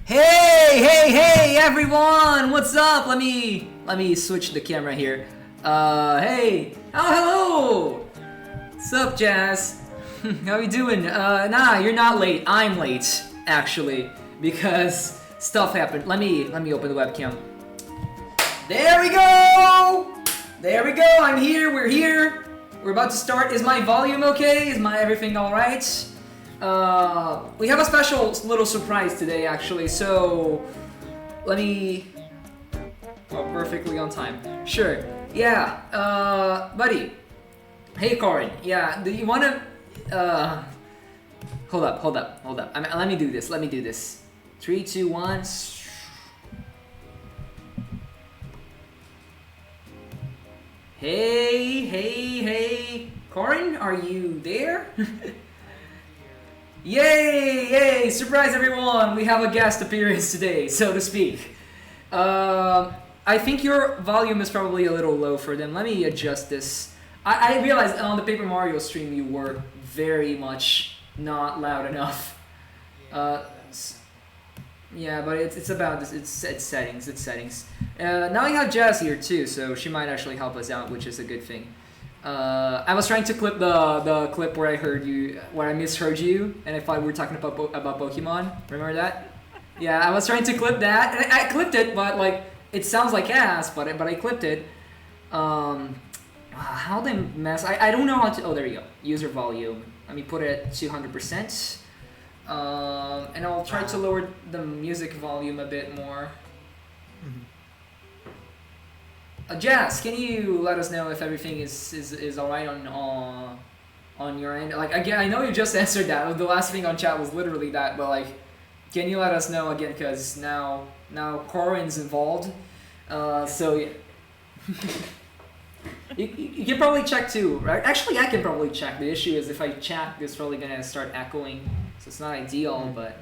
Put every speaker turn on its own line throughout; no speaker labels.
Hey everyone! What's up? Let me switch the camera here. Hey! Oh, hello! What's up, Jazz? How you doing? Nah, you're not late. I'm late, actually, because stuff happened. Let me open the webcam. There we go! There we go. I'm here. We're here. We're about to start. Is my volume okay? Is my everything all right? We have a special little surprise today, actually, so let me... Oh, perfectly on time. Sure. Yeah, buddy. Hey, Corin. Yeah, do you wanna... Hold up. Let me do this. 3, 2, 1... Hey, Corin, are you there? Yay! Surprise, everyone! We have a guest appearance today, so to speak. I think your volume is probably a little low for them. Let me adjust this. I realized on the Paper Mario stream you were very much not loud enough. Yeah, but it's about this. It's settings. Now we have Jazz here too, so she might actually help us out, which is a good thing. I was trying to clip the clip where I misheard you, and I thought we were talking about Pokemon. Remember that? Yeah, I was trying to clip that, and I clipped it, but like it sounds like ass, but I clipped it. How they mess? I don't know how to. Oh, there you go. User volume. Let me put it at 200%. And I'll try to lower the music volume a bit more. Jazz, can you let us know if everything is alright on your end? Like, again, I know you just answered that. The last thing on chat was literally that, but like, can you let us know again? Because now Corin's involved. So yeah. You can probably check too, right? Actually, I can probably check. The issue is if I check, it's probably gonna start echoing, so it's not ideal. But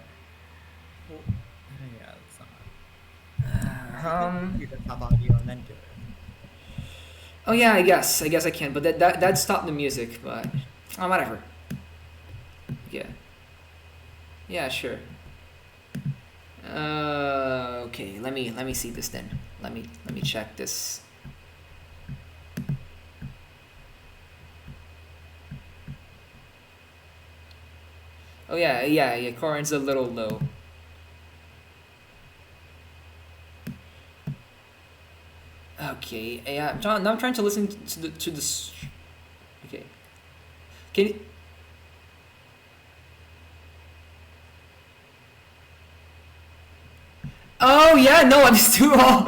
yeah, it's not.
Um.
Your desktop audio and then do it.
Oh yeah, I guess I can, but that stopped the music. But whatever. Yeah. Yeah, sure. Okay. Let me see this then. Let me check this. Oh yeah. Corin's a little low. Okay. Yeah. John, now I'm trying to listen to this. Okay. Can you, Oh yeah, no, I'm too old.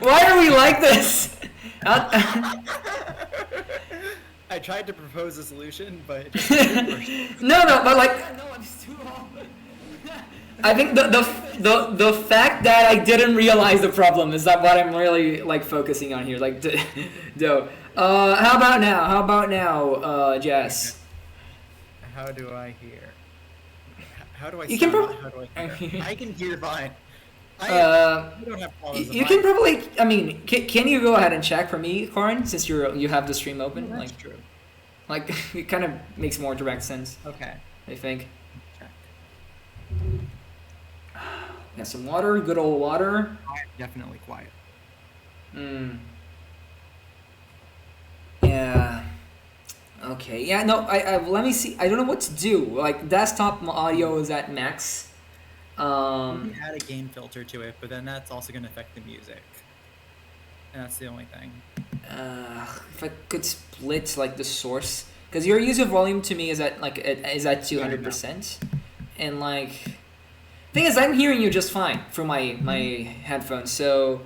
Why are we like this? Uh,
I tried to propose a solution, but it just didn't work.
no, but like, no, I'm too old. I think the fact that I didn't realize the problem is that what I'm really like focusing on here. Like, no. How about now? How about now, Jess?
How do I hear? How do I
You can
sound?
prob-
How do I hear? I can hear fine.
Uh,
You don't have problems with
you can
mine.
probably. I mean, can you go ahead and check for me, Corin, since you have the stream open?
That's
Like,
true.
like it kind of makes more direct sense.
Okay.
I think.
Check.
Got some water, good old water.
Quiet, definitely quiet.
Yeah. Okay. Yeah. No. I. Let me see. I don't know what to do. Like desktop audio is at max.
You can add a gain filter to it, but then that's also going to affect the music. And that's the only thing.
If I could split like the source, because your user volume to me is at like is at 200%, and like thing is I'm hearing you just fine through my headphones. So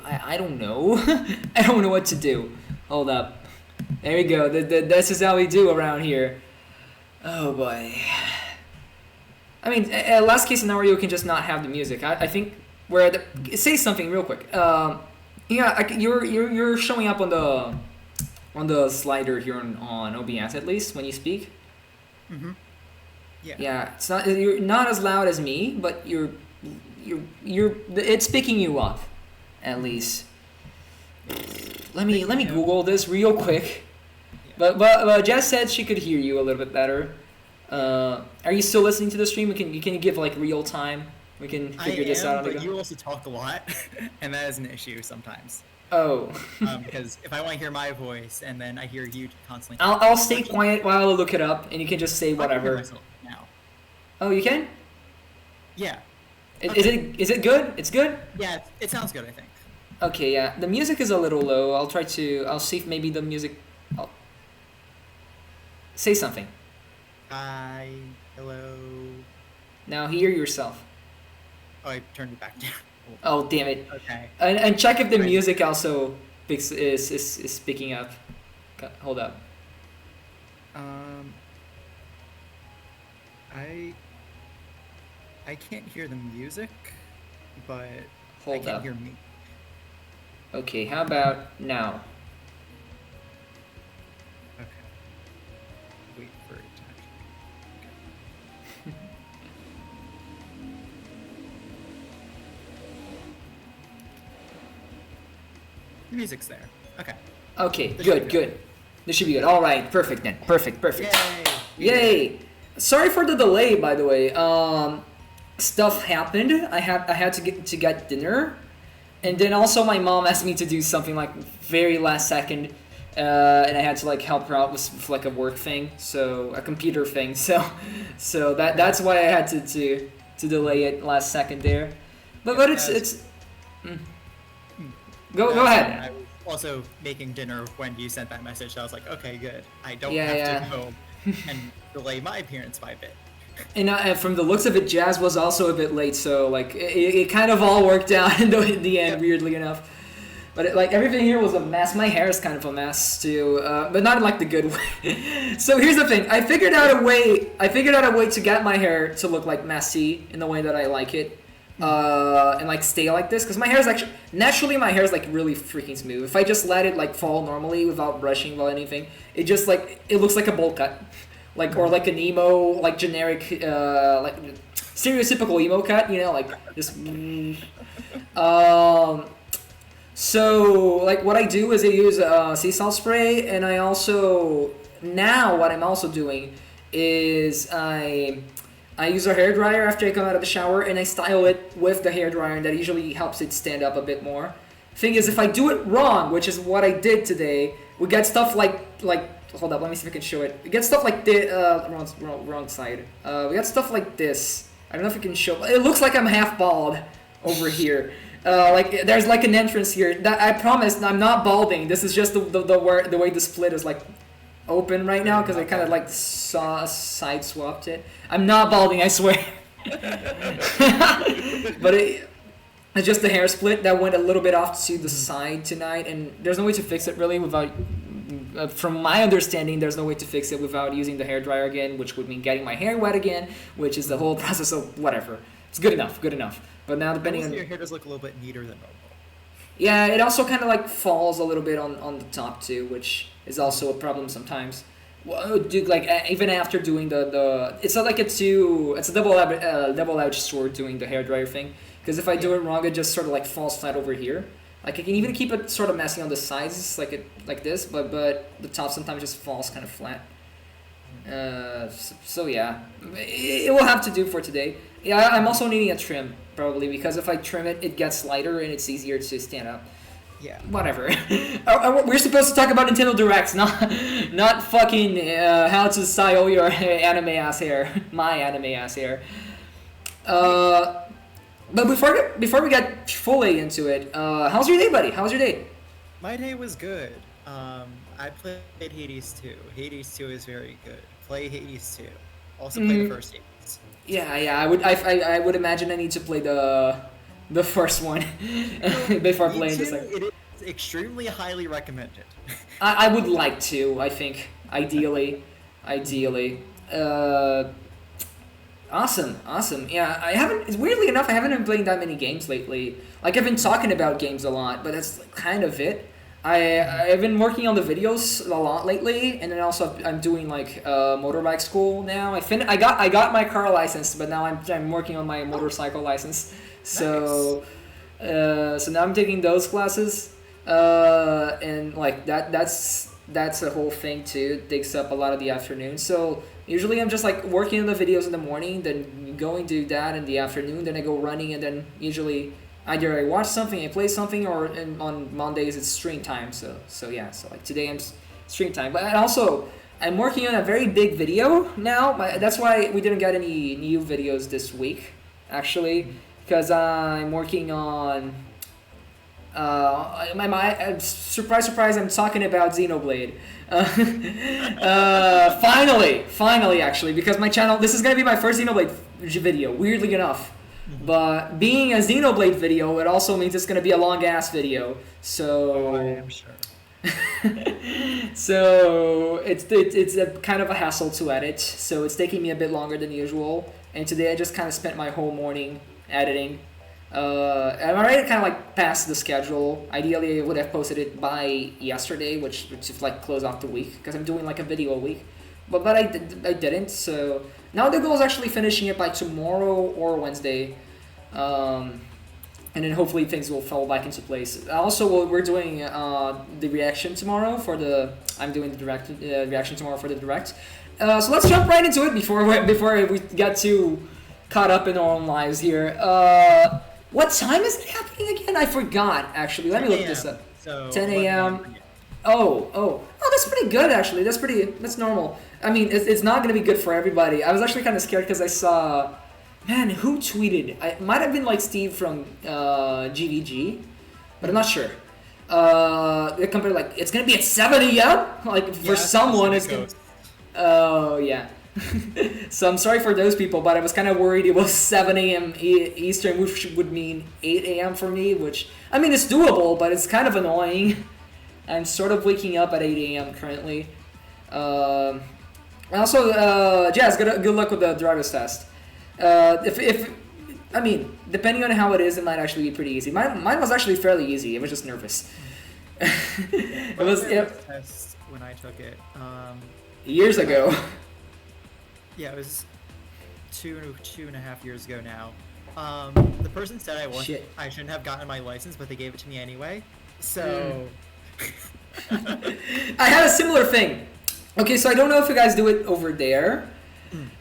I don't know. I don't know what to do. Hold up. There we go. This is how we do around here. Oh boy. I mean, last case scenario, you can just not have the music. I think where say something real quick. Yeah, you're showing up on the slider here on OBS at least when you speak.
Mm-hmm. Yeah.
Yeah, you're not as loud as me, but it's picking you up, at least. Let me Google this real quick. But Jess said she could hear you a little bit better. Are you still listening to the stream? You can give like real time. We can figure this out on the
but
go.
you also talk a lot, and that is an issue sometimes.
Oh.
Because if I want to hear my voice and then I hear you constantly,
I'll stay quiet while I look it up, and you can just say
I can hear
whatever.
myself now.
Oh, you can?
Yeah.
Is it good? It's good?
Yeah, it sounds good, I think.
Okay, yeah. The music is a little low. I'll see if maybe the music. I'll say something.
Hi, hello.
Now hear yourself.
Oh, I turned it back down.
Oh, damn it.
Okay.
And check if the
Right.
music also is picking up. Hold up.
I can't hear the music, but I
Hold
can't
up.
hear me.
Okay, how about now?
Okay. Wait for it to actually. Okay. The music's there. Okay.
Okay,
This should
good,
be
good. This should be good. All right, perfect then. Perfect.
Yay!
Yay! Sorry for the delay, by the way. Stuff happened. I had to get dinner, and then also my mom asked me to do something like very last second, and I had to like help her out with like a work thing, so a computer thing. So that's why I had to delay it last second there. But it's. Go
That's
ahead.
I was also making dinner when you sent that message. So I was like, okay, good. I don't
Yeah,
have
yeah.
to go and delay my appearance by a bit.
And from the looks of it, Jazz was also a bit late, so like it kind of all worked out in the end,
Yep.
weirdly enough. But like everything here was a mess. My hair is kind of a mess too, but not in like the good way. So here's the thing: I figured out a way to get my hair to look like messy in the way that I like it, and like stay like this. Because my hair is actually naturally my hair is like really freaking smooth. If I just let it like fall normally without brushing without anything, it just like it looks like a bowl cut. Like or like an emo like generic like stereotypical emo cut, you know, like just. Um, so like what I do is I use sea salt spray, and I also now what I'm also doing is I use a hair dryer after I come out of the shower, and I style it with the hair dryer, and that usually helps it stand up a bit more. Thing is, if I do it wrong, which is what I did today, we get stuff like hold up, let me see if I can show it. We get stuff like the wrong side. We got stuff like this. I don't know if I can show. It looks like I'm half bald over here. Like there's like an entrance here. That I promise I'm not balding. This is just the way the split is like open right now because I kind of like side swapped it. I'm not balding, I swear. But it's just the hair split that went a little bit off to the side tonight, and there's no way to fix it really without. From my understanding, there's no way to fix it without using the hair dryer again, which would mean getting my hair wet again, which is the whole process of whatever. It's good enough, good enough. But now depending on
your hair does look a little bit neater than normal.
Yeah, it also kind of like falls a little bit on the top too, which is also a problem sometimes. Well, dude, like even after doing the it's not like it's a double-edged sword doing the hair dryer thing, because if I do it wrong, it just sort of like falls flat over here. Like I can even keep it sort of messy on the sides, like this, but the top sometimes just falls kind of flat. So yeah, it will have to do for today. Yeah, I'm also needing a trim probably because if I trim it, it gets lighter and it's easier to stand up.
Yeah.
Whatever. We're supposed to talk about Nintendo Directs, not fucking how to style your anime ass hair, my anime ass hair. But before we get fully into it, how's your day, buddy? How's your day?
My day was good. I played Hades 2. Hades 2 is very good. Play Hades 2. Also play the first Hades.
Yeah. I would imagine I need to play the first one before playing the second.
It is extremely highly recommended.
I would like to. I think ideally. Awesome. Yeah, I haven't. Weirdly enough, I haven't been playing that many games lately. Like I've been talking about games a lot, but that's kind of it. I've been working on the videos a lot lately, and then also I'm doing like motorbike school now. I got my car license, but now I'm working on my motorcycle license. So nice. So now I'm taking those classes, and like that's a whole thing too. It takes up a lot of the afternoon. So usually I'm just like working on the videos in the morning, then going to that in the afternoon, then I go running, and then usually either I watch something, I play something, or on Mondays it's stream time. So yeah, so like today I'm stream time. But also I'm working on a very big video now. That's why we didn't get any new videos this week, actually, because I'm working on. Surprise! I'm talking about Xenoblade. Finally, actually, because my channel. This is gonna be my first Xenoblade video. Weirdly enough, but being a Xenoblade video, it also means it's gonna be a long ass video. So.
I am sure.
So it's a kind of a hassle to edit. So it's taking me a bit longer than usual. And today I just kind of spent my whole morning editing. I'm already kind of like past the schedule. Ideally, I would have posted it by yesterday, which is like close off the week because I'm doing like a video a week. But I didn't. So now the goal is actually finishing it by tomorrow or Wednesday, and then hopefully things will fall back into place. Also, we're doing the reaction tomorrow for the. I'm doing the direct reaction tomorrow for the direct. So let's jump right into it before we get too caught up in our own lives here. What time is it happening again? I forgot, actually. Let me look this up.
So
10 a.m. Oh, that's pretty good, actually. That's normal. I mean, it's not going to be good for everybody. I was actually kind of scared because I saw... Man, who tweeted? It might have been like Steve from GVG, but I'm not sure. They compared like, it's going to be at 7 a.m.? Like, for someone, it's going to... Oh, yeah. So I'm sorry for those people, but I was kind of worried it was 7 a.m. Eastern, which would mean 8 a.m. for me, which, I mean, it's doable, but it's kind of annoying. I'm sort of waking up at 8 a.m. currently. And also, Jazz, good luck with the driver's test. If I mean, depending on how it is, it might actually be pretty easy. Mine was actually fairly easy. I was just nervous. It was
test when I took it.
Years ago.
Yeah, it was two and a half years ago now. The person said
Shit.
I shouldn't have gotten my license, but they gave it to me anyway. So.
I had a similar thing. Okay, so I don't know if you guys do it over there.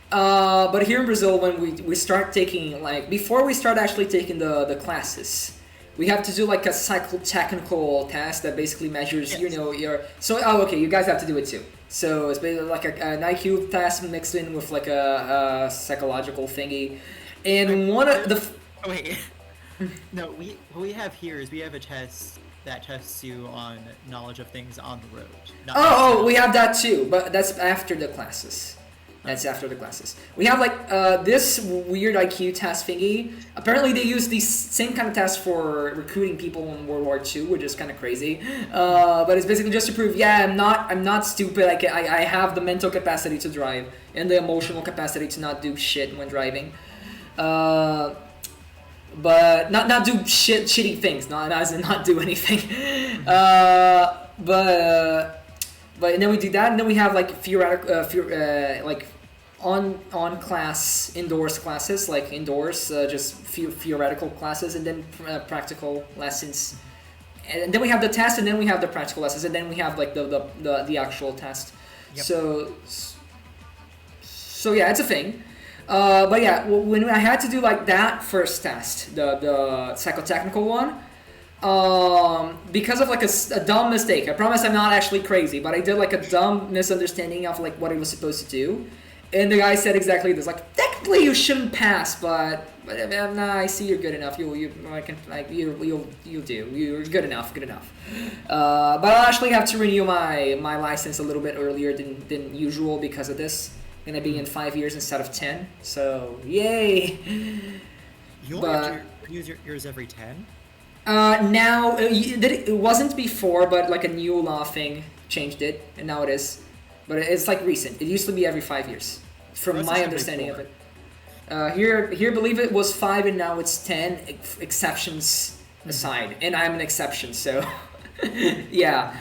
But here in Brazil, when we start taking, like, before we start actually taking the classes, we have to do like a psychotechnical test that basically measures,
Yes.
you know, okay, you guys have to do it too. So it's basically like an IQ test mixed in with like a psychological thingy. And one of the...
Oh, wait. No, what we have here is we have a test that tests you on knowledge of things on the road. not
Oh, we have that too, but that's after the classes. That's after the classes. We have like this weird IQ test thingy. Apparently, they use these same kind of tests for recruiting people in World War II, which is kind of crazy. But it's basically just to prove, yeah, I'm not stupid. I have the mental capacity to drive and the emotional capacity to not do shit when driving. But not do shitty things. Not as in not do anything. But then we do that, and then we have like theoretical, like on class indoors classes, like indoors, just theoretical classes, and then practical lessons, and then we have the test, and then we have the practical lessons, and then we have like the actual test.
Yep.
So yeah, it's a thing. But yeah, when I had to do like that first test, the psychotechnical one. Because of like a dumb mistake. I promise I'm not actually crazy, but I did like a dumb misunderstanding of like what I was supposed to do, and the guy said exactly this. Like, technically you shouldn't pass, but nah, I see you're good enough. You'll do. You're good enough. But I'll actually have to renew my license a little bit earlier than usual because of this. Gonna be in 5 years instead of 10. So yay!
You only have to use yours every 10.
Now it wasn't before, but like a new law thing changed it, and now it is. But it's like recent. It used to be every 5 years, from my understanding of it. Here, believe it was 5, and now it's 10. Exceptions aside, and I'm an exception, so yeah.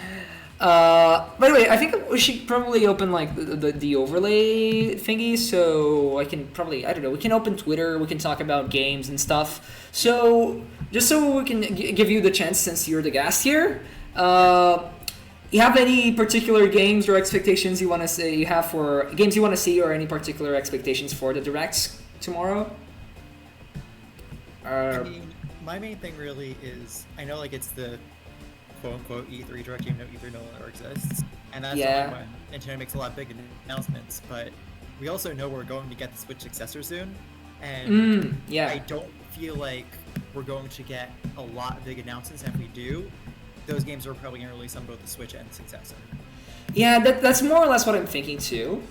By the way, I think we should probably open like the overlay thingy, so I can probably, I don't know, we can open Twitter, we can talk about games and stuff. So just so we can give you the chance, since you're the guest here, you have any particular games or expectations you want to say you have for games you want to see, or any particular expectations for the directs tomorrow?
I mean, my main thing really is, I know like it's the quote-unquote E3 direct, even though E3 no longer exists, and that's only when Nintendo makes a lot of big announcements, but we also know we're going to get the Switch successor soon, and I don't feel like we're going to get a lot of big announcements, and if we do, those games are probably going to release on both the Switch and the successor.
Yeah, that's more or less what I'm thinking too.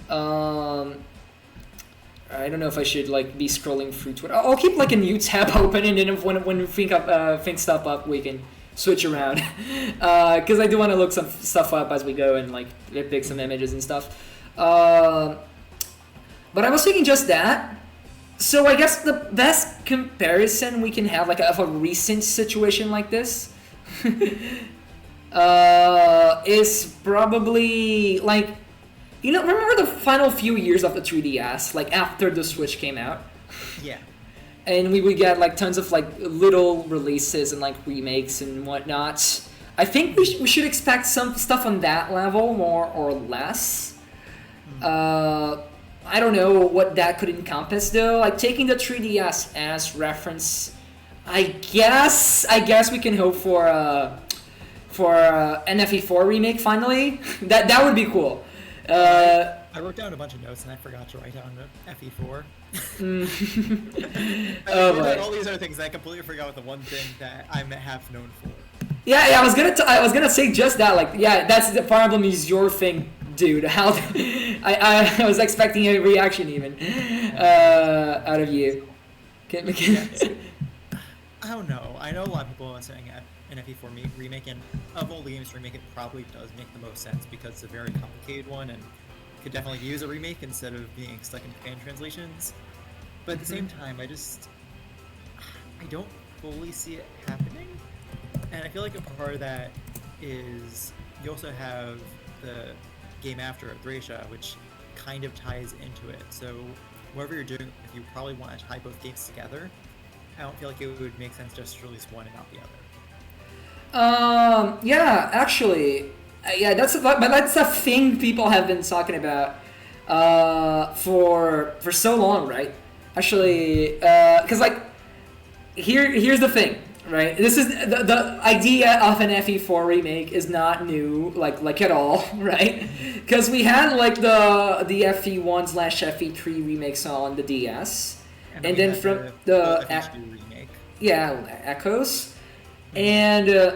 I don't know if I should like be scrolling through Twitter. I'll keep like a new tab open, and then when we think stuff up, we can switch around. Because I do want to look some stuff up as we go and like pick some images and stuff. But I was thinking just that. So I guess the best comparison we can have, like of a recent situation like this, is probably like, you know, remember the final few years of the 3DS, like after the Switch came out?
Yeah.
And we would get like tons of like little releases and like remakes and whatnot. I think we should expect some stuff on that level, more or less. I don't know what that could encompass though. Like taking the 3DS as reference, I guess we can hope for an FE4 remake finally. That would be cool.
I wrote down a bunch of notes and I forgot to write down FE4. All these other things, I completely forgot what the one thing that I'm half known for.
Yeah, I was gonna say just that. Like, yeah, that's the Fire Emblem is your thing, dude. How I was expecting a reaction even out of you.
I don't know. I know a lot of people are saying an FE4 remake, and of all the games to remake, it probably does make the most sense because it's a very complicated one and could definitely use a remake instead of being stuck in fan translations. But at the same time, I don't fully see it happening. And I feel like a part of that is you also have the game after Thracia, which kind of ties into it. So whatever you're doing, if you probably want to tie both games together, I don't feel like it would make sense just to release one and not the other.
Yeah, actually, yeah, but that's a thing people have been talking about for so long, right? Actually, because like here's the thing, right? This is the idea of an FE4 remake is not new, like at all, right? Because we had like the FE1/FE3 remakes on the DS, and then from the
remake.
Yeah, Echoes, and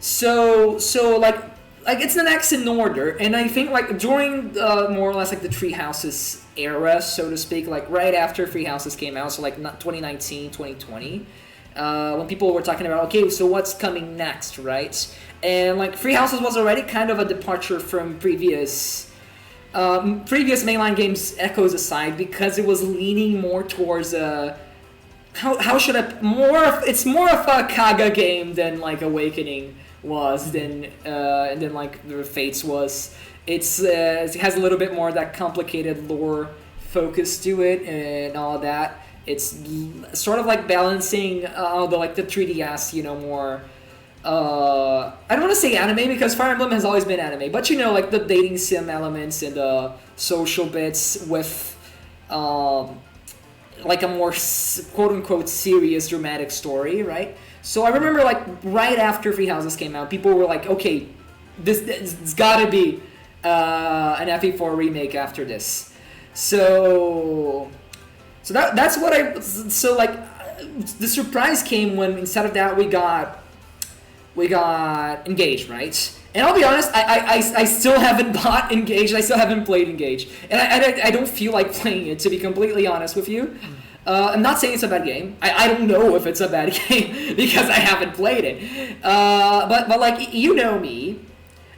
so like it's the next in order, and I think like during more or less like the Three Houses era, so to speak, like right after Three Houses came out, so like 2019, 2020, when people were talking about, okay, so what's coming next, right? And like Three Houses was already kind of a departure from previous mainline games, Echoes aside, because it was leaning more towards how should I it's more of a Kaga game than like Awakening was, than like the Fates was. It has a little bit more of that complicated lore focus to it and all that. It's sort of like balancing the 3DS, more. I don't want to say anime because Fire Emblem has always been anime, but like the dating sim elements and the social bits with like a more quote unquote serious dramatic story, right? So I remember like right after Three Houses came out, people were like, okay, this gotta be an FE4 remake after this. So that's what the surprise came when instead of that we got Engage, right? And I'll be honest, I still haven't bought Engage, I still haven't played Engage, and I don't feel like playing it, to be completely honest with you. I'm not saying it's a bad game. I don't know if it's a bad game because I haven't played it. But like me,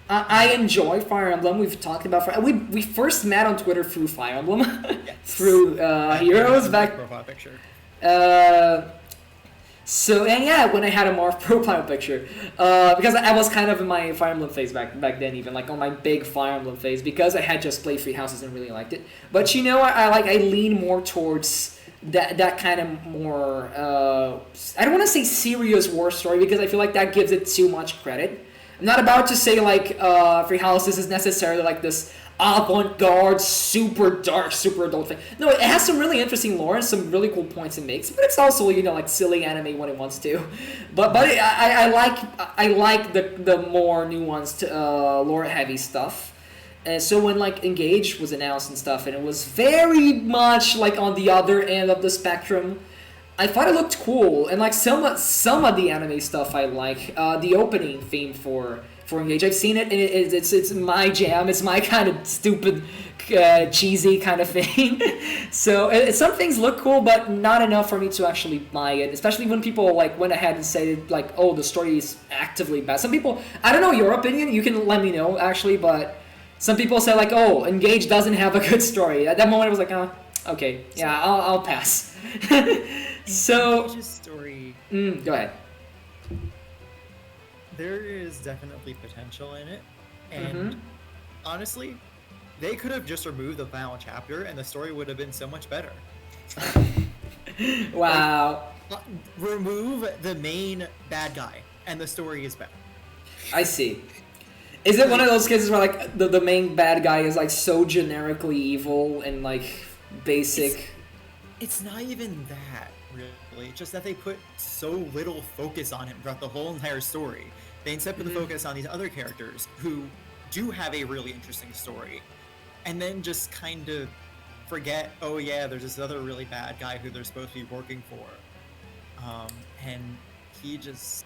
I enjoy Fire Emblem. We've talked about we first met on Twitter through Fire Emblem, yes. Through Heroes back.
Profile picture.
When I had a Marth profile picture, because I was kind of in my Fire Emblem phase back then, even like on my big Fire Emblem phase, because I had just played Three Houses and really liked it. But I lean more towards that kind of more. I don't want to say serious war story because I feel like that gives it too much credit. I'm not about to say like Three Houses is necessarily like this avant-garde, super dark, super adult thing. No, it has some really interesting lore and some really cool points it makes, but it's also like silly anime when it wants to. But I like the more nuanced lore heavy stuff. And so when like Engage was announced and stuff, and it was very much like on the other end of the spectrum, I thought it looked cool, and like some of the anime stuff I like. The opening theme for Engage, I've seen it, and it's my jam. It's my kind of stupid, cheesy kind of thing. So some things look cool, but not enough for me to actually buy it. Especially when people like went ahead and said like, "Oh, the story is actively bad." Some people, I don't know your opinion. You can let me know actually, but some people say like, "Oh, Engage doesn't have a good story." At that moment, I was like, "Oh, okay, yeah, I'll pass." So,
Engage's story.
Go ahead.
There is definitely potential in it, and honestly, they could have just removed the final chapter, and the story would have been so much better.
Wow.
Like, remove the main bad guy, and the story is better.
I see. Is it one of those cases where like the main bad guy is like so generically evil and like basic?
It's not even that, really. It's just that they put so little focus on him throughout the whole entire story. They instead put the focus on these other characters who do have a really interesting story, and then just kind of forget, oh yeah, there's this other really bad guy who they're supposed to be working for. And he just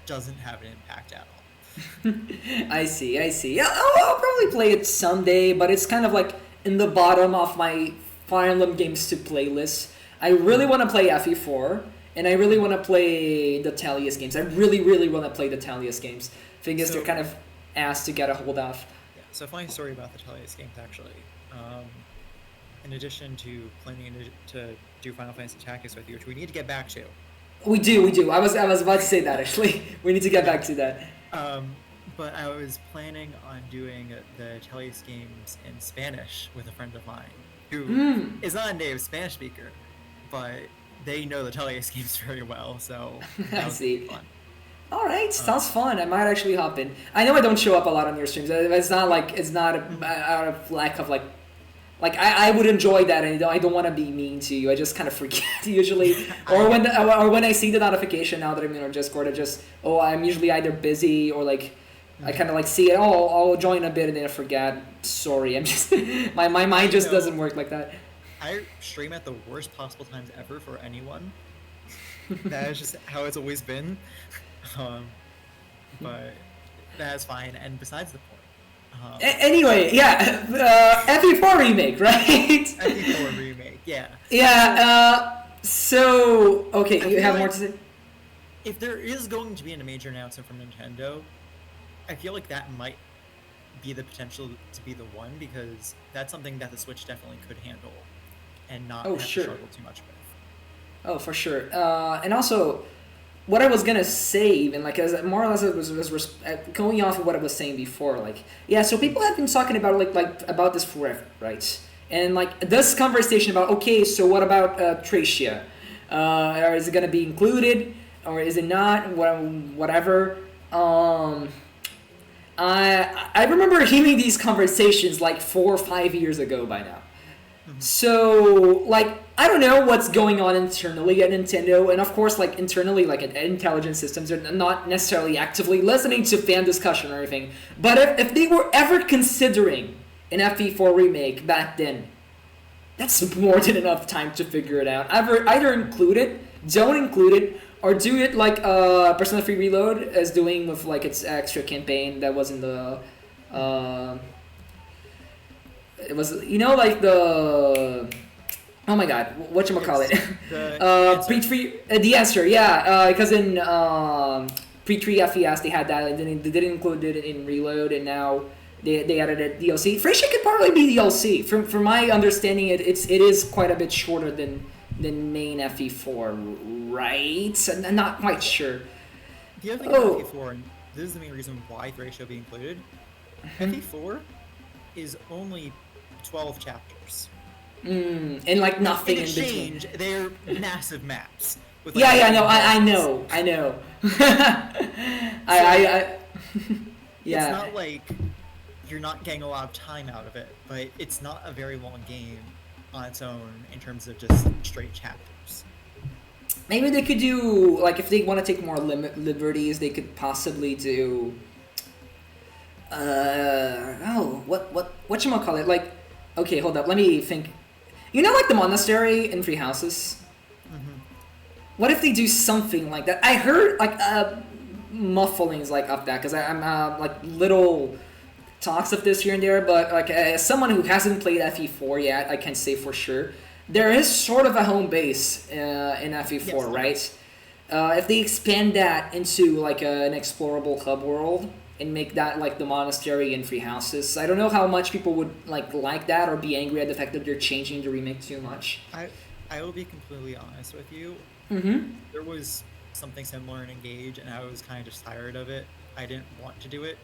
doesn't have an impact at all.
I see. Yeah, I'll probably play it someday, but it's kind of like in the bottom of my Fire Emblem games to playlist. I really want to play FE4, and I really want to play the Talius games. I really, really want to play the Talius games. Figures they're kind of asked to get a hold of.
Yeah, so funny story about the Talius games, actually. In addition to planning to do Final Fantasy Tactics with you, which we need to get back to.
We do. I was about to say that, actually. We need to get back to that.
But I was planning on doing the Talius games in Spanish with a friend of mine. who is not a native Spanish speaker, but they know the Tellius games very well, so that
I
was
see.
fun.
All right, sounds fun. I might actually hop in. I know I don't show up a lot on your streams. It's not like it's not out of lack of like I would enjoy that, and I don't want to be mean to you. I just kind of forget usually, or when I see the notification now that I'm in our Discord, I'm usually either busy or like I kind of like see it. Oh, I'll join a bit and then I forget. Sorry, I'm just my mind just doesn't work like that.
I stream at the worst possible times ever for anyone. That is just how it's always been. But that's fine. And besides the point.
Anyway, yeah, FE4 remake, right?
FE4 remake, yeah.
Yeah. So okay, you have more to say.
If there is going to be a major announcement from Nintendo, I feel like that might be the potential to be the one, because that's something that the Switch definitely could handle and not have to struggle too much with.
Oh, for sure. And also, what I was gonna say, even like as more or less it was going off of what I was saying before, like so people have been talking about like about this forever, right? And like this conversation about okay, so what about Thracia? Or is it gonna be included or is it not? Whatever. I remember hearing these conversations like 4 or 5 years ago by now. So, like, I don't know what's going on internally at Nintendo, and of course, like, internally, like, intelligence systems are not necessarily actively listening to fan discussion or anything, but if they were ever considering an FE4 remake back then, that's more than enough time to figure it out. Either include it, don't include it, or do it like Persona 3 Reload is doing with, like, its extra campaign that was in the... it was, like the... Oh my god, whatchamacallit? The answer, yeah. Because in Pre-3 FES they had that, and then they didn't include it in Reload, and now they added a DLC. Thracia could probably be DLC. From my understanding, it is quite a bit shorter than main FE4, right? I'm not quite sure.
The other thing about FE4, and this is the main reason why Thracia will be included, FE4 is only 12 chapters.
And like nothing in
exchange, between. They're massive maps. With
like I know. I yeah.
It's not like you're not getting a lot of time out of it, but it's not a very long game on its own in terms of just straight chapters.
Maybe they could do, like, if they want to take more liberties, they could possibly do whatchamacallit, like, okay, hold up, let me think. Like the monastery in Three Houses?
Mm-hmm.
What if they do something like that? I heard, like, mufflings, like, of that, because I'm, like, little talks of this here and there, but, like, as someone who hasn't played FE4 yet, I can say for sure, there is sort of a home base in FE4, yes, right? If they expand that into, like, an explorable hub world, and make that like the monastery and Three Houses. I don't know how much people would like that or be angry at the fact that they're changing the remake too much.
I will be completely honest with you.
Mm-hmm.
There was something similar in Engage, and I was kind of just tired of it. I didn't want to do it.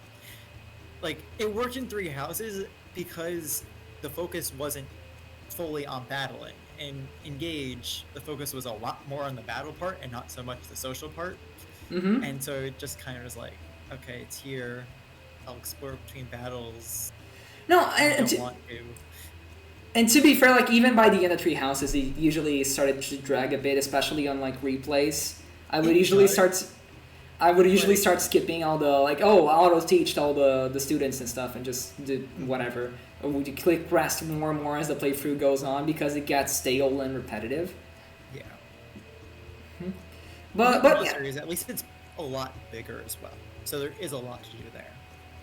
Like, it worked in Three Houses because the focus wasn't fully on battling. In Engage, the focus was a lot more on the battle part and not so much the social part.
Mm-hmm.
And so it just kind of was like, okay, it's here. I'll explore between battles.
No,
I don't want to.
And to be fair, like, even by the end of Three Houses, they usually started to drag a bit, especially on like replays. I would usually start skipping all the auto teach all the students and stuff, and just do whatever. Or would you click rest more and more as the playthrough goes on because it gets stale and repetitive.
Yeah.
Mm-hmm. But yeah.
Series, at least it's a lot bigger as well. So there is a lot to do there.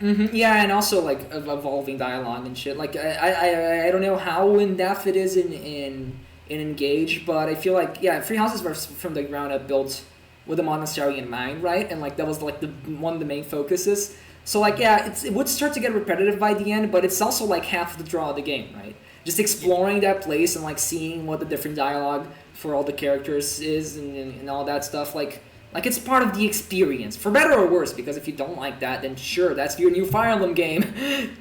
Mm-hmm. Yeah, and also like evolving dialogue and shit. Like I don't know how in depth it is in Engage, but I feel like Three Houses were from the ground up built with a monastery in mind, right? And like that was like one of the main focuses. So like it would start to get repetitive by the end, but it's also like half the draw of the game, right? Just exploring that place and like seeing what the different dialogue for all the characters is and all that stuff. Like it's part of the experience, for better or worse, because if you don't like that, then sure, that's your new Fire Emblem game.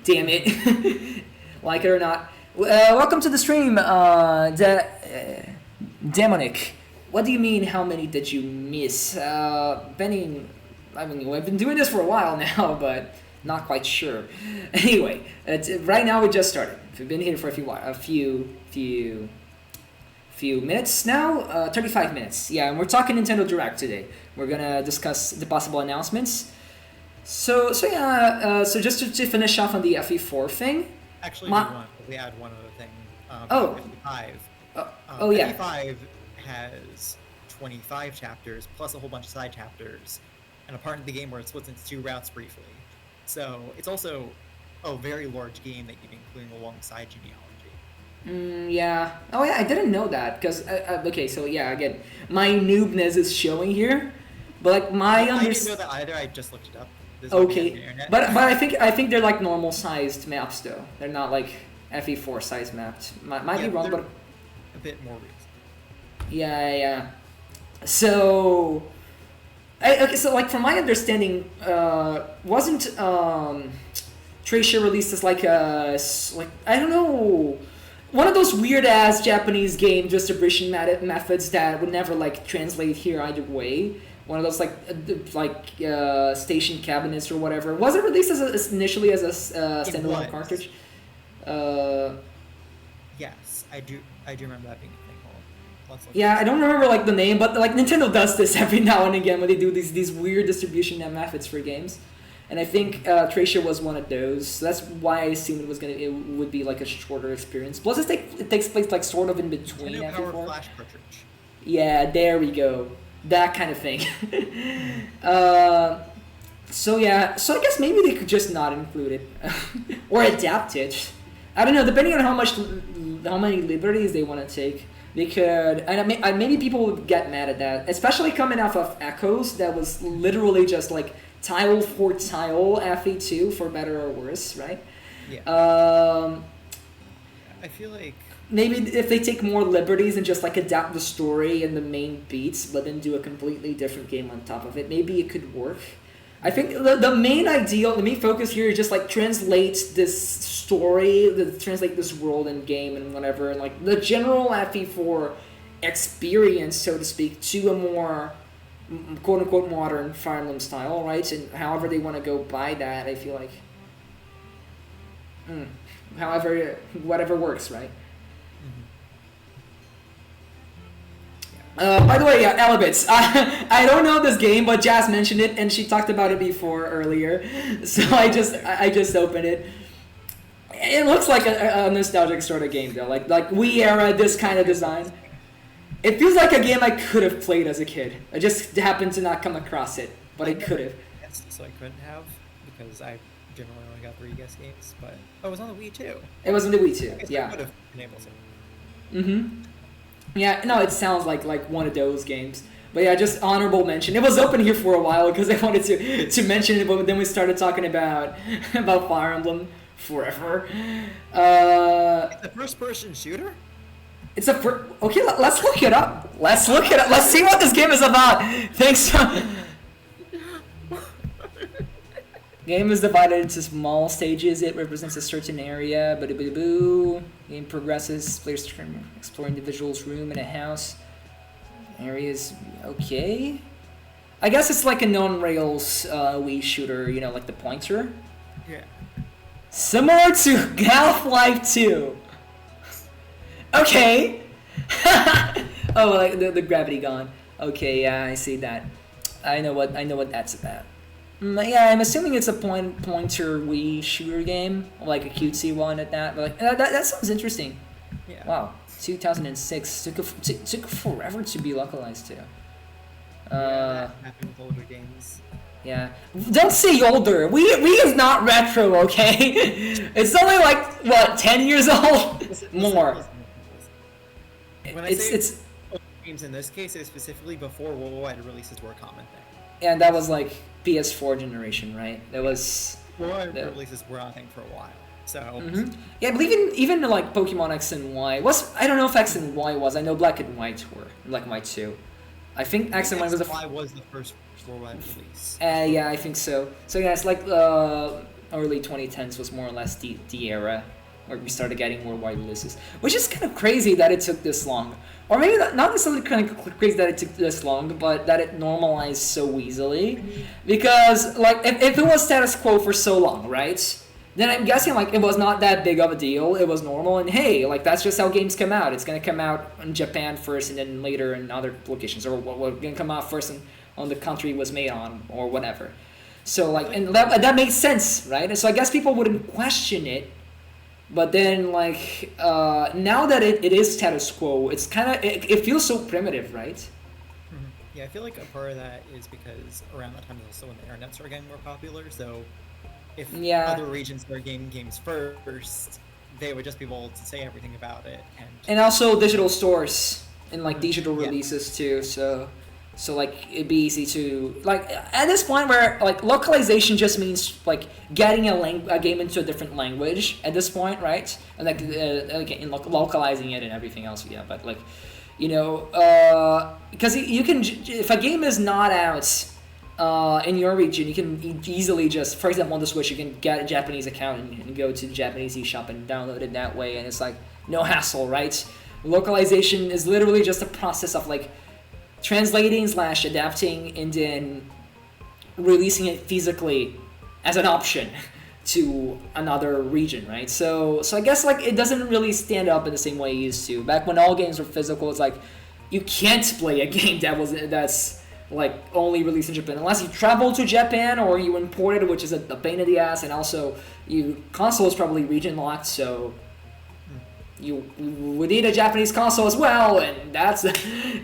Damn it. Like it or not. Welcome to the stream, Demonic. What do you mean, how many did you miss? Benny, I mean, we've been doing this for a while now, but not quite sure. Anyway, right now we just started. We've been here for a few minutes now, 35 minutes. Yeah, and we're talking Nintendo Direct today. We're gonna discuss the possible announcements. So just to finish off on the FE4 thing.
Actually, we add one other thing. FE5.
Yeah.
FE5 has 25 chapters plus a whole bunch of side chapters, and a part of the game where it splits into 2 routes briefly. So it's also a very large game that you'd be including alongside Genealogy.
Yeah. Oh yeah, I didn't know that because okay, so yeah, again, my noobness is showing here, but like my
I didn't know that either. I just looked it up.
Okay, but I think they're like normal sized maps though. They're not like FE4 size mapped. Might be wrong, but
a bit more reasonable.
Yeah. So, okay, so like from my understanding, wasn't Tracer released as like I don't know, one of those weird ass Japanese game distribution methods that would never like translate here either way. One of those like station cabinets or whatever. Was it released initially as a standalone cartridge?
Yes, I do remember that being a thing.
Yeah, I don't remember like the name, but like Nintendo does this every now and again when they do these weird distribution methods for games, and I think Tracer was one of those. So that's why I assumed it would be like a shorter experience. Plus, it takes place like sort of in between.
Nintendo Power Flash cartridge.
Yeah, there we go. That kind of thing. So I guess maybe they could just not include it or adapt it. I don't know, depending on how many liberties they want to take. They could, and maybe people would get mad at that, especially coming off of Echoes. That was literally just like tile for tile FE2 for better or worse, right?
Yeah. I feel like
maybe if they take more liberties and just like adapt the story and the main beats, but then do a completely different game on top of it, maybe it could work. I think the main focus here is just like translate this story, translate this world and game and whatever, and like the general FE4 experience, so to speak, to a more quote unquote modern Fire Emblem style, right? And however they want to go by that, I feel like, whatever works, right? By the way, Elebits, I don't know this game, but Jazz mentioned it, and she talked about it before earlier, so I just opened it. It looks like a nostalgic sort of game, though, like Wii era, this kind of design. It feels like a game I could have played as a kid. I just happened to not come across it, but I could have.
Yes, so I couldn't have, because I generally only got 3 guest games, but it was on the Wii too.
It was on the Wii too, yeah.
I would have been able to.
Mm-hmm. Yeah, no, it sounds like one of those games. But yeah, just honorable mention. It was open here for a while because I wanted to mention it, but then we started talking about Fire Emblem forever.
It's a first-person shooter?
It's okay, let's look it up. Let's see what this game is about. Thanks. Game is divided into small stages. It represents a certain area. Boo. Game progresses. Players explore individuals' room in a house. Areas. Okay. I guess it's like a non-rails Wii shooter. You know, like the pointer.
Yeah.
Similar to Half-Life 2. Okay. Oh, like the gravity gone. Okay, yeah, I see that. I know what that's about. Yeah, I'm assuming it's a pointer Wii shooter game, like a cutesy one at that. But like, that sounds interesting.
Yeah.
Wow, 2006 took forever to be localized too.
That happened with older games.
Yeah, don't say older. Wii is not retro, okay? It's only like what 10 years old, more.
When I say older games in this case, it's specifically before worldwide releases were a common thing.
And that was like PS4 generation, right? That was
worldwide releases were a thing for a while. So
yeah, I believe even like Pokemon X and Y was. I don't know if X and Y was. I know Black and White were. Black and White 2. I think X and Y was
the first worldwide release.
Yeah, I think so. So yeah, it's like early 2010s was more or less the era where we started getting more wide releases, which is kind of crazy that it took this long. Or maybe not necessarily kind of crazy that it took this long, but that it normalized so easily. Because, like, if it was status quo for so long, right? Then I'm guessing, like, it was not that big of a deal. It was normal, and hey, like, that's just how games come out. It's gonna come out in Japan first, and then later in other locations, or we're gonna come out first on the country it was made on, or whatever. So, like, and that makes sense, right? And so I guess people wouldn't question it. But then, like, now that it is status quo, it's kind of, it feels so primitive, right?
Mm-hmm. Yeah, I feel like a part of that is because around that time is also when the internet started getting more popular, so if other regions started getting games first, they would just be able to say everything about it.
And also digital stores and, like, digital releases too, so like it'd be easy to, like, at this point where, like, localization just means, like, getting a game into a different language at this point, right? And, like, localizing it and everything else, yeah. But, like, you know, because you can, if a game is not out in your region, you can easily just, for example, on the Switch, you can get a Japanese account and go to the Japanese eShop and download it that way, and it's like no hassle, right? Localization is literally just a process of, like, translating / adapting and then releasing it physically as an option to another region, right? So I guess, like, it doesn't really stand up in the same way it used to. Back when all games were physical, it's like you can't play a game that's like only released in Japan unless you travel to Japan or you import it, which is a pain in the ass, and also console is probably region locked, so you would need a Japanese console as well, and that's,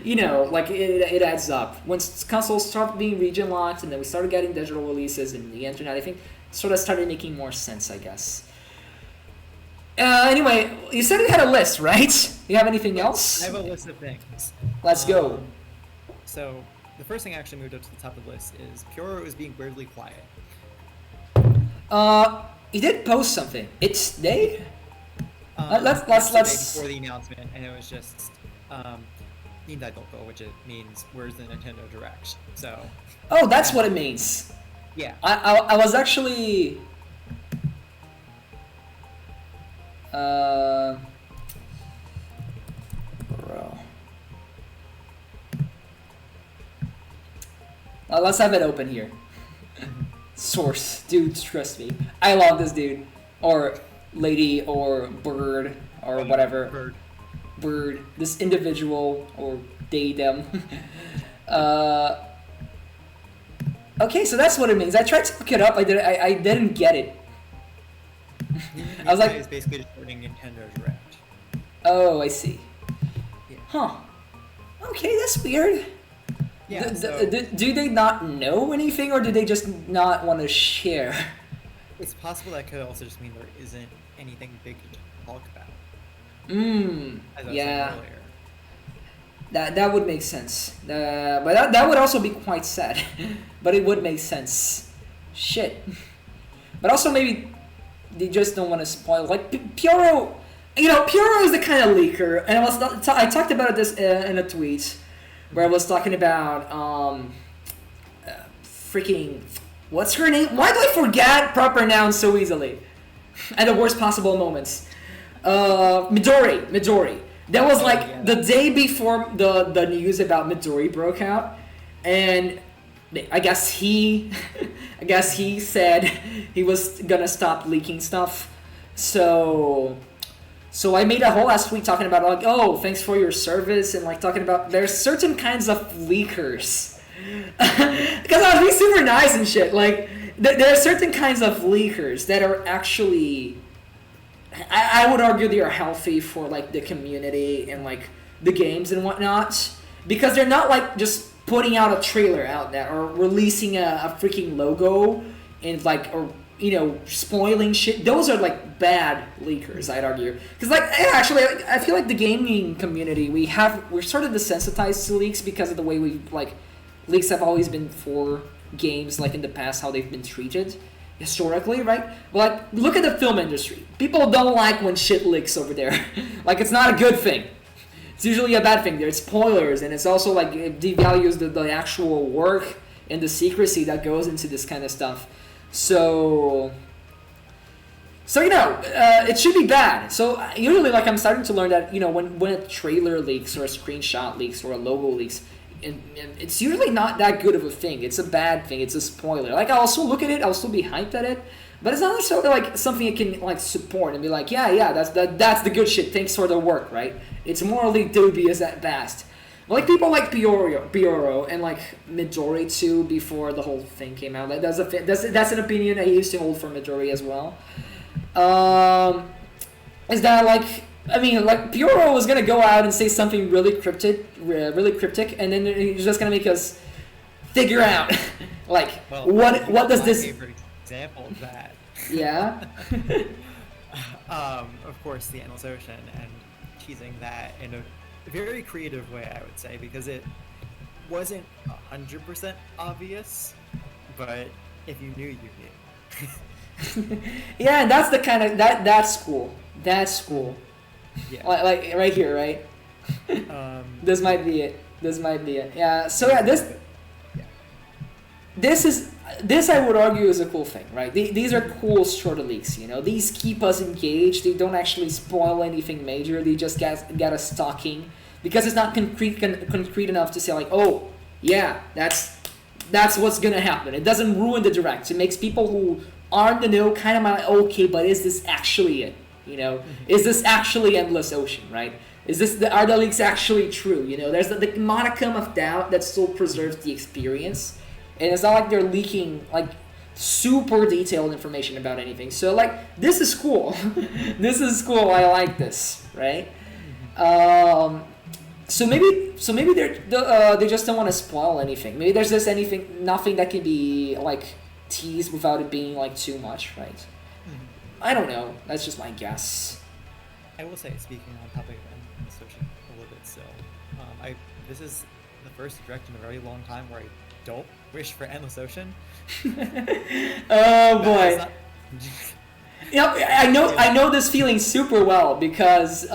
you know, like, it adds up. Once consoles started being region locked, and then we started getting digital releases and the internet, I think sort of started making more sense, I guess. Anyway, you said you had a list, right? You have anything else?
I have a list of things.
Let's go.
So, the first thing I actually moved up to the top of the list is Pyoro is being weirdly quiet.
He did post something. It's day? Let's
before the announcement, and it was just Nindai Doko, which it means where's the Nintendo Direct. So.
Oh, that's what it means.
Yeah.
I was actually. Bro. Let's have it open here. Source, dude, trust me. I love this dude, or lady, or bird, or whatever. Bird. This individual, or they, them. Okay, so that's what it means. I tried to look it up. I didn't get it. I was like,
it's basically just putting Nintendo Direct.
Oh, I see.
Yeah.
Huh. Okay, that's weird.
Yeah.
Do they not know anything, or do they just not want to share?
It's possible that could also just mean there isn't anything big to talk about.
As I was saying earlier. That would make sense. But that would also be quite sad. But it would make sense. Shit. But also maybe they just don't want to spoil. Like, Pyoro, you know, Pyoro is the kind of leaker, and I talked about this in a tweet where I was talking about freaking, what's her name? Why do I forget proper nouns so easily? At the worst possible moments. Midori. That was the day before the news about Midori broke out, and I guess he said he was gonna stop leaking stuff. So I made a whole ass tweet talking about, like, oh, thanks for your service, and, like, talking about there's certain kinds of leakers. Because I was being super nice and shit. Like, there are certain kinds of leakers that are actually, I would argue they are healthy for, like, the community and, like, the games and whatnot. Because they're not, like, just putting out a trailer out there or releasing a freaking logo and, like, or, you know, spoiling shit. Those are, like, bad leakers, I'd argue. Because, like, actually, I feel like the gaming community, we're sort of desensitized to leaks because of the way leaks have always been for games, like, in the past, how they've been treated historically, right? But, like, look at the film industry. People don't like when shit leaks over there. Like, it's not a good thing. It's usually a bad thing. There's spoilers, and it's also, like, it devalues the actual work and the secrecy that goes into this kind of stuff. So So it should be bad. So usually, like I'm starting to learn that when a trailer leaks or a screenshot leaks or a logo leaks, and it's usually not that good of a thing. It's a bad thing. It's a spoiler. Like I'll still look at it. I'll still be hyped at it. But it's not necessarily like something you can like support and be like, yeah, that's the good shit. Thanks for the work, right? It's morally dubious at best. Like people like Bioro and like Midori too before the whole thing came out. Like that's an opinion I used to hold for Midori as well. Is that like Bioro was gonna go out and say something really cryptic, and then he's just gonna make us figure out like what does this
example of that.
Yeah.
Of course, the Endless Ocean and teasing that in a very creative way, I would say, because it wasn't 100% obvious, but if you knew, you knew.
Yeah, and that's the kind of that's cool. That's cool.
Yeah.
Like right here, right? This might be it. Yeah. So yeah, this I would argue is a cool thing, right? These are cool sort of leaks, These keep us engaged. They don't actually spoil anything major. They just get us talking because it's not concrete enough to say like, oh yeah, that's what's gonna happen. It doesn't ruin the direct. It makes people who aren't in the know kind of like, okay, but is this actually it? Is this actually Endless Ocean, right? Are the leaks actually true? There's the modicum of doubt that still preserves the experience. And it's not like they're leaking like super detailed information about anything. So like this is cool. This is cool. I like this, right? So maybe they just don't want to spoil anything. Maybe there's just nothing that can be like teased without it being like too much, right? I don't know. That's just my guess.
I will say, speaking on topic of Endless Ocean a little bit still, this is the first direct in a very long time where I don't wish for Endless Ocean.
Oh boy. I know this feeling super well because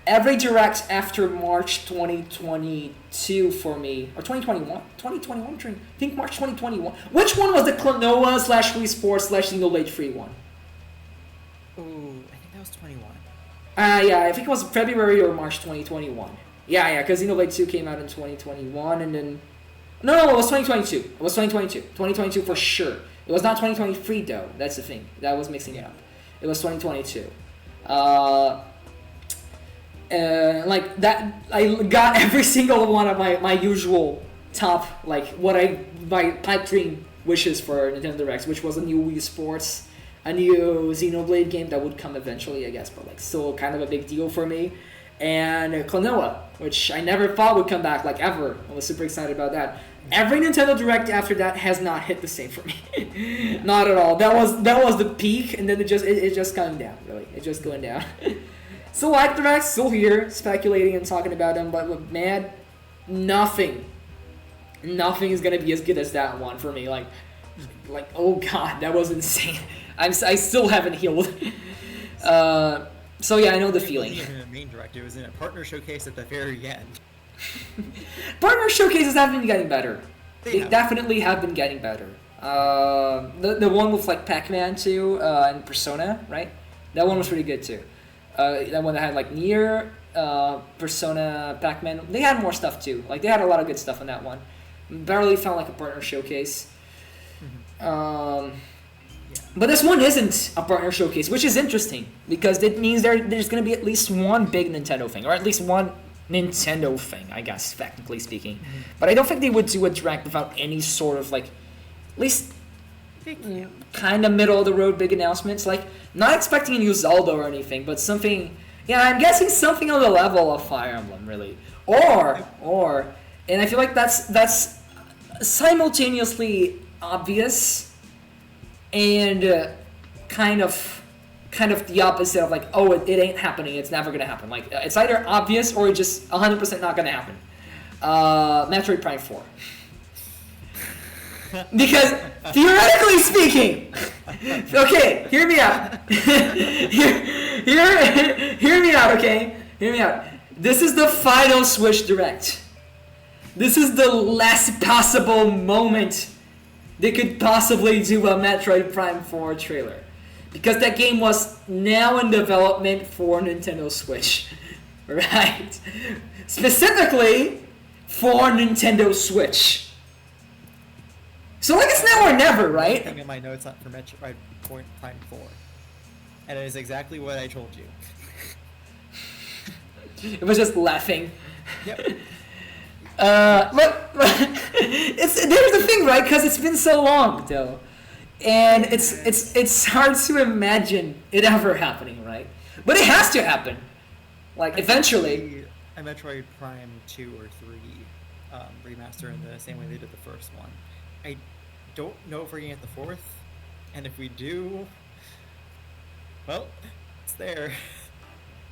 every direct after March 2022 for me, or 2021, I think March 2021. Which one was the Klonoa / Wii Sports / Xenoblade 3 one?
Ooh, I think that was 21.
Yeah, I think it was February or March 2021. Yeah, because Xenoblade 2 came out in 2021, and then... No, it was 2022. It was 2022. 2022 for sure. It was not 2023, though. That's the thing. That was mixing it up. It was 2022. Like, that... I got every single one of my usual top, like, my pipe dream wishes for Nintendo Directs, which was a new Wii Sports, a new Xenoblade game that would come eventually, I guess, but, like, still kind of a big deal for me. And Klonoa, which I never thought would come back, like, ever. I was super excited about that. Every Nintendo Direct after that has not hit the same for me. Not at all. That was the peak, and then it just going down, really. It's just going down. Still like Directs, still here, speculating and talking about them, but man, nothing is gonna be as good as that one for me. Like, oh god, that was insane. I still haven't healed. So yeah, I know the feeling.
It wasn't even a main direct, it was in a partner showcase at the very end.
Partner showcases have been getting better. They definitely have been getting better. The one with like Pac-Man too, and Persona, right? That one was pretty good too. That one that had like Nier, Persona, Pac-Man. They had more stuff too. Like they had a lot of good stuff on that one. Barely felt like a partner showcase. But this one isn't a partner showcase, which is interesting because it means there's going to be at least one big Nintendo thing, or at least one Nintendo thing, I guess, technically speaking. But I don't think they would do a direct without any sort of, like, at least kind of middle of the road big announcements. Like, not expecting a new Zelda or anything, but something, I'm guessing something on the level of Fire Emblem, really. Or, and I feel like that's simultaneously obvious and kind of the opposite of like, oh, it ain't happening, it's never gonna happen. Like, it's either obvious or it's just 100% not gonna happen. Metroid Prime 4. Because, theoretically speaking, okay, hear me out. Hear me out, okay? Hear me out. This is the final Switch Direct. This is the last possible moment they could possibly do a Metroid Prime 4 trailer. because that game was now in development for Nintendo Switch, right? Specifically for Nintendo Switch. So like it's now or never, right?
Looking at my notes for Metroid Prime 4, and it is exactly what I told you.
It was just laughing.
Yep.
But there's the thing, right? Because it's been so long, though, and it's hard to imagine it ever happening, right? But it has to happen, like eventually.
A Metroid Prime 2 or 3 remaster in the same way they did the first one. I don't know if we're gonna get the fourth, and if we do, well, it's there.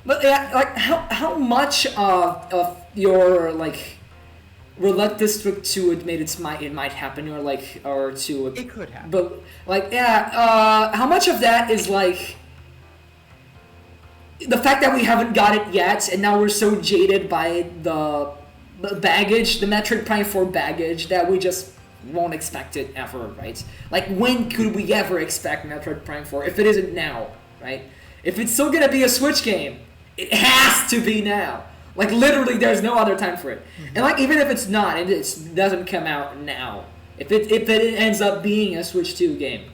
But yeah, like how much of your like reluctance to admit it might happen or to
It could happen.
But like how much of that is like the fact that we haven't got it yet, and now we're so jaded by the baggage, the Metroid Prime 4 baggage, that we just won't expect it ever, right? Like, when could we ever expect Metroid Prime 4 if it isn't now, right? If it's still gonna be a Switch game, it has to be now. Like, literally, there's no other time for it. And like, even if it's not, and it doesn't come out now, if it ends up being a Switch 2 game,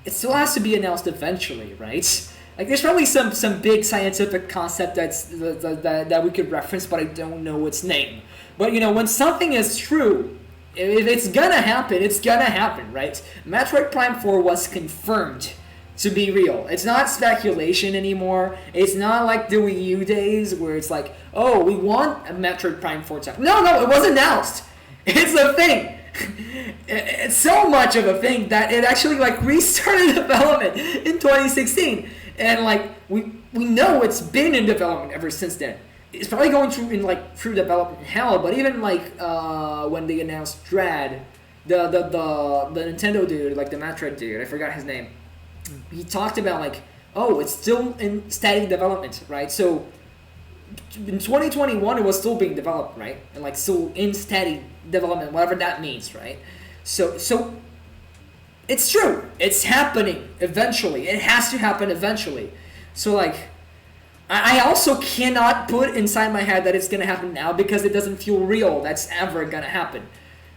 it still has to be announced eventually, right? Like, there's probably some big scientific concept that we could reference, but I don't know its name. But, you know, when something is true, if it's gonna happen, it's gonna happen, right? Metroid Prime 4 was confirmed to be real. It's not speculation anymore. It's not like the Wii U days where it's like, oh, we want a Metroid Prime 4 to happen. No, it was announced. It's a thing. It's so much of a thing that it actually like restarted development in 2016. And like we know it's been in development ever since then. It's probably going through development hell, but even like when they announced Dread, the Nintendo dude, like the Metroid dude, I forgot his name. He talked about like, oh, it's still in static development, right? So in 2021 it was still being developed, right? And like still in static development, whatever that means, right? So it's true. It's happening eventually. It has to happen eventually. So like I also cannot put inside my head that it's gonna happen now because it doesn't feel real that's ever gonna happen.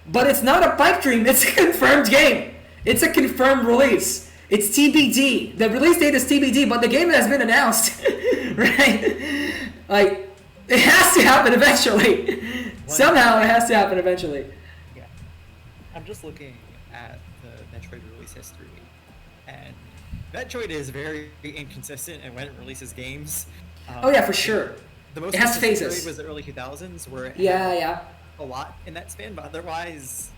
But it's not a pipe dream, it's a confirmed game. It's a confirmed release. It's TBD. The release date is TBD, but the game has been announced. Right? Like, it has to happen eventually. Somehow it has to happen eventually.
Yeah. I'm just looking at the Metroid release history, and Metroid is very inconsistent in when it releases games.
Oh yeah, for sure.
The most
it has
period
phases.
was the early 2000s, where it
yeah,
had a lot in that span, but otherwise...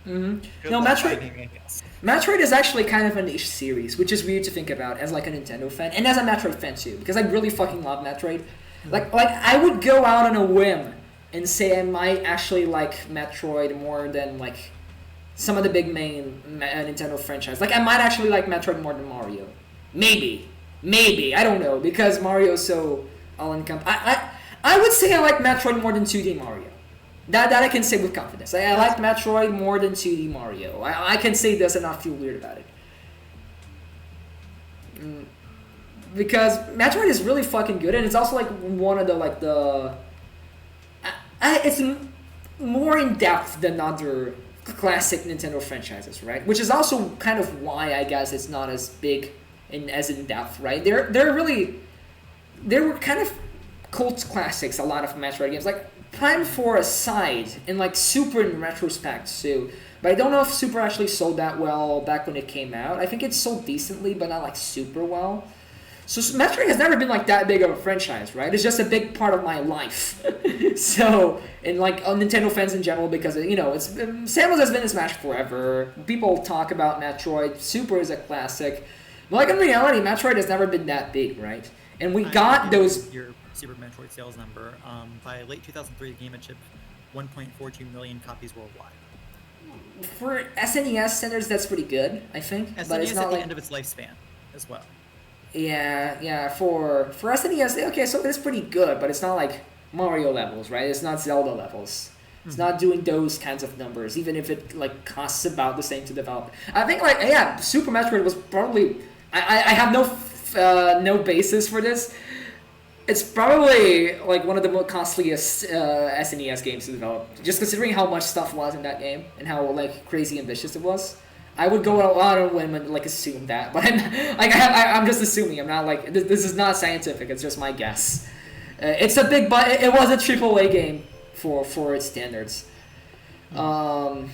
Mm-hmm. No, Metroid is actually kind of a niche series, which is weird to think about as like a Nintendo fan and as a Metroid fan too, because I really fucking love Metroid. Like I would go out on a whim and say I might actually like Metroid more than like some of the big main Nintendo franchise. Like I might actually like Metroid more than Mario. Maybe I don't know, because Mario's so all-encompassing. I would say I like Metroid more than 2D Mario. That I can say with confidence. I like Metroid more than 2D Mario. I can say this and not feel weird about it. Because Metroid is really fucking good, and it's also like one of the it's more in depth than other classic Nintendo franchises, right? Which is also kind of why I guess it's not as big and as in depth, right? They were kind of cult classics. A lot of Metroid games, like Prime 4 aside, and like Super in retrospect too. But I don't know if Super actually sold that well back when it came out. I think it sold decently, but not like super well. So Metroid has never been like that big of a franchise, right? It's just a big part of my life. So, and like Nintendo fans in general, because you know, Samus has been in Smash forever. People talk about Metroid. Super is a classic. But like in reality, Metroid has never been that big, right? And we got those.
Your Super Metroid sales number. By late 2003, the game had shipped 1.42 million copies worldwide.
For SNES standards, that's pretty good, I think.
SNES
but it's not
at
like
the end of its lifespan, as well.
Yeah. For SNES, okay, so it's pretty good, but it's not like Mario levels, right? It's not Zelda levels. It's not doing those kinds of numbers, even if it like costs about the same to develop. I think Super Metroid was probably I have no basis for this. It's probably like one of the most costliest SNES games to develop. Just considering how much stuff was in that game and how like crazy ambitious it was, I would go out on a whim and like assume that. But I'm like I'm just assuming. I'm not like this is not scientific. It's just my guess. It's a big, but it was a AAA game for its standards. But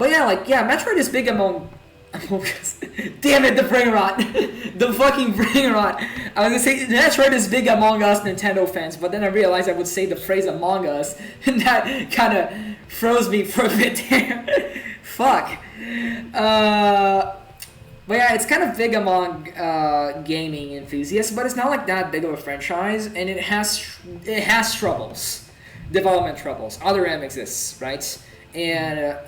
yeah, Metroid is big among us. Damn it, the brain rot. The fucking brain rot. I was gonna say Metroid is big among us Nintendo fans, but then I realized I would say the phrase Among Us, and that kind of froze me for a bit there. Fuck. But yeah, it's kind of big among gaming enthusiasts, but it's not like that big of a franchise, and it has troubles, development troubles. Other M exists, right? And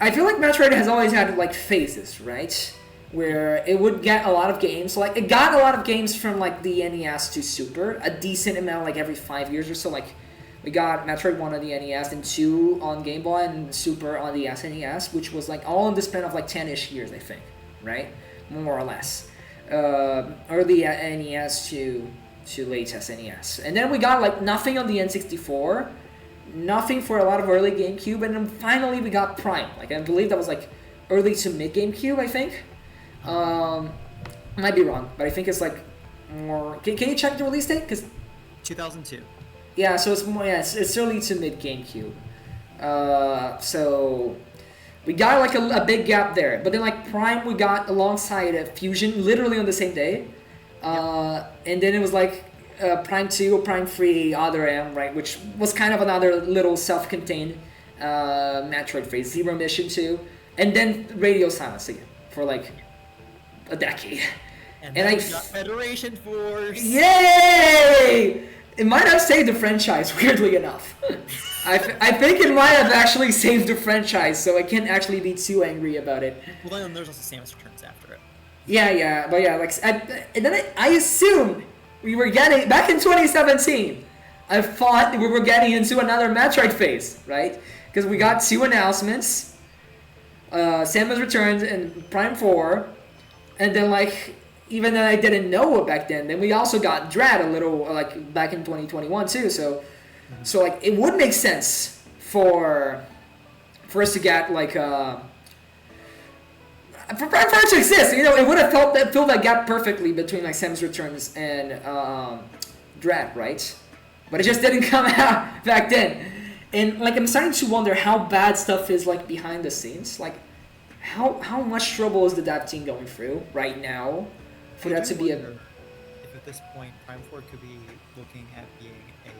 I feel like Metroid has always had like phases, right? Where it would get a lot of games, like it got a lot of games from like the NES to Super, a decent amount like every 5 years or so. Like we got Metroid 1 on the NES and 2 on Game Boy and Super on the SNES, which was like all in the span of like 10-ish years, I think, right? More or less. Early NES to late SNES. And then we got like nothing on the N64, nothing for a lot of early GameCube, and then finally we got Prime. Like I believe that was like early to mid GameCube, I think. Might be wrong, but I think it's like more. Can you check the release date? Cause
2002.
Yeah, so it's more. Yeah, it's early to mid GameCube. So we got like a big gap there, but then like Prime we got alongside Fusion literally on the same day, and then it was like Prime 2, Prime 3, Other M, right, which was kind of another little self-contained Metroid phase, Zero Mission 2, and then Radio Silence again for like a decade.
And then we got Federation Force.
Yay! It might have saved the franchise, weirdly enough. I think it might have actually saved the franchise, so I can't actually be too angry about it.
Well, then there's also Samus Returns after it.
Yeah, but yeah, like, and then I assumed we were getting, back in 2017, I thought we were getting into another Metroid phase, right? Because we got 2 announcements, Samus Returns and Prime 4, and then like, even though I didn't know it back then we also got Dread a little, like, back in 2021 too, so like, it would make sense for us to get, like, for Prime 4 to exist, you know, it would have filled that gap perfectly between, like, Samus Returns and Dread, right? But it just didn't come out back then. And, like, I'm starting to wonder how bad stuff is, like, behind the scenes. Like, how much trouble is the dev team going through right now for that to be a...
If at this point, Prime 4 could be looking at being a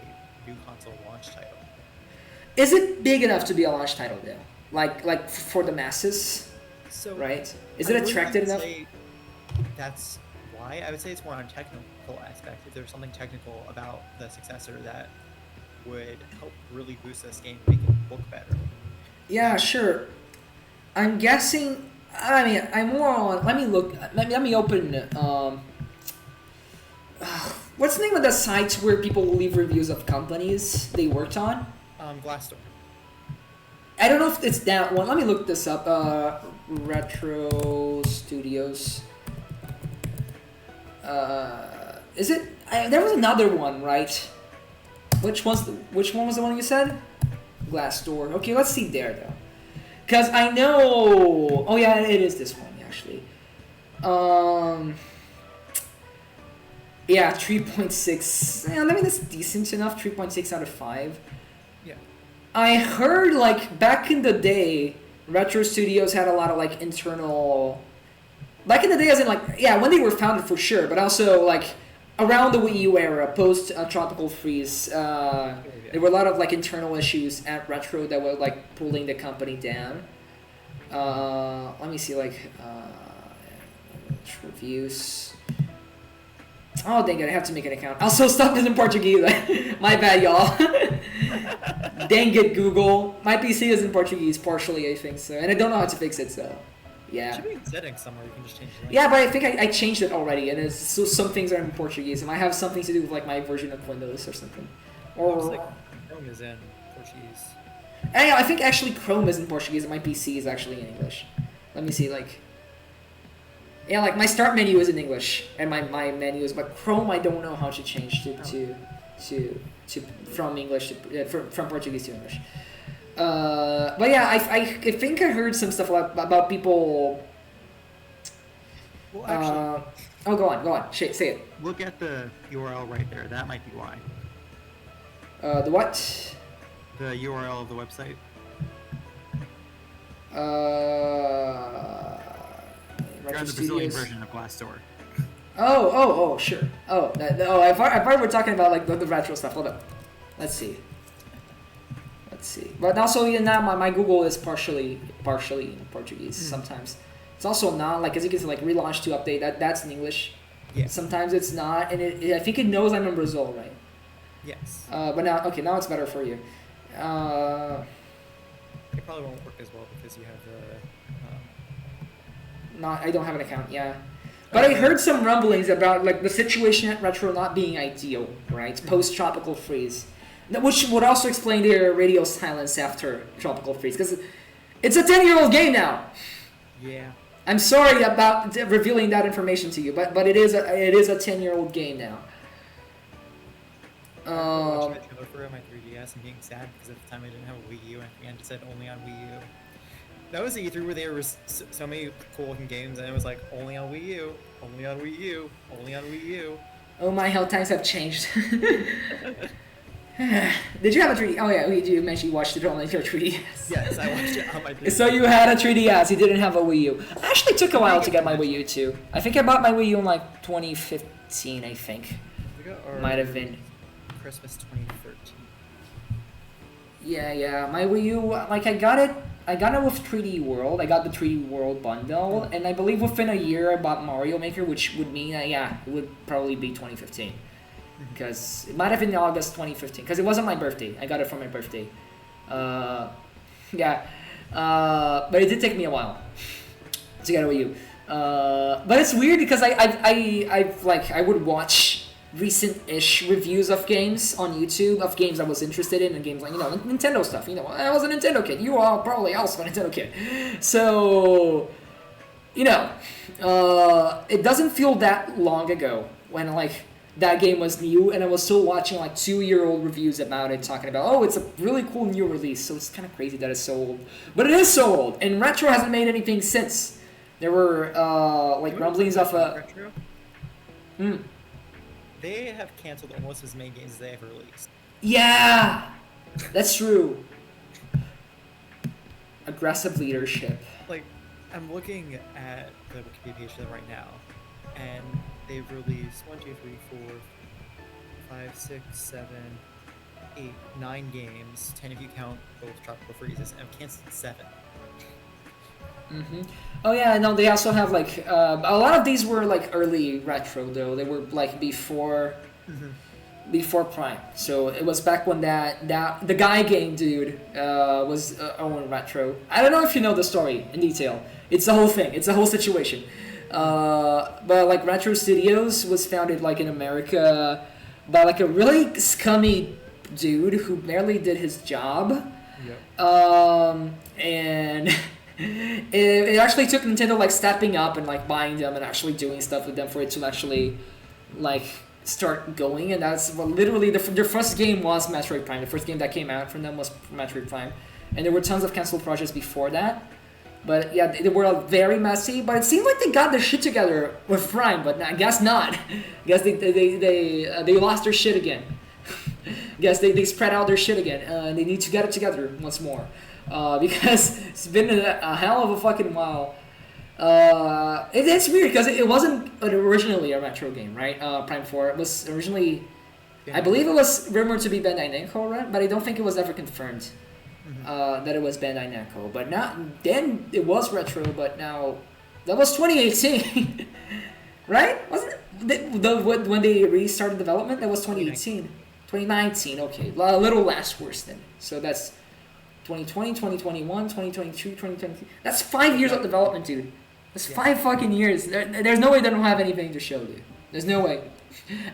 new console launch title.
Is it big enough to be a launch title, though? Like for the masses?
So,
right? Is it attractive enough?
That's why. I would say it's more on a technical aspect. If there's something technical about the successor that would help really boost this game, make it look better.
Yeah, sure. I'm guessing. I mean, I'm more on. Let me look. Let me open. What's the name of the sites where people leave reviews of companies they worked on?
Glassdoor.
I don't know if it's that one. Let me look this up. Retro Studios. Is it? There was another one, right? Which one was the one you said? Glassdoor. Okay, let's see there though. Cause I know. Oh yeah, it is this one actually. Yeah, 3.6. Yeah, I mean that's decent enough. 3.6 out of 5.
Yeah.
I heard like back in the day, Retro Studios had a lot of like internal. Back in the day, as in like when they were founded for sure, but also like around the Wii U era, post Tropical Freeze, there were a lot of like internal issues at Retro that were like pulling the company down. Let me see like reviews. Oh dang it! I have to make an account. Also, stuff is in Portuguese. My bad, y'all. Dang it, Google. My PC is in Portuguese partially, I think so, and I don't know how to fix it. So, yeah.
It should be in settings somewhere. You can just change it.
Yeah, but I think I changed it already, and so some things are in Portuguese. It might have something to do with like my version of Windows or something. Or
like Chrome is in Portuguese.
Yeah, I think actually Chrome is in Portuguese, and my PC is actually in English. Let me see, like. Yeah, like my start menu is in English, and my menu is, but Chrome I don't know how to change to from English to, from Portuguese to English. But yeah, I think I heard some stuff about people.
Well, actually,
oh, go on, say it.
Look at the URL right there. That might be why.
The what?
The URL of the website. You're on the Brazilian version of Glassdoor.
Oh, sure. I thought we're talking about like the retro stuff. Hold up. Let's see. But also, now my Google is partially in Portuguese sometimes. It's also not like, as you can see, like relaunch to update. That's in English.
Yeah.
Sometimes it's not, and I think it knows I'm in Brazil, right?
Yes.
But now it's better for you.
It probably won't work as well because you have the.
I don't have an account. Yeah. But I heard some rumblings about like the situation at Retro not being ideal, right? Post tropical freeze, which would also explain their radio silence after tropical freeze, because it's a 10-year-old game now.
Yeah.
I'm sorry about revealing that information to you, but it is a 10-year-old game now.
I watched the trailer for my 3DS and being sad because at the time I didn't have a Wii U, and at the end it said only on Wii U. That was the E3 where there was so many cool looking games, and it was like only on Wii U, only on Wii U, only on Wii U.
Oh my, how times have changed. Did you have a 3D? Oh yeah, you mentioned you watched it on your 3DS.
Yes, I watched it on my 3DS.
So you had a 3DS, you didn't have a Wii U. It actually took a while to get my Wii U too. I think I bought my Wii U in like 2015, I think. Might have been.
Christmas 2013.
Yeah, my Wii U, like I got it with 3D World. I got the 3D World bundle, and I believe within a year I bought Mario Maker, which would mean it would probably be 2015. Because it might have been August 2015, because it wasn't my birthday. I got it for my birthday. But it did take me a while to get a Wii U. But it's weird because I would watch recent-ish reviews of games on YouTube, of games I was interested in, and games like, Nintendo stuff. I was a Nintendo kid. You are probably also a Nintendo kid. So, it doesn't feel that long ago when, like, that game was new, and I was still watching, like, 2-year-old reviews about it, talking about, oh, it's a really cool new release, so it's kind of crazy that it's so old. But it is so old, and Retro hasn't made anything since. There were, rumblings of a...
Retro? They have canceled almost as many games as they ever released.
Yeah! That's true. Aggressive leadership.
Like, I'm looking at the Wikipedia page right now, and they've released 1, 2, 3, 4, 5, 6, 7, 8, 9 games, 10 if you count both Tropical Freezes, and I've canceled 7.
Oh yeah, no, they also have like a lot of these were like early Retro though. They were like before Prime. So it was back when that the Guy game dude was on Retro. I don't know if you know the story in detail. It's the whole thing. It's the whole situation. But like Retro Studios was founded like in America by like a really scummy dude who barely did his job. And it actually took Nintendo like stepping up and like buying them and actually doing stuff with them for it to actually like start going. And that's what literally their first game was Metroid Prime. The first game that came out from them was Metroid Prime, and there were tons of canceled projects before that. But yeah, they were very messy. But it seemed like they got their shit together with Prime, but I guess not. I guess they lost their shit again. I guess they spread out their shit again. They need to get it together once more. Because it's been a hell of a fucking while. It's weird because it wasn't originally a Retro game, right? Prime 4. It was originally, I believe it was rumored to be Bandai Namco, right? But I don't think it was ever confirmed that it was Bandai Namco. But then it was Retro, but now that was 2018, right? Wasn't it? When they restarted development, that was 2018. 2019, okay. A little less worse then. So that's 2020, 2021, 2022, 2023. That's 5 years of development, dude. That's 5 fucking years. There's no way they don't have anything to show, dude. There's no way.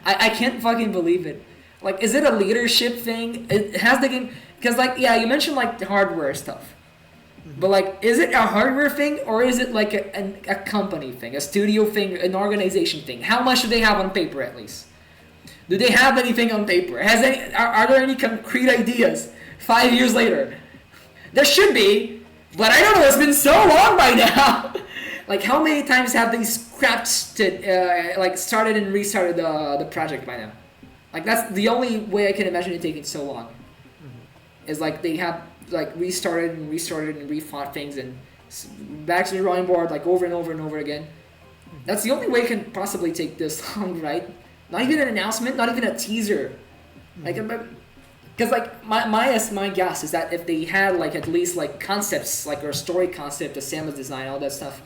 I can't fucking believe it. Like, is it a leadership thing? It has the game... Because, like, yeah, you mentioned, like, the hardware stuff. But like, is it a hardware thing or is it like a company thing, a studio thing, an organization thing? How much do they have on paper at least? Do they have anything on paper? Are there any concrete ideas 5 years later? There should be, but I don't know. It's been so long by now. Like, how many times have they started and restarted the project by now? Like, that's the only way I can imagine it taking so long. Is like they have like restarted and refought things and back to the drawing board like over and over and over again. That's the only way it can possibly take this long, right? Not even an announcement, not even a teaser. Like, because like my guess is that if they had like at least like concepts, like or a story concept, a Samus design, all that stuff,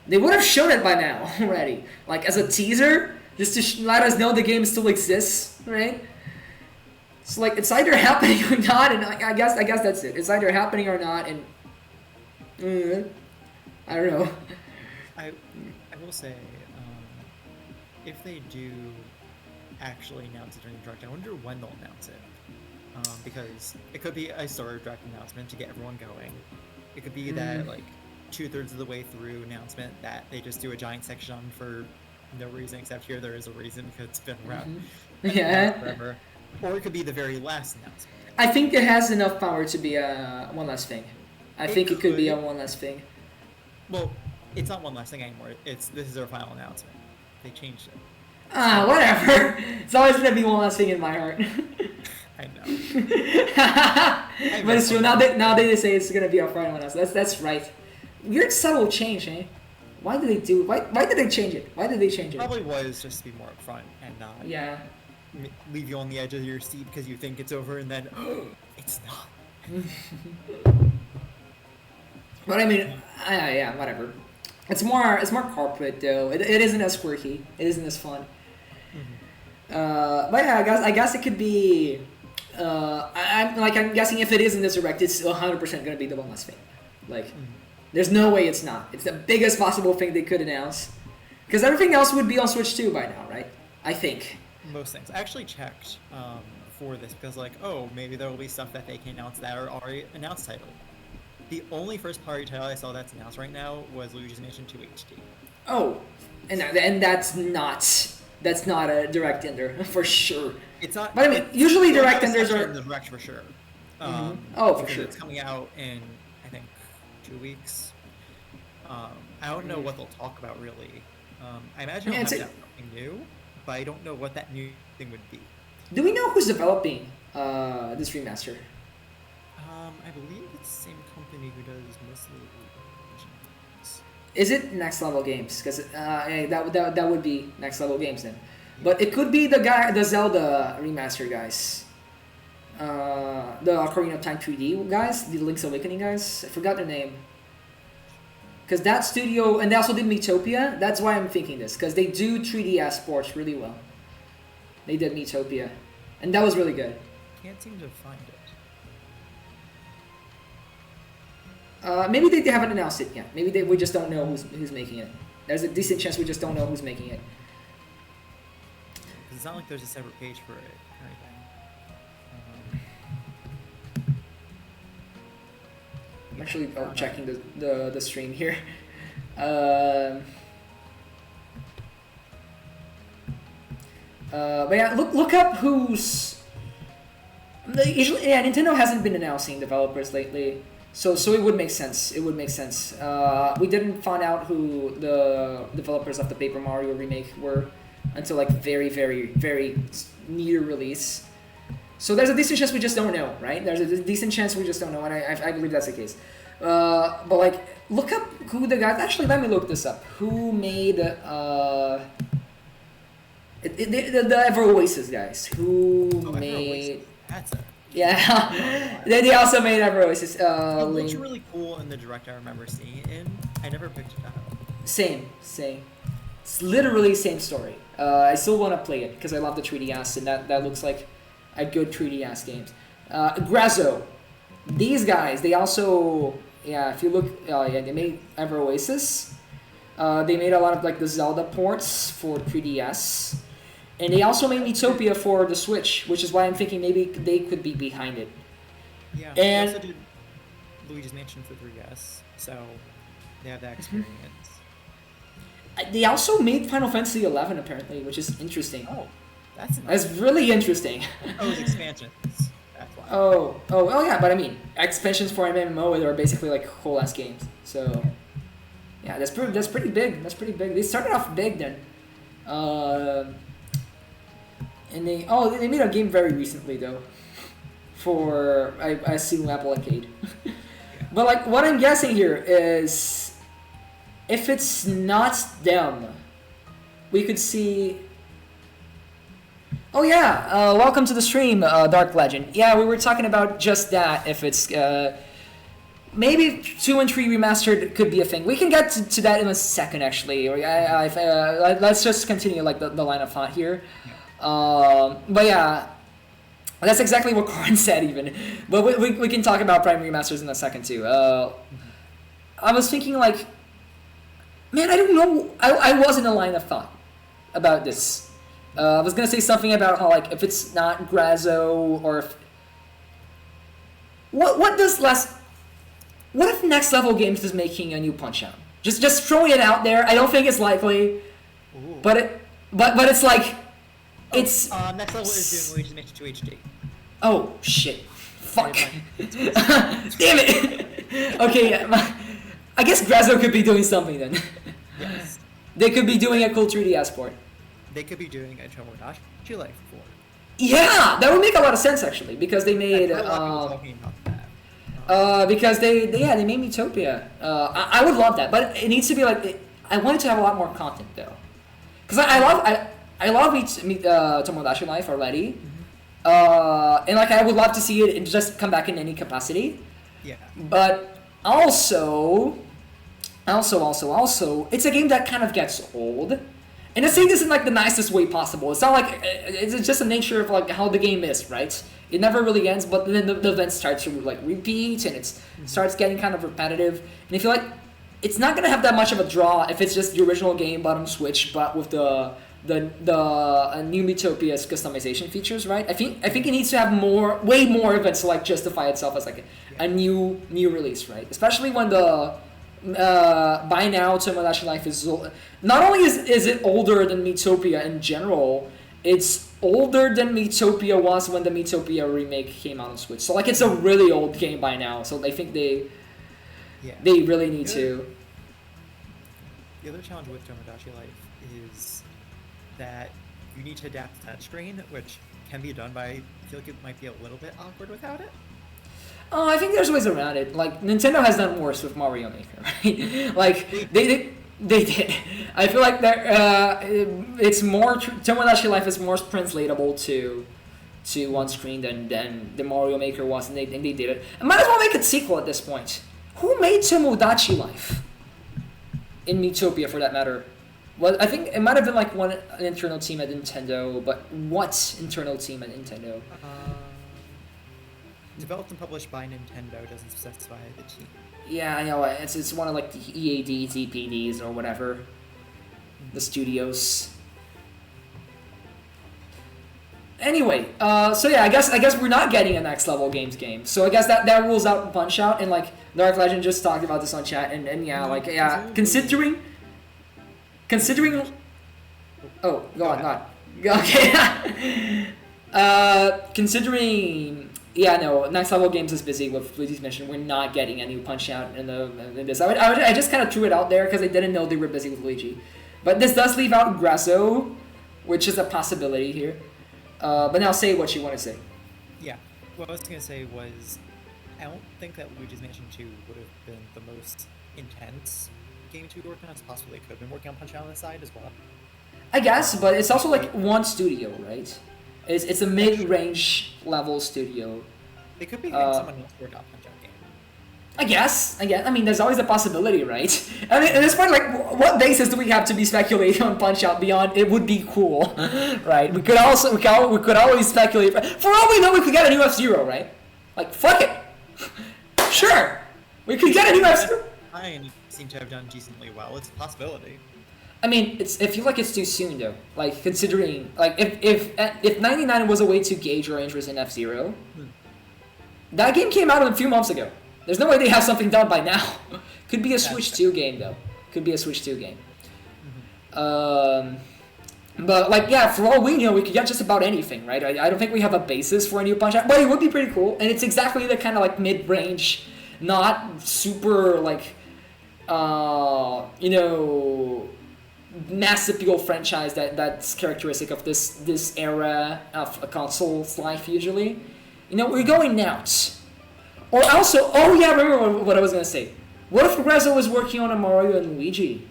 they would have shown it by now already. Like as a teaser, just to let us know the game still exists, right? So like it's either happening or not, and I guess that's it. It's either happening or not, and I don't know.
I will say, if they do actually announce it during the direct, I wonder when they'll announce it. Because it could be a story direct announcement to get everyone going. It could be that like 2/3 of the way through announcement that they just do a giant section for no reason except here there is a reason because it's been around.
Yeah.
Forever. Or it could be the very last announcement.
I think it has enough power to be a one last thing. I think it could be a one last thing.
Well, it's not one last thing anymore. This is their final announcement. They changed it.
Whatever. It's always gonna be one last thing in my heart.
I know.
But it's true. Now they say it's gonna be our final announcement. That's right. Weird subtle change, eh? Why did they do it? Why did they change it? Why did they change it?
Probably was just to be more upfront and not leave you on the edge of your seat because you think it's over and then it's not.
But I mean, yeah, whatever. It's more corporate though. It isn't as quirky. It isn't as fun. But yeah, I guess it could be. I'm guessing if it is in this direct, it's 100% gonna be the one last thing. Like, there's no way it's not. It's the biggest possible thing they could announce, because everything else would be on Switch 2 by now, right? I think.
Most things. I actually checked for this because maybe there will be stuff that they can announce that are already announced title. The only first party title I saw that's announced right now was Luigi's Mansion 2 HD.
Oh, and that's not a direct ender for sure.
It's not.
But I mean, usually direct enders are
in the direct for sure.
For sure.
It's coming out in I think 2 weeks. I don't know what they'll talk about really. I imagine it'll have to have something new, but I don't know what that new thing would be.
Do we know who's developing this remaster?
I believe it's the same company who does most of the originals.
Is it Next Level Games? Because that would be Next Level Games then. But it could be the Zelda remaster guys. The Ocarina of Time 3D guys, the Link's Awakening guys. I forgot their name. Because that studio, and they also did Miitopia. That's why I'm thinking this, because they do 3DS sports really well. They did Miitopia, and that was really good.
Can't seem to find it.
Maybe they haven't announced it yet. Maybe we just don't know who's making it. There's a decent chance we just don't know who's making it.
It's not like there's a separate page for it or anything.
I'm actually checking the stream here. But yeah, look up who's. Usually, yeah, Nintendo hasn't been announcing developers lately. So it would make sense. It would make sense. We didn't find out who the developers of the Paper Mario remake were until like very, very, very near release. So there's a decent chance we just don't know, right? There's a decent chance we just don't know, and I believe that's the case. But like, look up who the guys. Actually, let me look this up. Who made the Ever Oasis guys? Who made?
That's it.
Yeah, they also made Ever Oasis.
It looks really cool in the direct I remember seeing it in. I never picked it up.
Same. It's literally same story. I still want to play it because I love the 3DS, and that looks like a good 3DS games. Grezzo, these guys, they also, if you look, they made Ever Oasis. They made a lot of like the Zelda ports for 3DS. And they also made Miitopia for the Switch, which is why I'm thinking maybe they could be behind it.
Yeah,
and
they also did Luigi's Mansion for 3DS, so they have that experience.
They also made Final Fantasy 11 apparently, which is interesting.
Oh, that's nice.
That's really interesting.
Oh, it's expansions. That's why.
Oh yeah, but I mean, expansions for MMO are basically like whole ass games. So yeah, that's pretty big. That's pretty big. They started off big then, and they made a game very recently though, for I assume Apple Arcade.
Yeah.
But like what I'm guessing here is, if it's not them, we could see. Oh yeah, welcome to the stream, Dark Legend. Yeah, we were talking about just that. If it's maybe 2 and 3 remastered could be a thing. We can get to that in a second, actually. Let's just continue like the line of thought here. But yeah, that's exactly what Corin said even. But we can talk about Prime remasters in a second too. I was thinking like, man, I don't know. I was in a line of thought about this. I was gonna say something about how like if it's not Grazo or if, what if Next Level Games is making a new Punch Out? Just throwing it out there. I don't think it's likely,
Ooh.
but it's like it's
Next Level is doing Luigi's Mansion 2 HD.
Oh shit! Fuck! Damn it! Okay, I guess Grazo could be doing something then.
Yes.
They could be doing a cool 3DS port.
They could be doing a Tomodachi Life 4.
Yeah, that would make a lot of sense actually, because they made
talking about that.
because they made Miitopia. I would love that, but it needs to be like I want it to have a lot more content though, because I love Tomodachi Life already, and like I would love to see it just come back in any capacity.
Yeah.
But also, it's a game that kind of gets old. And I say this in like the nicest way possible. It's not like it's just the nature of like how the game is, right? It never really ends, but then the events start to like repeat, and it starts getting kind of repetitive. And I feel like it's not gonna have that much of a draw if it's just the original game but on Switch, but with the new Miitopia's customization features, right? I think it needs to have way more events to like justify itself as like a new release, right? Especially when the by now Tomodachi Life is not only is it older than Miitopia in general, it's older than Miitopia was when the Miitopia remake came out on Switch. So like it's a really old game by now. So I think they really need to.
The other challenge with Tomodachi Life is that you need to adapt the touchscreen, which can be done by. I feel like it might be a little bit awkward without it.
Oh, I think there's ways around it. Like Nintendo has done worse with Mario Maker, right? Like they did. I feel like it's more Tomodachi Life is more translatable to one screen than the Mario Maker was, and they did it. I might as well make a sequel at this point. Who made Tomodachi Life? In Miitopia, for that matter. Well, I think it might have been like an internal team at Nintendo, but what internal team at Nintendo?
Developed and published by Nintendo, doesn't specify the team.
Yeah, I know. It's one of like the EADs, EPDs, or whatever. The studios. Anyway, so yeah, I guess we're not getting a Next Level Games game. So I guess that rules out Punch Out, and like Dark Legend just talked about this on chat, and yeah, like yeah, considering. Oh, go on. Okay. Considering. Yeah, no, Next Level Games is busy with Luigi's Mansion. We're not getting any Punch Out in this. I just kind of threw it out there because I didn't know they were busy with Luigi. But this does leave out Grasso, which is a possibility here. But now say what you want to say.
Yeah, what I was going to say was, I don't think that Luigi's Mansion 2 would have been the most intense game to be working on. It's possible they could have been working on Punch Out on the side as well.
I guess, but it's also like one studio, right? It's a mid-range level studio.
They could be having someone else work out Punch Out game.
I guess. I mean, there's always a possibility, right? I mean, at this point, like, what basis do we have to be speculating on Punch Out beyond it would be cool, right? We could always speculate. For all we know, we could get a new F-Zero, right? Like, fuck it. Sure, we could get a new F-Zero.
I seem to have done decently well. It's a possibility.
I mean, I feel like it's too soon though. Like considering, like if 99 was a way to gauge your interest in F-Zero, that game came out a few months ago. There's no way they have something done by now. Could be a Switch 2 game though. Could be a Switch 2 game. But like, yeah, for all we know, we could get just about anything, right? I don't think we have a basis for a new Punch-Out, but it would be pretty cool. And it's exactly the kind of like mid-range, not super like, you know, mass appeal franchise that's characteristic of this era of a console's life usually. You know, we're going out. Or also, oh yeah, I remember what I was gonna say. What if Grezzo was working on a Mario and Luigi?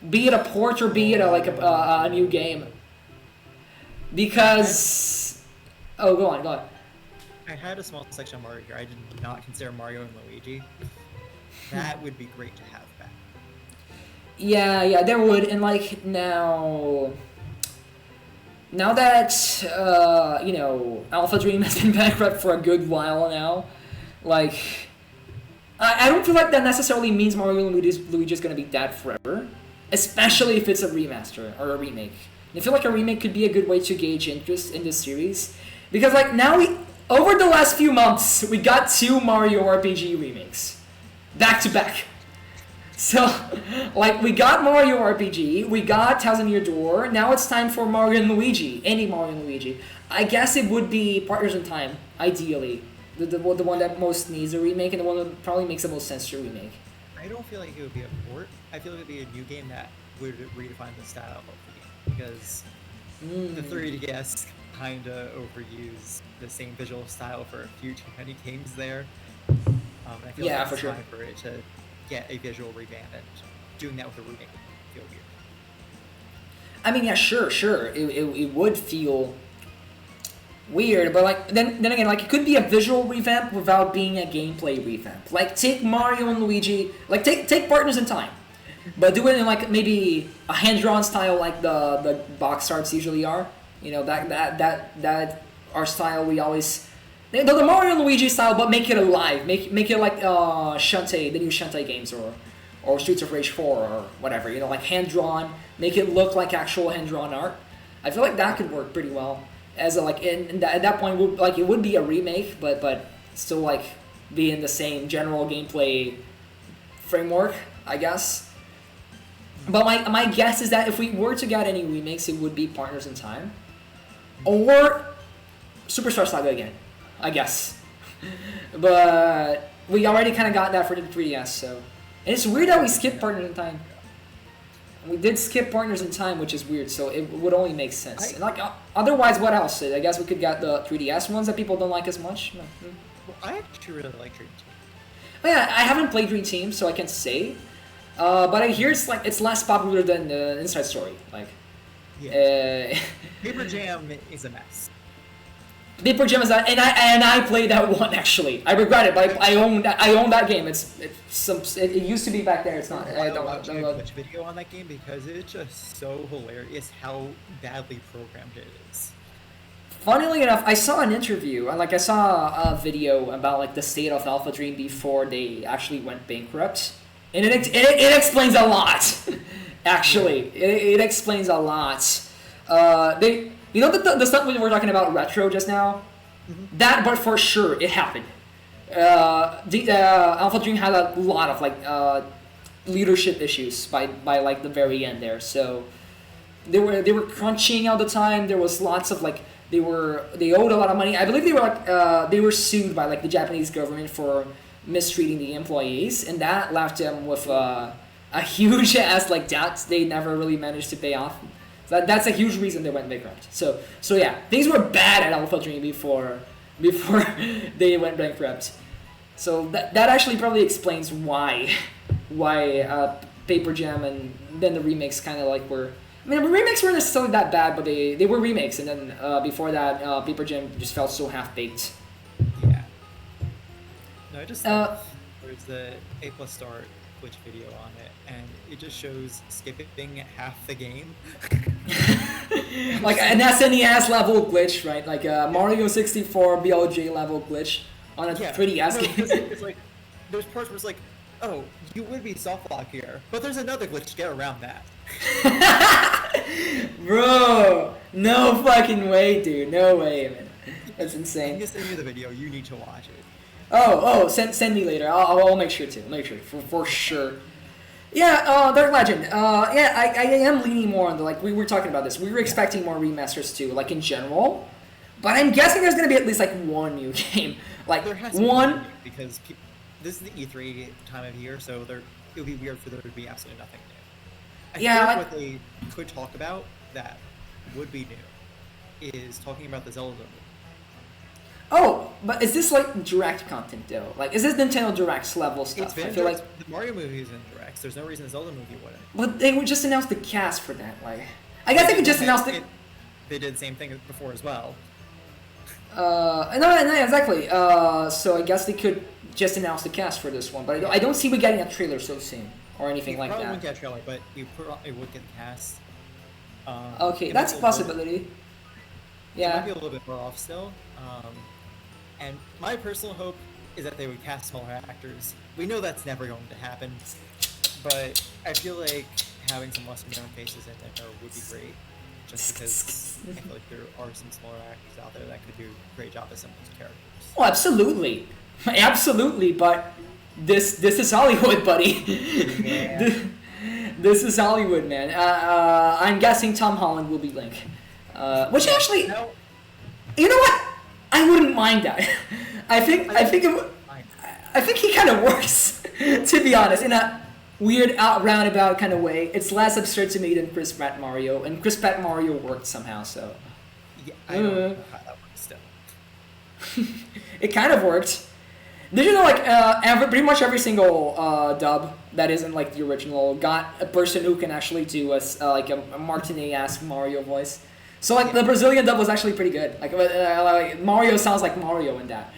Be it a port or be it a new game. Because... Oh, go on.
I had a small section on Mario here. I did not consider Mario and Luigi. That would be great to have back.
Yeah, there would. And like, now that, you know, Alpha Dream has been bankrupt for a good while now, like... I don't feel like that necessarily means Mario and Luigi is going to be dead forever. Especially if it's a remaster or a remake. I feel like a remake could be a good way to gauge interest in this series. Because like now over the last few months, we got 2 Mario RPG remakes. Back to back. So, like we got Mario RPG, we got Thousand Year Door, now it's time for Mario and Luigi. Any Mario and Luigi. I guess it would be Partners in Time, ideally. The one that most needs a remake and the one that probably makes the most sense to remake.
I don't feel like it would be a port. I feel like it would be a new game that would redefine the style of the game. Because the 3DS kind of overused the same visual style for a few too many games there. I feel like it's time for it to get a visual revamp, and doing that with a remake would feel weird.
I mean, yeah, sure. It would feel weird, but like then again, like it could be a visual revamp without being a gameplay revamp. Like take Mario and Luigi, like take Partners in Time, but do it in like maybe a hand-drawn style, like the box arts usually are. You know that our style we always the Mario and Luigi style, but make it alive. Make it like Shantae, the new Shantae games, or Streets of Rage 4 or whatever. You know, like hand-drawn. Make it look like actual hand-drawn art. I feel like that could work pretty well. As a, like at that point, it would be a remake, but still like be in the same general gameplay framework, I guess. But my guess is that if we were to get any remakes, it would be Partners in Time, or Superstar Saga again, I guess. But we already kind of got that for the 3DS, so and it's weird that we skipped Partners in Time. We did skip Partners in Time, which is weird, so it would only make sense. And like otherwise, what else? I guess we could get the 3DS ones that people don't like as much.
Well, I actually really like Dream Team.
Oh, yeah, I haven't played Dream Team, so I can't say. But I hear it's less popular than Inside Story. Like,
yeah. Paper Jam is a mess.
Paper Jam is that, and I played that one actually. I regret it, but I own that game. It used to be back there. It's not. I don't know.
Much video on that game because it's just so hilarious how badly programmed it is.
Funnily enough, I saw an interview, like I saw a video about like the state of Alpha Dream before they actually went bankrupt, and it explains a lot. Actually, it explains a lot. You know the stuff we were talking about retro just now? Mm-hmm. That, but for sure, it happened. Alpha Dream had a lot of like leadership issues by like the very end there. So they were crunching all the time. There was lots of like they owed a lot of money. I believe they were sued by like the Japanese government for mistreating the employees, and that left them with a huge ass like debt they never really managed to pay off. That's a huge reason they went bankrupt. So yeah, things were bad at Alpha Dream before they went bankrupt. So that actually probably explains why Paper Jam and then the remakes kind of like were. I mean, the remakes weren't necessarily that bad, but they were remakes, and then before that, Paper Jam just felt so half baked.
Yeah. No, I just there's the A+ Star Glitch video on it, and it just shows skipping half the game.
Like an SNES level glitch, right? Like a Mario 64 BLJ level glitch on a 3DS game.
It's like there's parts where it's like, oh, you would be soft lock here, but there's another glitch to get around that.
Bro, no fucking way, dude. No way, man. That's insane.
I'm gonna send you the video. You need to watch it.
Send me later. I'll make sure to. Make sure for sure. Yeah, Dark Legend. Yeah, I am leaning more on the, like, we were talking about this. We were expecting more remasters too, like in general. But I'm guessing there's gonna be at least like one new game, like
There has
one.
to be, because this is the E3 time of year, so it would be weird for there to be absolutely nothing new. I
Yeah,
feel
like-
what they could talk about that would be new is talking about the Zelda movie.
Oh, but is this like direct content though? Like, is this Nintendo Direct's level stuff?
It's been
I feel like,
the Mario movie is in directs. There's no reason the Zelda movie wouldn't.
but they would just announce the cast for that. Like, I guess they could just announce the.
They did the same thing before as well.
No, exactly. So I guess they could just announce the cast for this one, but I don't see we getting a trailer so soon or anything like
probably
that.
wouldn't get a trailer, but you would get the cast.
Okay,
it
that's a
might be little-
possibility.
It might
Yeah.
be a little bit far off still. And my personal hope is that they would cast smaller actors. We know that's never going to happen, but I feel like having some lesser known faces in there would be great. Just because I feel like there are some smaller actors out there that could do a great job as some of those characters.
Oh, absolutely, absolutely. But this is Hollywood, buddy.
Yeah.
This is Hollywood, man. I'm guessing Tom Holland will be Link, which actually,
No,
you know what? I wouldn't mind that. I think he kind of works, to be honest, in a weird roundabout kind of way. It's less absurd to me than Chris Pratt Mario, and Chris Pratt Mario worked somehow. So
yeah, I don't know how that works still.
it kind of worked. Did you know, like, pretty much every single dub that isn't like the original got a person who can actually do like a Martinet-esque Mario voice. So like the Brazilian dub was actually pretty good. Like Mario sounds like Mario in that,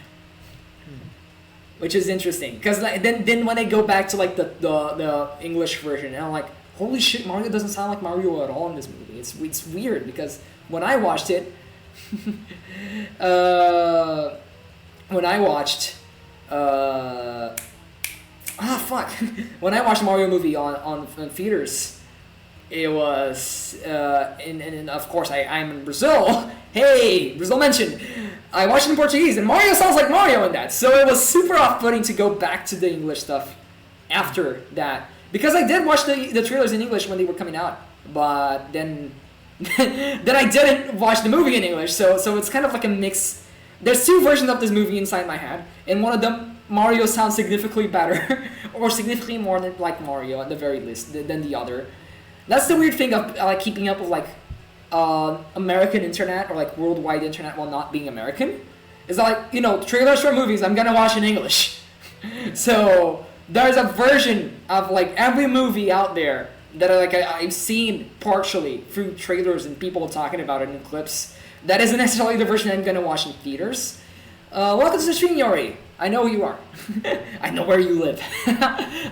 which is interesting. Cause like, then when they go back to like the English version, and I'm like, holy shit, Mario doesn't sound like Mario at all in this movie. It's weird because when I watched it, when I watched. When I watched Mario movie on theaters, it was and of course I'm in Brazil. Hey, Brazil mentioned. I watched it in Portuguese, and Mario sounds like Mario in that. So it was super off-putting to go back to the English stuff after that, because I did watch the trailers in English when they were coming out, but then then I didn't watch the movie in English. So it's kind of like a mix. There's two versions of this movie inside my head, and one of them, Mario sounds significantly better, or significantly more than like Mario at the very least than the other. That's the weird thing of like keeping up with like American internet or like worldwide internet while not being American. Is that, like, you know, trailers for movies I'm gonna watch in English. So there's a version of like every movie out there that I've seen partially through trailers and people talking about it in clips. That isn't necessarily the version I'm gonna watch in theaters. Welcome to the stream, Yori. I know who you are. I know where you live.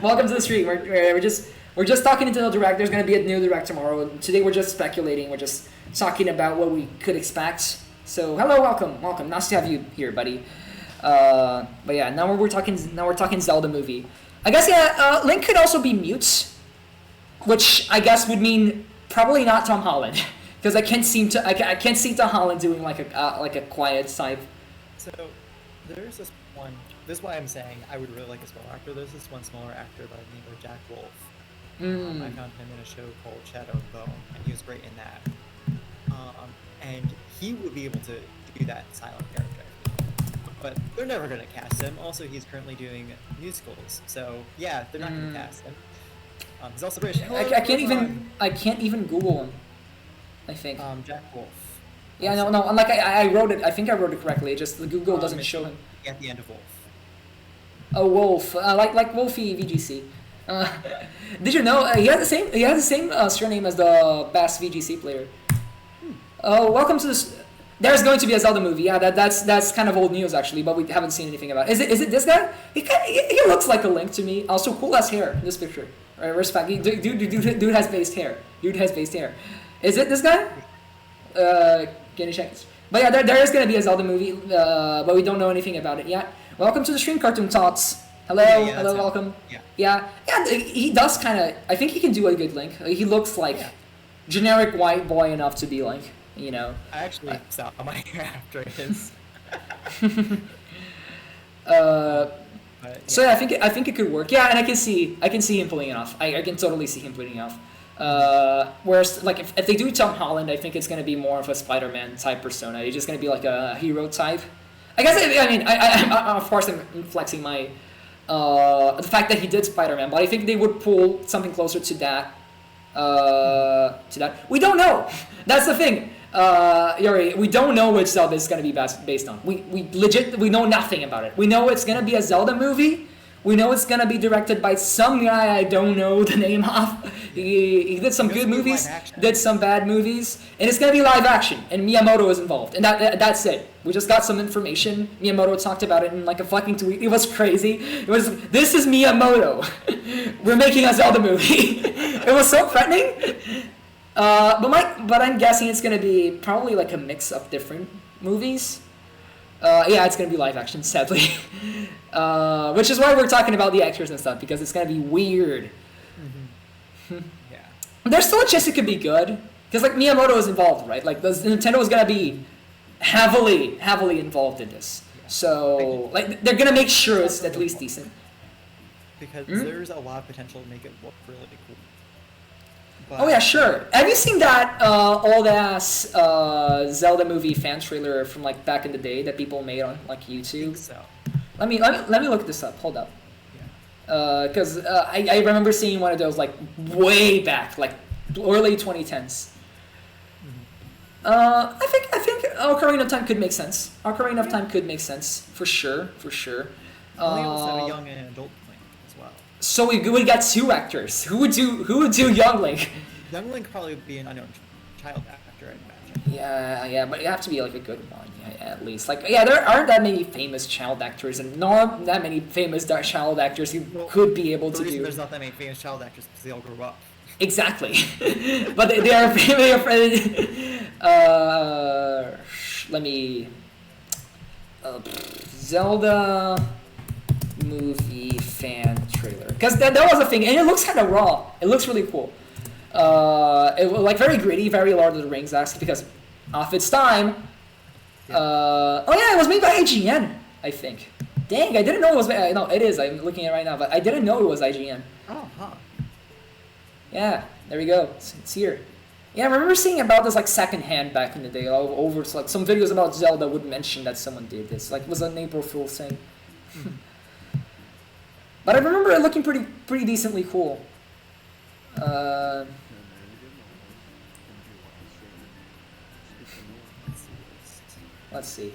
Welcome to the stream. We're just talking into the direct. There's gonna be a new direct tomorrow. Today we're just speculating. We're just talking about what we could expect. So hello, welcome. Nice to have you here, buddy. But yeah, now we're talking Zelda movie. I guess Link could also be mute, which I guess would mean probably not Tom Holland. Because I can't see Tom Holland doing like a quiet type.
So there's this one. This is why I'm saying I would really like a smaller actor. There's this one smaller actor by the name of Jack Wolf. I found him in a show called Shadow and Bone, and he was great in that. And he would be able to do that silent character. But they're never going to cast him. Also, he's currently doing musicals, so yeah, they're not going to cast him. He's also British.
I can't even Google him. I think.
Jack Wolf.
Yeah, no. I'm like I wrote it. I think I wrote it correctly. It just the Google doesn't show him.
At the end of Wolf.
Oh, Wolf. Like Wolfie VGC. Did you know he had the same surname as the best VGC player? Oh, welcome to this. There's going to be a Zelda movie. Yeah, that's kind of old news actually, but we haven't seen anything about it. Is it this guy? He looks like a Link to me. Also, cool ass hair in this picture. All right, respect. Dude has based hair. Is it this guy? Can you check? But yeah, there is gonna be a Zelda movie, but we don't know anything about it yet. Welcome to the stream, Cartoon Tots. Hello, hello, welcome. Yeah. He does kind of. I think he can do a good Link. He looks like generic white boy enough to be Link. You know.
I actually saw my hair after his.
Uh,
But,
So yeah, I think it could work. Yeah, and I can see him pulling it off. I can totally see him pulling it off. Whereas like if they do Tom Holland, I think it's gonna be more of a Spider-Man type persona. He's just gonna be like a hero type. I guess I mean of course I'm flexing my the fact that he did Spider-Man, but I think they would pull something closer to that. We don't know. That's the thing. Yuri, we don't know which Zelda is going to be based on. We know nothing about it. We know it's going to be a Zelda movie. We know it's going to be directed by some guy I don't know the name of. He did some good movies, did some bad movies, and it's going to be live action, and Miyamoto is involved. And that's it. We just got some information. Miyamoto talked about it in like a fucking tweet. It was crazy. This is Miyamoto. We're making a Zelda movie. It was so threatening. But I'm guessing it's gonna be probably like a mix of different movies. Yeah, it's gonna be live action, sadly. Which is why we're talking about the actors and stuff, because it's gonna be weird.
yeah.
There's still a chance it could be good, because like Miyamoto is involved, right? Like Nintendo is gonna be heavily involved in this. So like they're gonna make sure it's at least decent.
Because there's a lot of potential to make it look really cool. But,
Oh yeah, sure. Have you seen that old ass Zelda movie fan trailer from like back in the day that people made on like
I think
YouTube?
so.
Let me look this up. Hold up.
Yeah.
Because I remember seeing one of those like way back, like early 2010s. I think Ocarina of Time could make sense. Ocarina of Time could make sense for sure.
We also have a young and adult Link as well.
So we got two actors. Who would do Young Link?
Young Link probably would be an unknown child actor, I'd imagine.
Yeah, but it have to be like a good one, at least. Like, yeah, there aren't that many famous child actors, and nor that many famous child actors who could be able to do.
There's not that many famous child actors because they all grew up.
Exactly, but they are famous. Let me. Zelda movie fan trailer, because that was a thing, and it looks kind of raw. It looks really cool. It was like very gritty, very Lord of the Rings esque because of its time. Oh yeah, it was made by IGN, I think. Dang, I didn't know it was. No, it is. I'm looking at it right now, but I didn't know it was IGN.
Oh, huh.
Yeah, there we go. It's here. Yeah, I remember seeing about this like secondhand back in the day. Over like some videos about Zelda would mention that someone did this. Like it was an April Fool's thing. But I remember it looking pretty decently cool. Let's see.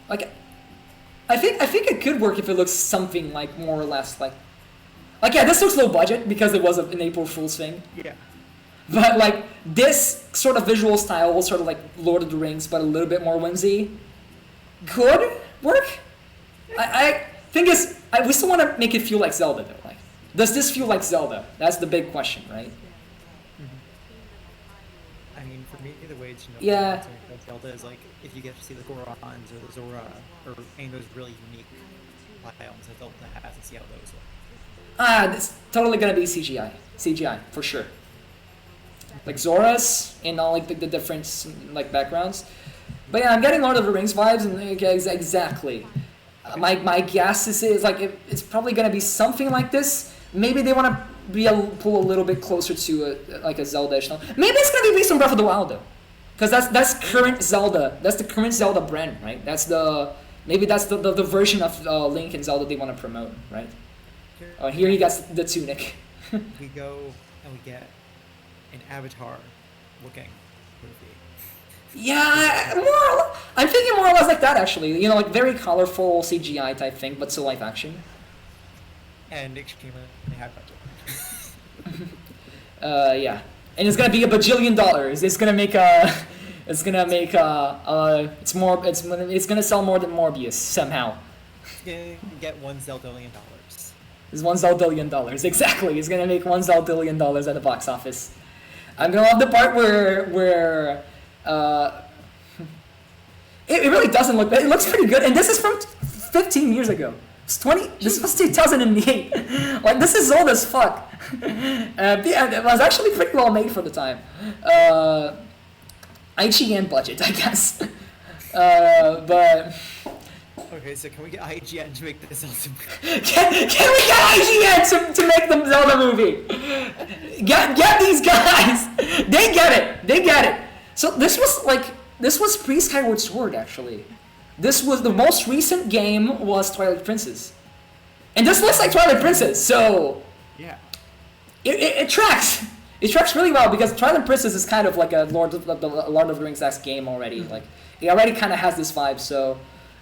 Like, I think it could work if it looks something like more or less like yeah, this looks low budget because it was an April Fool's thing.
Yeah.
But like this sort of visual style, sort of like Lord of the Rings, but a little bit more whimsy, could work. I think we still want to make it feel like Zelda though. Like, does this feel like Zelda? That's the big question, right?
I mean, for me, the way to know
Yeah.
about Zelda is like if you get to see the Gorons or the Zora or any of those really unique biomes that Zelda has and see how those look.
It's totally gonna be CGI for sure. Like Zora's and all like the different like backgrounds. But yeah, I'm getting Lord of the Rings vibes, and exactly. My guess is like it's probably gonna be something like this. Maybe they want to pull a little bit closer to like a Zelda-ish. Maybe it's gonna be based on Breath of the Wild though, because that's current Zelda. That's the current Zelda brand, right? That's the version of Link and Zelda they want to promote, right? Oh, here he got the tunic.
We go and we get an Avatar looking movie.
Yeah, I'm thinking more or less like that actually. You know, like very colorful CGI type thing, but still live action.
And extremely high budget.
Yeah, and it's gonna be $1 bajillion. It's gonna make it's gonna sell more than Morbius somehow.
You get $1 zillion.
It's $1 zillion, exactly. It's gonna make $1 zillion at the box office. I'm gonna love the part where it really doesn't look bad. It looks pretty good, and this is from 15 years ago. This was 2008. Like this is old as fuck. It was actually pretty well made for the time. IGN budget, I guess. But
Okay, so can we get IGN to make this Zelda movie?
can we get IGN to make the Zelda movie? Get these guys. They get it. They get it. So this was pre Skyward Sword actually. This was the most recent game was Twilight Princess, and this looks like Twilight Princess. So
Yeah.
it tracks. It tracks really well because Twilight Princess is kind of like a Lord of the Rings-esque game already. Like it already kind of has this vibe. So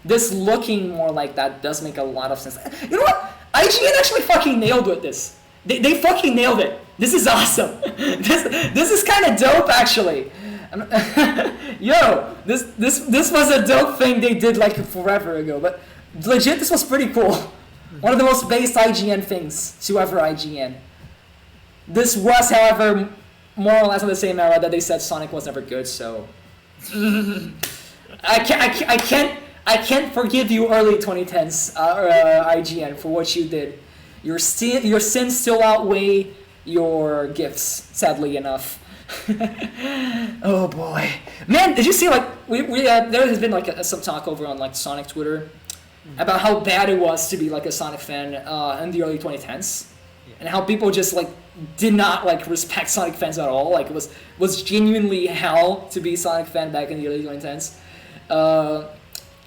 this looking more like that does make a lot of sense. You know what? IGN actually fucking nailed with this. They fucking nailed it. This is awesome. This is kind of dope actually. Yo, this was a dope thing they did like forever ago. But legit, this was pretty cool. One of the most based IGN things to ever IGN. This was, however, more or less in the same era that they said Sonic was never good. So I can't forgive you early 2010s IGN for what you did. Your sins still outweigh your gifts, sadly enough. Oh boy, man! Did you see like there has been like some talk over on like Sonic Twitter about how bad it was to be like a Sonic fan in the early 2010s, and how people just like did not like respect Sonic fans at all. Like it was genuinely hell to be a Sonic fan back in the early 2010s.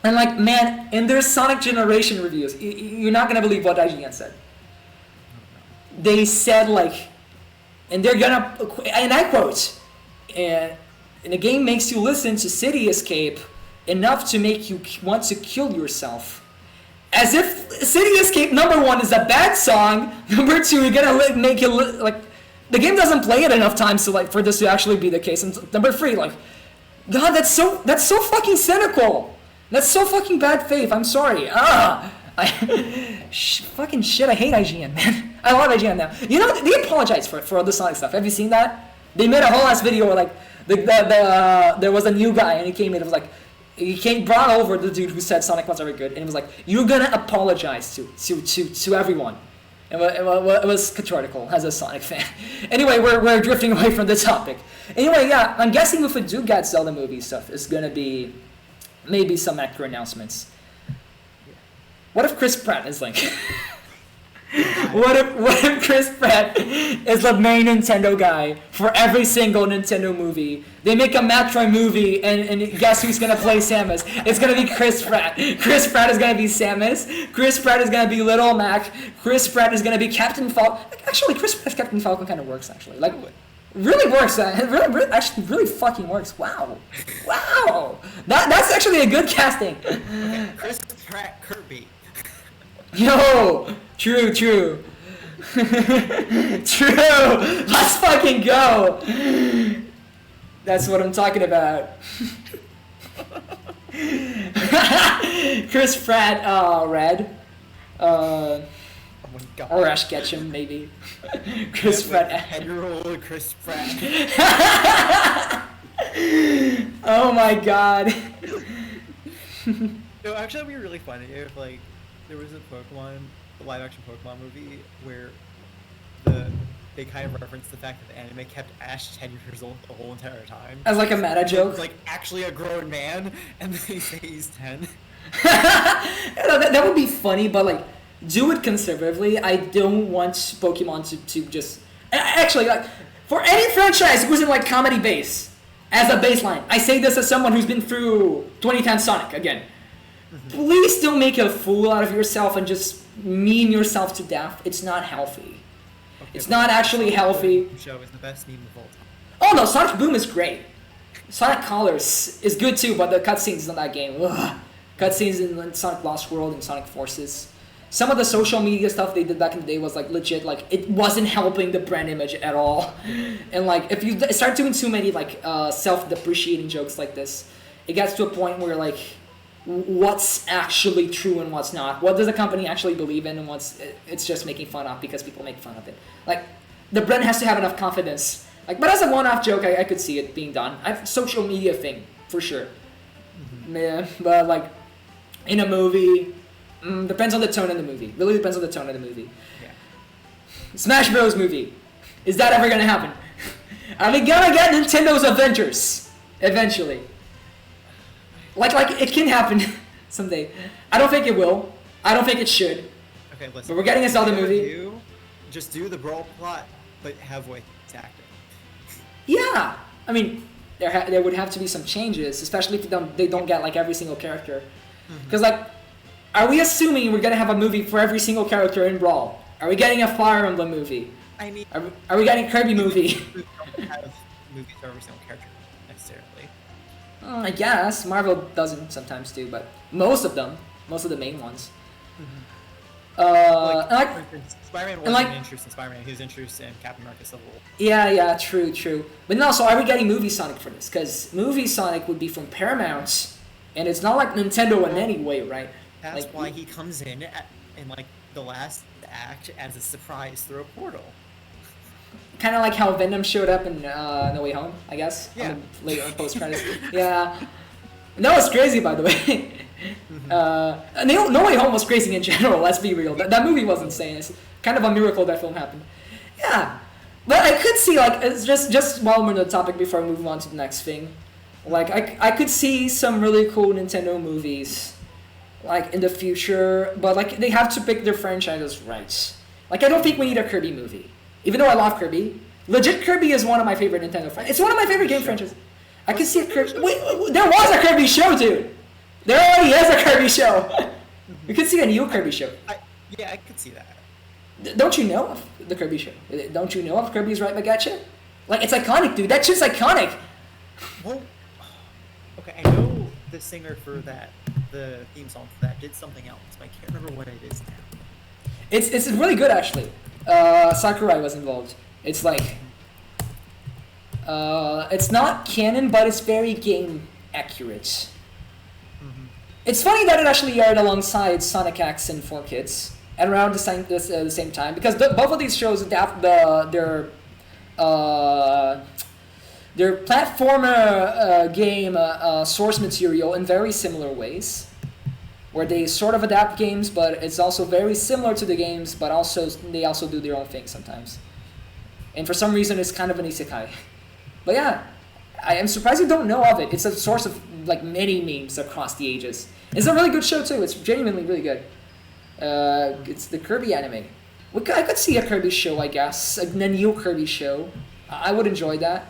And like, man, in their Sonic Generation reviews, you're not gonna believe what IGN said. They said like, and they're gonna, and I quote, and the game makes you listen to City Escape enough to make you want to kill yourself. As if City Escape #1 is a bad song, #2 you're gonna make you like, the game doesn't play it enough times to like for this to actually be the case. And #3, like, God, that's so fucking cynical. That's so fucking bad faith. I'm sorry. Fucking shit. I hate IGN, man. I love IGN now. You know, they apologize for all the Sonic stuff. Have you seen that? They made a whole ass video where like there was a new guy and he came in. It was like brought over the dude who said Sonic was very good, and he was like, "You're gonna apologize to everyone." It was cathartical as a Sonic fan. Anyway, we're drifting away from the topic. Anyway, yeah, I'm guessing if we do get Zelda movie stuff, it's gonna be maybe some actor announcements. What if Chris Pratt is Link? What if Chris Pratt is the main Nintendo guy for every single Nintendo movie? They make a Metroid movie, and guess who's gonna play Samus? It's gonna be Chris Pratt. Chris Pratt is gonna be Samus. Chris Pratt is gonna be Little Mac. Chris Pratt is gonna be Captain Falcon. Actually, Chris Pratt as Captain Falcon kind of works actually. Like, really works. It really fucking works. Wow. That's actually a good casting.
Okay, Chris Pratt Kirby.
Yo, true. True. Let's fucking go. That's what I'm talking about. Chris Pratt, Red.
Oh my God.
Or Ash Ketchum, maybe. Chris Pratt.
10-year-old Chris Pratt.
Oh my God.
No, actually, that'd be really funny if like there was a live-action Pokemon movie where they kind of referenced the fact that the anime kept Ash 10 years old the whole entire time.
As like a meta joke.
Like actually a grown man, and they say he's 10.
That would be funny, but like, do it conservatively. I don't want Pokemon to just actually like for any franchise who's in like comedy base as a baseline. I say this as someone who's been through 2010 Sonic again. Please don't make a fool out of yourself and just meme yourself to death. It's not healthy.
Okay,
it's not actually healthy.
Show is the best meme of all time.
Oh no, Sonic Boom is great. Sonic Colors is good too, but the cutscenes in that game, cutscenes in Sonic Lost World and Sonic Forces. Some of the social media stuff they did back in the day was like legit, like it wasn't helping the brand image at all. And like if you start doing too many like self-depreciating jokes like this, it gets to a point where like what's actually true and what's not. What does the company actually believe in and what's it's just making fun of because people make fun of it. Like the brand has to have enough confidence. Like, but as a one-off joke, I could see it being done. Social media thing for sure. Yeah, but like in a movie, depends on the tone of the movie. Really depends on the tone of the movie.
Yeah.
Smash Bros. Movie. Is that ever gonna happen? Are we gonna get Nintendo's Avengers eventually? Like it can happen someday. I don't think it will. I don't think it should.
Okay, listen.
But we're getting a Zelda movie.
Just do the Brawl plot, but have voice acting.
Yeah, I mean, there would have to be some changes, especially if they don't get like every single character. Because like, are we assuming we're gonna have a movie for every single character in Brawl? Are we getting a Fire Emblem movie?
I mean,
are we getting Kirby movie?
We don't have movies for every single character necessarily.
I guess Marvel doesn't sometimes do, but most of the main ones.
For instance, Spider-Man wasn't
like,
introduced in Spider-Man. He was introduced in Captain America: Civil War.
Yeah, true. But no, so are we getting Movie Sonic for this? Because Movie Sonic would be from Paramount, and it's not like Nintendo in any way, right?
That's
like,
why he comes in like the last act as a surprise through a portal.
Kind of like how Venom showed up in No Way Home, I guess.
Yeah.
Later on post credits. Yeah. That was crazy, by the way. No Way Home was crazy in general. Let's be real. That movie was insane. It's kind of a miracle that film happened. Yeah, but I could see like it's just while we're on the topic before I move on to the next thing, like I could see some really cool Nintendo movies, like in the future. But like they have to pick their franchises right. Like I don't think we need a Kirby movie, even though I love Kirby. Legit, Kirby is one of my favorite Nintendo franchises. It's one of my favorite game franchises. I could see a Kirby. Wait, there was a Kirby show, dude. There already is a Kirby show. You could see a new Kirby show.
I could see that.
Don't you know of the Kirby show? Don't you know of Kirby's Right Back at Ya? Like, it's iconic, dude. That shit's iconic.
Well, okay, I know the singer for that, the theme song for that, did something else, but I can't remember what it is now.
It's really good, actually. Sakurai was involved. It's like... it's not canon, but it's very game accurate. It's funny that it actually aired alongside Sonic X and 4Kids at around the same time, because both of these shows adapt their platformer game source material in very similar ways, where they sort of adapt games, but it's also very similar to the games, but they also do their own thing sometimes. And for some reason, it's kind of an isekai. But yeah, I am surprised you don't know of it. It's a source of like many memes across the ages. It's a really good show too. It's genuinely really good. It's the Kirby anime. I could see a Kirby show, I guess. A new Kirby show. I would enjoy that.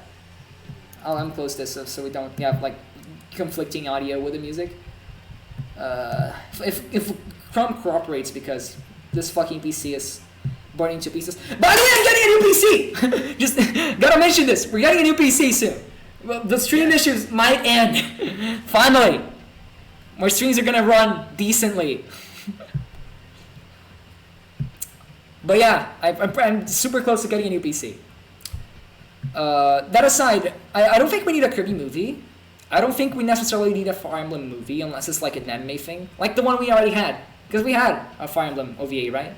I'll unclose this so we don't have like conflicting audio with the music. If Chrome cooperates, because this fucking PC is burning to pieces. By the way, I'm getting a new PC! Just gotta mention this. We're getting a new PC soon. Well, the stream issues might end. Finally. My streams are gonna run decently. But yeah, I'm super close to getting a new PC. That aside, I don't think we need a Kirby movie. I don't think we necessarily need a Fire Emblem movie unless it's like an anime thing. Like the one we already had. Because we had a Fire Emblem OVA, right?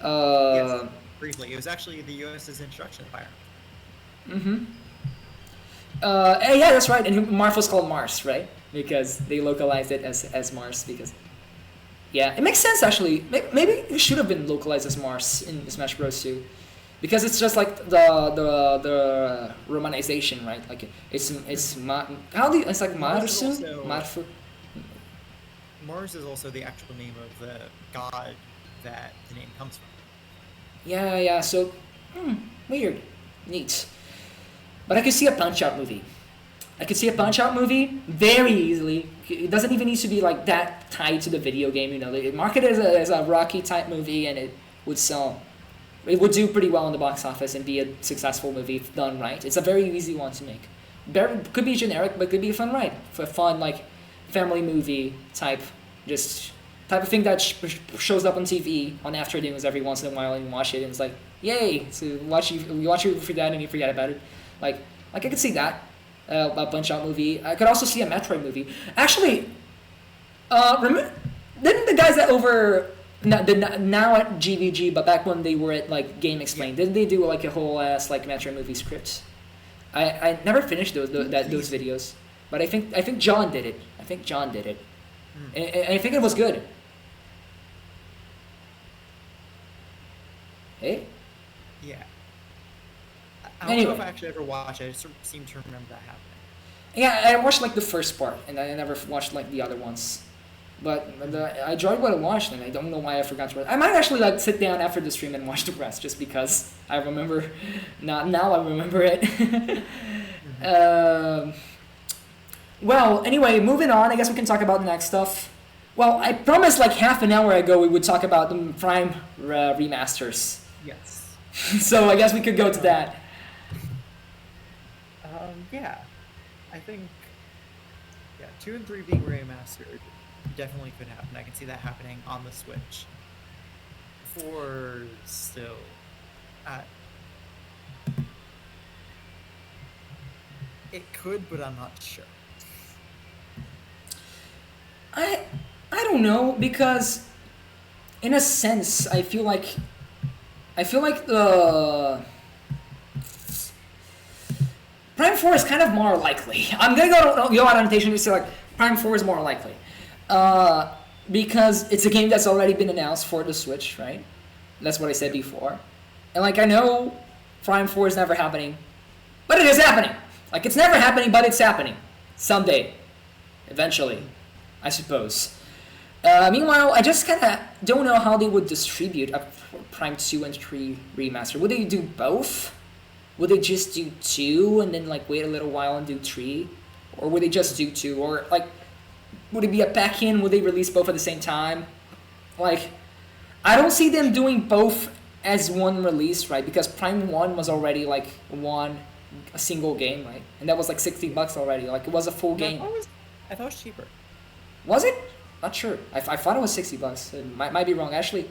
Yes, briefly. It was actually the US's introduction to Fire Emblem.
Yeah, that's right. And Marth was called Mars, right? Because they localized it as Mars. Because, yeah, it makes sense actually. Maybe it should have been localized as Mars in Smash Bros. 2, because it's just like the romanization, right? Like it's it's like Marsu, Marfu.
Mars is also the actual name of the god that the name comes from.
Yeah. So, weird, neat. But I could see a Punch-Out movie. I could see a Punch-Out movie very easily. It doesn't even need to be like that tied to the video game. You know, they market it as a Rocky type movie, and it would sell. It would do pretty well in the box office and be a successful movie if done right. It's a very easy one to make. Could be generic, but could be a fun ride. For a fun like family movie type, just type of thing that shows up on TV on afternoons every once in a while, and you watch it, and it's like, yay! So you watch it for that, and you forget about it. Like I could see that, a Punch-Out movie. I could also see a Metroid movie. Actually, didn't the guys that now at GVG, but back when they were at like Game Explain, didn't they do like a whole ass like Metroid movie script? I never finished those videos, but I think John did it. And I think it was good. Hey?
Yeah. I don't know if I actually ever watched it. I just seem to remember that happening.
Yeah, I watched like the first part, and I never watched like the other ones. But I enjoyed what I watched, and I don't know why I forgot to. I might actually like sit down after the stream and watch the rest, just because I remember. Not now, I remember it. Well, anyway, moving on. I guess we can talk about the next stuff. Well, I promised like half an hour ago we would talk about the Prime remasters.
Yes.
So I guess we could go to that.
Yeah. I think 2 and 3 being remastered definitely could happen. I can see that happening on the Switch. 4 still it could, but I'm not sure.
I don't know, because in a sense I feel like the Prime 4 is kind of more likely. I'm gonna go out on notation to say like Prime 4 is more likely. Because it's a game that's already been announced for the Switch, right? That's what I said before. And like I know Prime 4 is never happening, but it is happening. Like it's never happening, but it's happening. Someday. Eventually. I suppose. Meanwhile, I just kind of don't know how they would distribute a Prime 2 and 3 remaster. Would they do both? Would they just do 2 and then like wait a little while and do 3? Or would they just do 2? Or like, would it be a pack-in? Would they release both at the same time? Like, I don't see them doing both as one release, right? Because Prime 1 was already like a single game, right? And that was like $60 already. Like it was a full game.
I thought it was cheaper.
Was it? Not sure. I thought it was $60. It might be wrong. I actually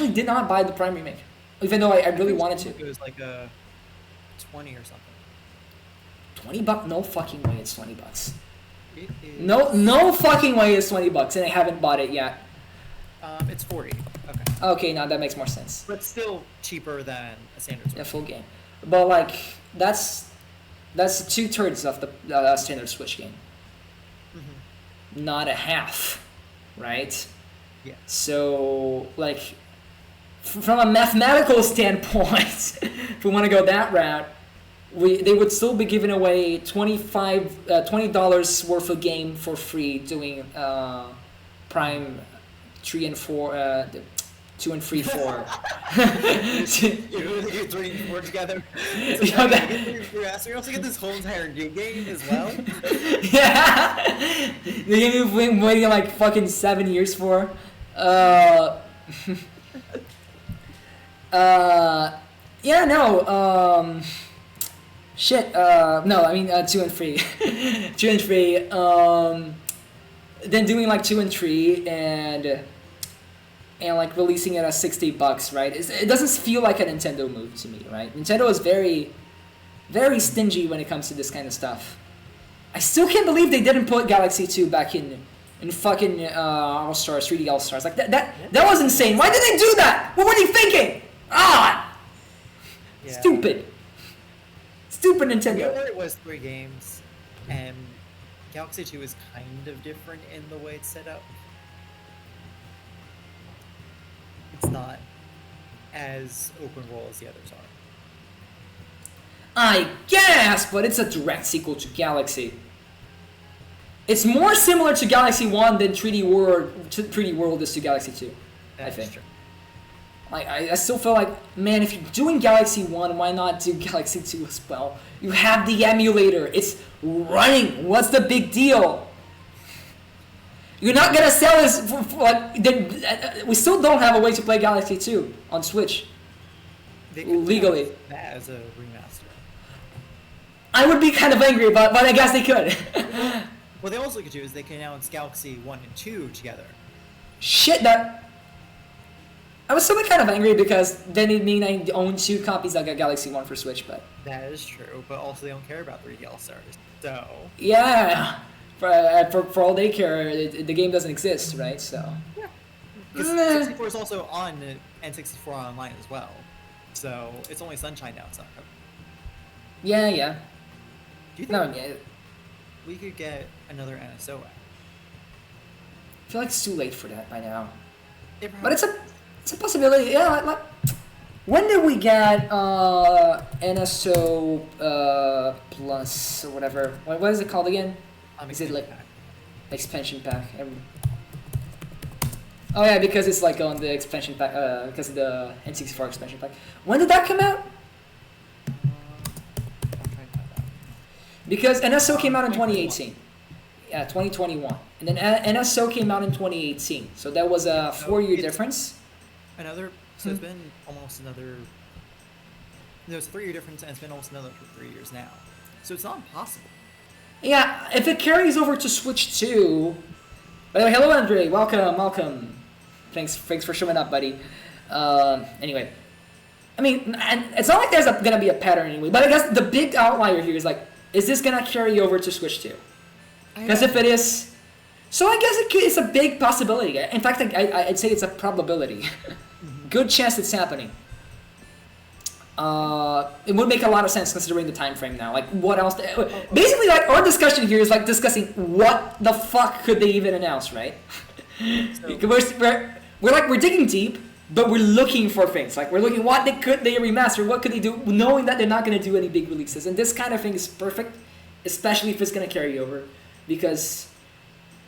did not buy the Prime remake, even though I really wanted to.
It was like a 20 or something.
$20? No fucking way it's $20.
It is...
No fucking way it's $20, and I haven't bought it yet.
It's 40. Okay.
Okay, now that makes more sense.
But still cheaper than a standard Switch.
A full game, but like that's 2/3 of the standard Switch game. Not a half, right?
Yeah.
So, like, from a mathematical standpoint, if we want to go that route, they would still be giving away $20 worth of game for free doing Prime 3 and 4, 2 and 3, 4.
You're 3 and 4 together. So you also get this whole entire game as well.
Yeah, the game you've been waiting like fucking 7 years for. Yeah, no. Shit. No, I mean 2 and 3, 2 and 3. Then doing like 2 and 3 and like releasing it at $60, right? It doesn't feel like a Nintendo move to me, right? Nintendo is very, very stingy when it comes to this kind of stuff. I still can't believe they didn't put Galaxy 2 back in fucking All-Stars, 3D All-Stars. Like that was insane. Why did they do that? What were they thinking? Yeah. Stupid Nintendo.
Yeah, it was 3 games, and Galaxy 2 is kind of different in the way it's set up. It's not as open world as the others are.
I guess, but it's a direct sequel to Galaxy. It's more similar to Galaxy 1 than 3D World is to Galaxy 2. I think. True. Like I still feel like, man, if you're doing Galaxy 1, why not do Galaxy 2 as well? You have the emulator. It's running. What's the big deal? You're not gonna sell this for like. We still don't have a way to play Galaxy 2 on Switch legally.
That as a remaster.
I would be kind of angry, but I guess they could.
What they also could do is they can announce Galaxy 1 and 2 together.
Shit, I was still kind of angry because then it mean I own 2 copies of Galaxy 1 for Switch, but...
That is true, but also they don't care about 3D All-Stars, so...
Yeah, for all they care, the game doesn't exist, right, so...
Yeah. Because 64 is also on N64 Online as well, so it's only Sunshine now, it's not covered.
Yeah.
Do you think we could get another NSO app?
I feel like it's too late for that by now. But it's a possibility. Yeah, When did we get NSO Plus or whatever? What is it called again? Is it like expansion pack? Oh yeah, because it's like on the expansion pack, because of the N64 expansion pack. When did that come out? Because NSO came out in 2018. Yeah, 2021. And then NSO came out in 2018. So that was a 4-year difference.
So it's been almost another... No, it's a 3-year difference, and it's been almost another 3 years now. So it's not impossible.
Yeah, if it carries over to Switch 2... By the way, hello Andre, welcome. Thanks for showing up, buddy. Anyway. I mean, and it's not like there's gonna be a pattern anyway, but I guess the big outlier here is like, is this gonna carry over to Switch 2? Because if it is... So I guess it's a big possibility. In fact, I'd say it's a probability. Good chance it's happening. It would make a lot of sense considering the time frame now. Like, what else? Basically, like our discussion here is like discussing what the fuck could they even announce, right? So, we're digging deep, but we're looking for things. Like we're looking what could they remaster, what could they do, knowing that they're not going to do any big releases. And this kind of thing is perfect, especially if it's going to carry over, because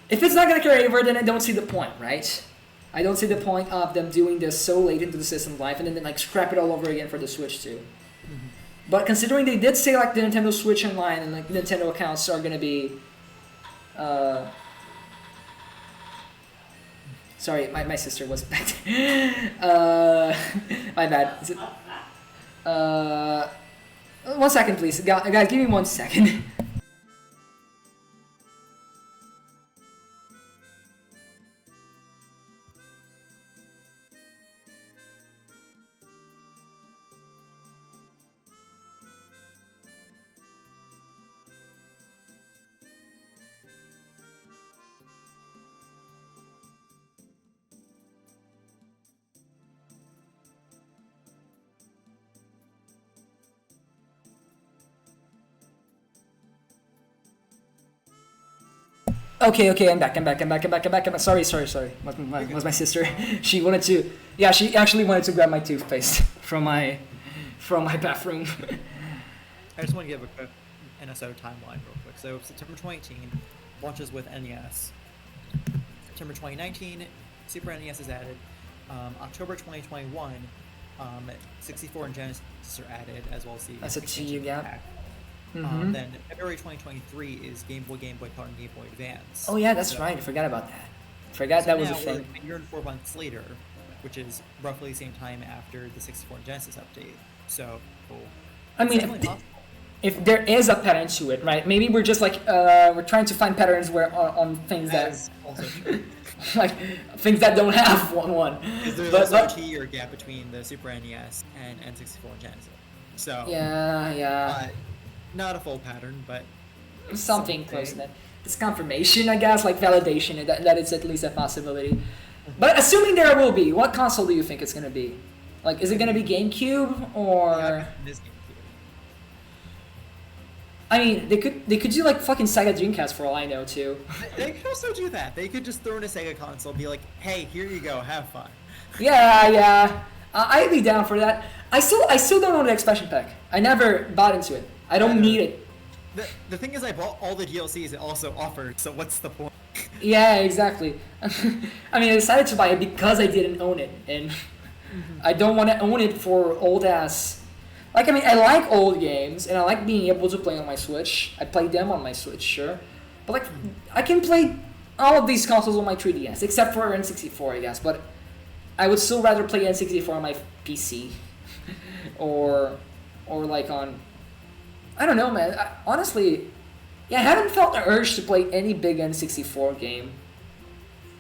if it's not going to carry over, then I don't see the point, right? I don't see the point of them doing this so late into the system's life and then like scrap it all over again for the Switch too. Mm-hmm. But considering they did say like the Nintendo Switch Online and like Nintendo accounts are gonna be, sorry, my sister was back there. My bad. Is it, 1 second, please, guys. Give me 1 second. Okay, I'm back. Sorry. Was my sister? She actually wanted to grab my toothpaste from my bathroom.
I just want to give a quick NSO timeline real quick. So September 2018 launches with NES. September 2019, Super NES is added. October 2021, 64 and Genesis are added, as well as the...
That's a 2-year gap.
Mm-hmm. Then February 2023 is Game Boy Color, and Game Boy Advance.
Oh yeah, that's right. I forgot about that. That was a thing.
A year and 4 months later, which is roughly the same time after the 64 and Genesis update. So,
I mean, if there is a pattern to it, right? Maybe we're just like we're trying to find patterns where on things that
also true.
like things that don't have one.
There's also a 2-year gap between the Super NES and N64 and Genesis. So
yeah.
Not a full pattern, but
something close to that. It's confirmation, I guess, like validation that it's at least a possibility. Mm-hmm. But assuming there will be, what console do you think it's gonna be? Like, is it gonna be GameCube or?
Yeah, it is GameCube.
I mean, they could do like fucking Sega Dreamcast for all I know too.
They could also do that. They could just throw in a Sega console, be like, "Hey, here you go, have fun."
Yeah. I'd be down for that. I still don't own the expansion pack. I never bought into it. I don't need it.
The thing is, I bought all the DLCs it also offered, so what's the point?
Yeah, exactly. I mean, I decided to buy it because I didn't own it, and I don't want to own it for old ass. Like, I mean, I like old games, and I like being able to play on my Switch. I play them on my Switch, sure. But, like, I can play all of these consoles on my 3DS, except for N64, I guess. But I would still rather play N64 on my PC. or like, on... I don't know, man. Honestly, I haven't felt the urge to play any big N64 game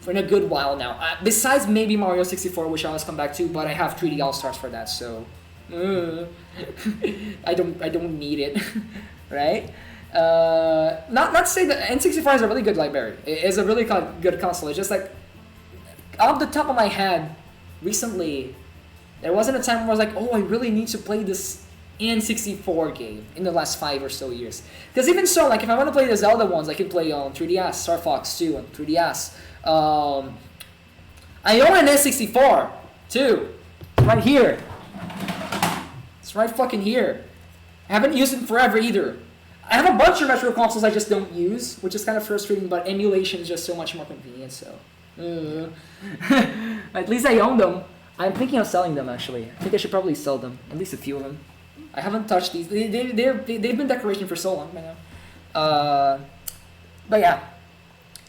for a good while now. Besides maybe Mario 64, which I always come back to, but I have 3D All Stars for that, so I don't need it, right? Not to say that N64 is a really good library. It is a really good console. It's just like off the top of my head, recently there wasn't a time where I was like, oh, I really need to play this N64 game in the last 5 or so years. Because even so, like if I want to play the Zelda ones, I can play on 3DS, Star Fox 2 on 3DS. I own an N64 too, right here. It's right fucking here. I haven't used it forever either. I have a bunch of retro consoles I just don't use, which is kind of frustrating, but emulation is just so much more convenient, so... At least I own them. I'm thinking of selling them, actually. I think I should probably sell them. At least a few of them. I haven't touched these. They've been decoration for so long by now. But yeah.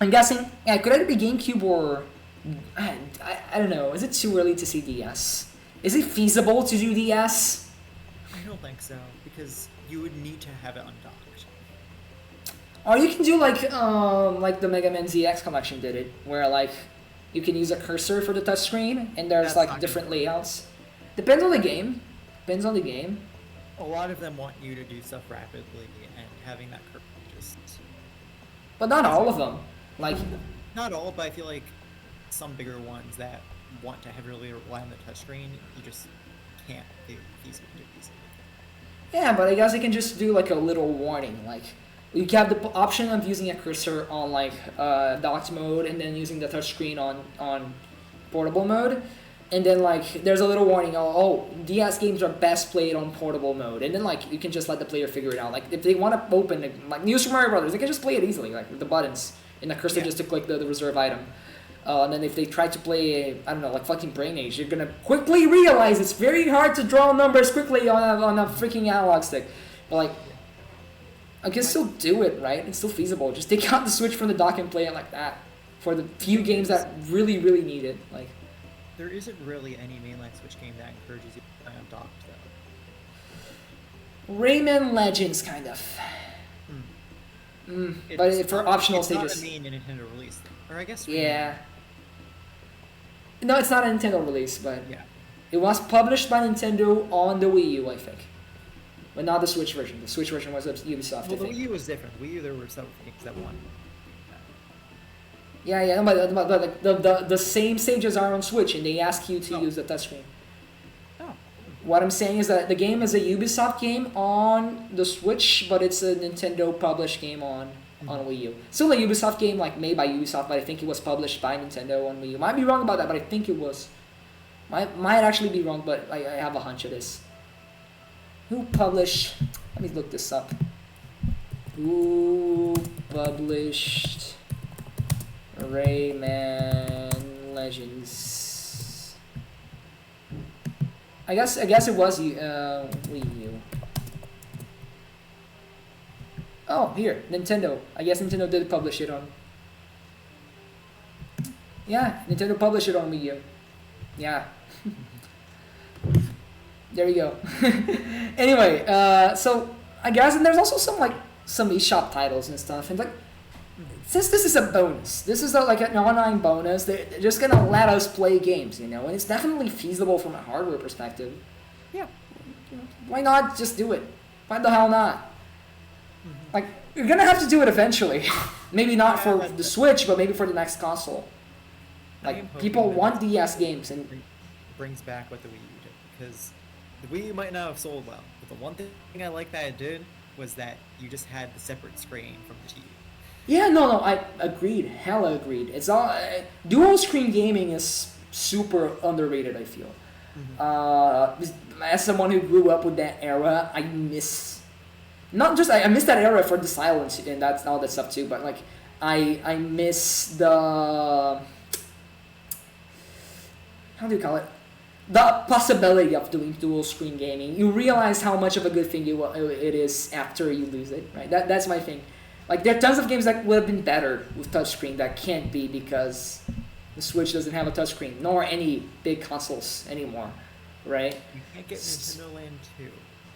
I'm guessing... Yeah, could either be GameCube or... I don't know. Is it too early to see DS? Is it feasible to do DS?
I don't think so, because you would need to have it undocked.
Or you can do like the Mega Man ZX collection did it, where like you can use a cursor for the touchscreen and there's like different layouts. Depends on the game. Depends on the game.
A lot of them want you to do stuff rapidly, and having that cursor just...
But not all of them. Like
not all, but I feel like some bigger ones that want to heavily rely on the touchscreen, you just can't do easily.
Yeah, but I guess you can just do like a little warning, like you have the option of using a cursor on like docked mode and then using the touchscreen on portable mode, and then like there's a little warning, oh DS games are best played on portable mode, and then like you can just let the player figure it out. Like if they want to open like New Super Mario Brothers, they can just play it easily, like with the buttons and the cursor just to click the reserve item. And then if they try to play, I don't know, like fucking Brain Age, you're gonna quickly realize it's very hard to draw numbers quickly on a freaking analog stick. But like, I can still do it, right? It's still feasible. Just take out the Switch from the dock and play it like that. For the few games that really, really need it. Like,
there isn't really any mainline Switch game that encourages you to play on docked, though.
Rayman Legends, kind of. But for optional stages.
It's not a main Nintendo release, though. Or I guess...
Yeah. No, it's not a Nintendo release, but
yeah,
it was published by Nintendo on the Wii U, I think, but not the Switch version. The Switch version was Ubisoft.
Well,
I
the
think.
Wii U was different. The Wii U, there were several games that won.
Yeah, but like the same stages are on Switch, and they ask you to use the touchscreen.
Oh.
What I'm saying is that the game is a Ubisoft game on the Switch, but it's a Nintendo published game on Wii U. Still a Ubisoft game, like made by Ubisoft, but I think it was published by Nintendo on Wii U. Might be wrong about that, but I think it was. Might actually be wrong, but I have a hunch of this. Who published? Let me look this up. Who published Rayman Legends? I guess it was Wii U. Oh, here, Nintendo. I guess Nintendo did publish it on... Yeah, Nintendo published it on Wii U. Yeah. There you go. Anyway, so I guess, and there's also some eShop titles and stuff, and like, since this is a bonus, this is like an online bonus, they're just gonna let us play games, you know, and it's definitely feasible from a hardware perspective.
Yeah.
Why not just do it? Why the hell not? Like, you're gonna have to do it eventually. Maybe not for the Switch, but maybe for the next console. Like, people want DS games, and
brings back what the Wii U did, because the Wii U might not have sold well, but the one thing I like that it did was that you just had the separate screen from the TV.
Yeah, no, I agreed. Hella agreed. It's all dual screen gaming is super underrated, I feel. As someone who grew up with that era, I miss. Not just I miss that era for the silence and that's all that stuff too, but like I miss the, how do you call it? The possibility of doing dual screen gaming. You realize how much of a good thing it is after you lose it, right? That's my thing. Like, there are tons of games that would have been better with touchscreen that can't be because the Switch doesn't have a touchscreen, nor any big consoles anymore, right?
You can't get Nintendo Land 2.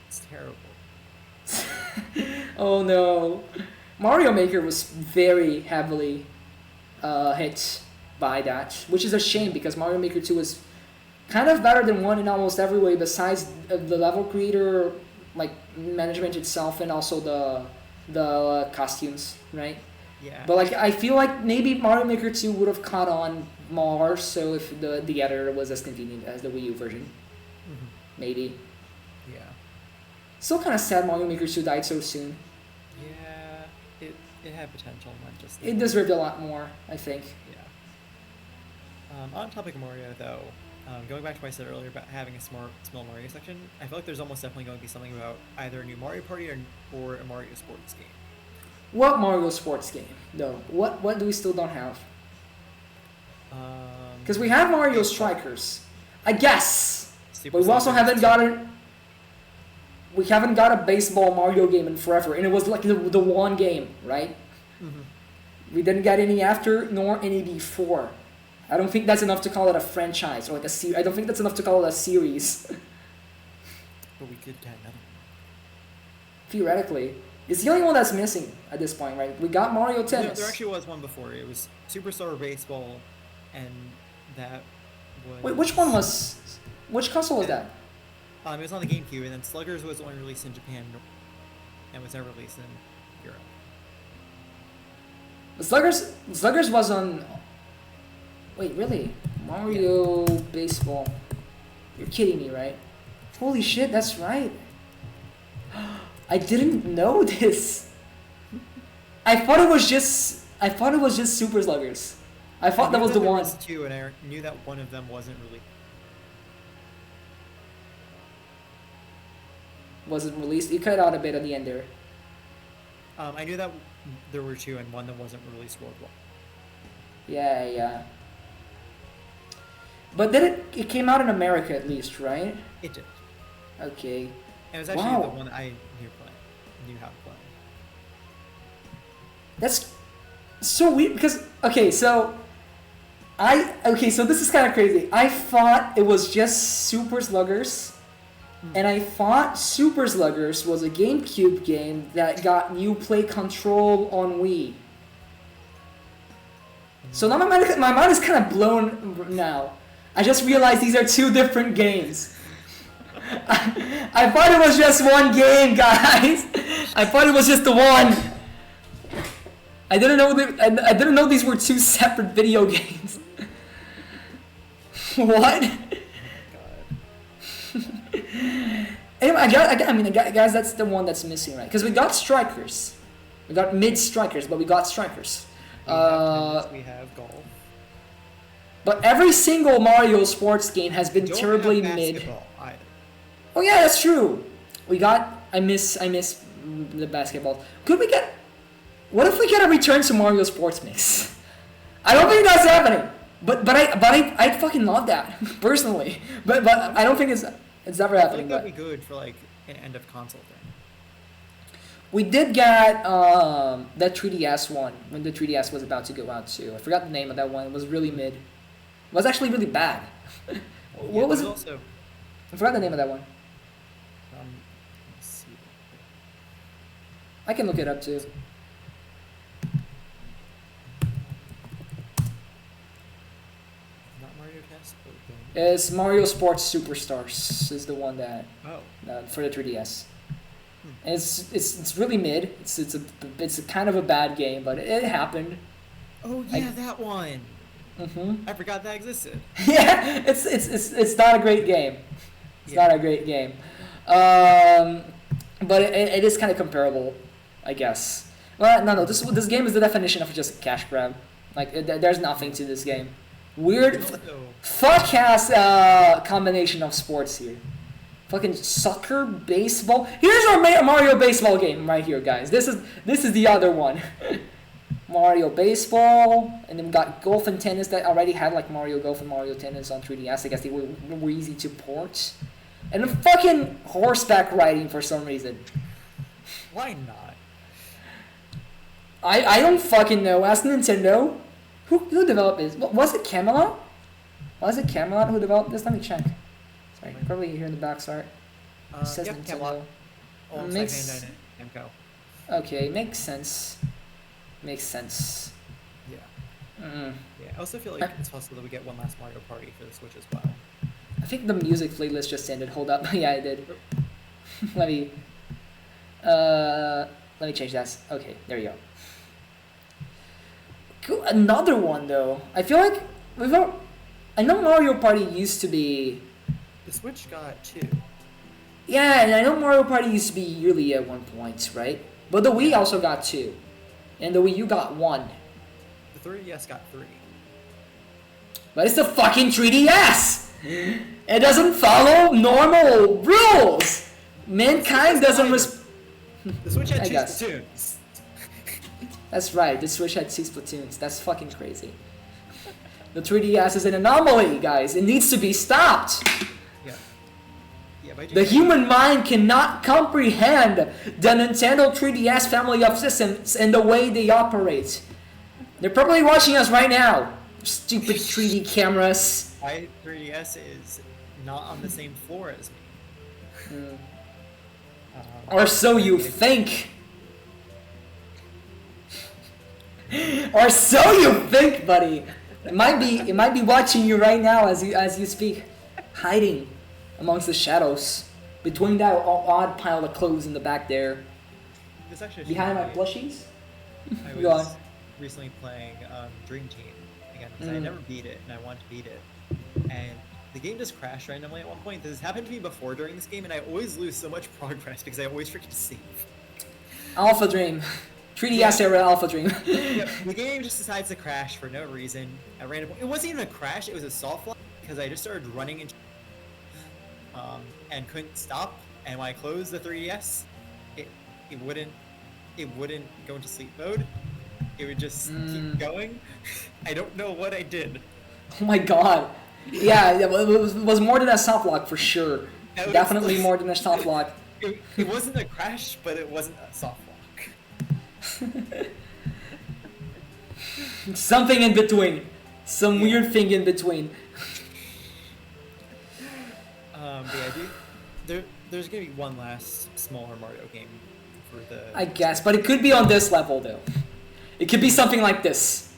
It's terrible.
Oh no. Mario Maker was very heavily hit by that, which is a shame because Mario Maker 2 is kind of better than 1 in almost every way besides the level creator, like management itself, and also the costumes, right?
Yeah.
But like I feel like maybe Mario Maker 2 would have caught on more so if the editor was as convenient as the Wii U version. Maybe.
Yeah.
Still kind of sad Mario Maker 2 died so soon.
Yeah, it had potential, not just...
It deserved a lot more, I think.
Yeah. On topic of Mario, though, Going back to what I said earlier about having a small Mario section, I feel like there's almost definitely going to be something about either a new Mario Party or a Mario Sports game.
What Mario Sports game, though? What do we still don't have? Because we have Mario Strikers, I guess.
Super
But we also
Soccer
haven't gotten. We haven't got a baseball Mario game in forever, and it was like the one game, right?
Mm-hmm.
We didn't get any after nor any before. I don't think that's enough to call it a franchise or like a series. I don't think that's enough to call it a series.
But we could get another.
Theoretically, it's the only one that's missing at this point, right? We got Mario Tennis.
There actually was one before. It was Superstar Baseball, and that was.
Wait, which one was? Which console was that?
It was on the GameCube, and then Sluggers was only released in Japan, and was never released in Europe.
Sluggers was on. Wait, really? Mario Baseball. You're kidding me, right? Holy shit, that's right. I didn't know this. I thought it was just Super Sluggers. I thought that was the one.
Two, and I knew that one of them wasn't released.
Wasn't released. You cut out a bit at the end there.
I knew that there were two, and one that wasn't released worldwide.
Yeah. But then it came out in America at least, right?
It did.
Okay.
And it was actually
Wow.
the one I knew how to play.
That's so weird because so this is kind of crazy. I thought it was just Super Sluggers, and I thought Super Sluggers was a GameCube game that got new play control on Wii. So now my mind is kind of blown now. I just realized these are two different games. I thought it was just one game, guys. I thought it was just the one. I didn't know these were two separate video games. What? Anyway, guys, that's the one that's missing, right? Because we got Strikers, we got mid Strikers, but we got Strikers.
We have golf.
But every single Mario sports game has been terribly mid.
Either.
Oh yeah, that's true. I miss the basketball. Could we get? What if we get a return to Mario Sports Mix? I don't think that's happening. But I fucking love that personally. But I don't think it's never happening.
I think that'd be good for like an end of console thing.
We did get that 3DS one when the 3DS was about to go out too. I forgot the name of that one. It was really mid. It was actually really bad. What was it?
Also,
I forgot the name of that one.
let's see.
I can look it up too.
Not Mario Tennis.
It's Mario Sports Superstars is the one that
Oh.
for the 3DS. And it's really mid. It's a kind of a bad game, but it happened.
Oh yeah, that one.
Mm-hmm.
I forgot that existed.
Yeah, it's not a great game. It's not a great game, but it is kind of comparable, I guess. Well, no. This game is the definition of just a cash grab. Like there's nothing to this game. Weird, fuck ass combination of sports here. Fucking soccer, baseball. Here's our Mario baseball game right here, guys. This is the other one. Mario baseball, and then we got golf and tennis that already had like Mario Golf and Mario Tennis on 3DS. I guess they were easy to port. And then fucking horseback riding for some reason.
Why not?
I don't fucking know. Ask Nintendo. Who developed this? Was it Camelot? Was it Camelot who developed this? Let me check. Sorry, probably here in the back. Sorry. It says
Yep,
Nintendo.
Camelot.
Makes
Namco.
okay. Makes sense. Makes sense.
Yeah.
Mm.
Yeah. I also feel like it's possible that we get one last Mario Party for the Switch as well.
I think the music playlist just ended. Hold up. Yeah, it did. let me change that. Okay, there you go. Cool. Another one though. I feel like I know Mario Party used to be.
The Switch got two.
Yeah, and I know Mario Party used to be yearly at one point, right? But the Wii also got two, and the Wii U got one.
The 3DS got three.
But it's the fucking 3DS. It doesn't follow normal rules. Mankind doesn't
The Switch had
I
2
guess.
Splatoons.
That's right, the Switch had 6 Splatoons. That's fucking crazy. The 3DS is an anomaly, guys. It needs to be stopped.
Yeah. Yeah, but
The human mind cannot comprehend the Nintendo 3DS family of systems and the way they operate. They're probably watching us right now. Stupid 3D cameras.
my 3DS is not on the same floor as me.
Or so you think. Or so you think, buddy. It might be watching you right now as you speak, hiding amongst the shadows between that odd pile of clothes in the back there.
This actually
Behind my
I
plushies.
I
Go on.
was recently playing Dream Team again because I never beat it and I want to beat it. And the game just crashed randomly at one point. This has happened to me before during this game, and I always lose so much progress because I always forget to save.
Alpha Dream. 3DS era Alpha Dream.
Yeah, the game just decides to crash for no reason at random. It wasn't even a crash; it was a soft lock because I just started running and couldn't stop. And when I closed the 3DS, it wouldn't go into sleep mode. It would just keep going. I don't know what I did.
Oh my god. Yeah, it was more than a soft lock for sure.
That was-
Definitely more than a soft lock.
It wasn't a crash, but it wasn't a soft lock.
Something in between. Some weird thing in between.
But yeah, there's gonna be one last smaller Mario game for the.
I guess, but it could be on this level though. It could be something like this.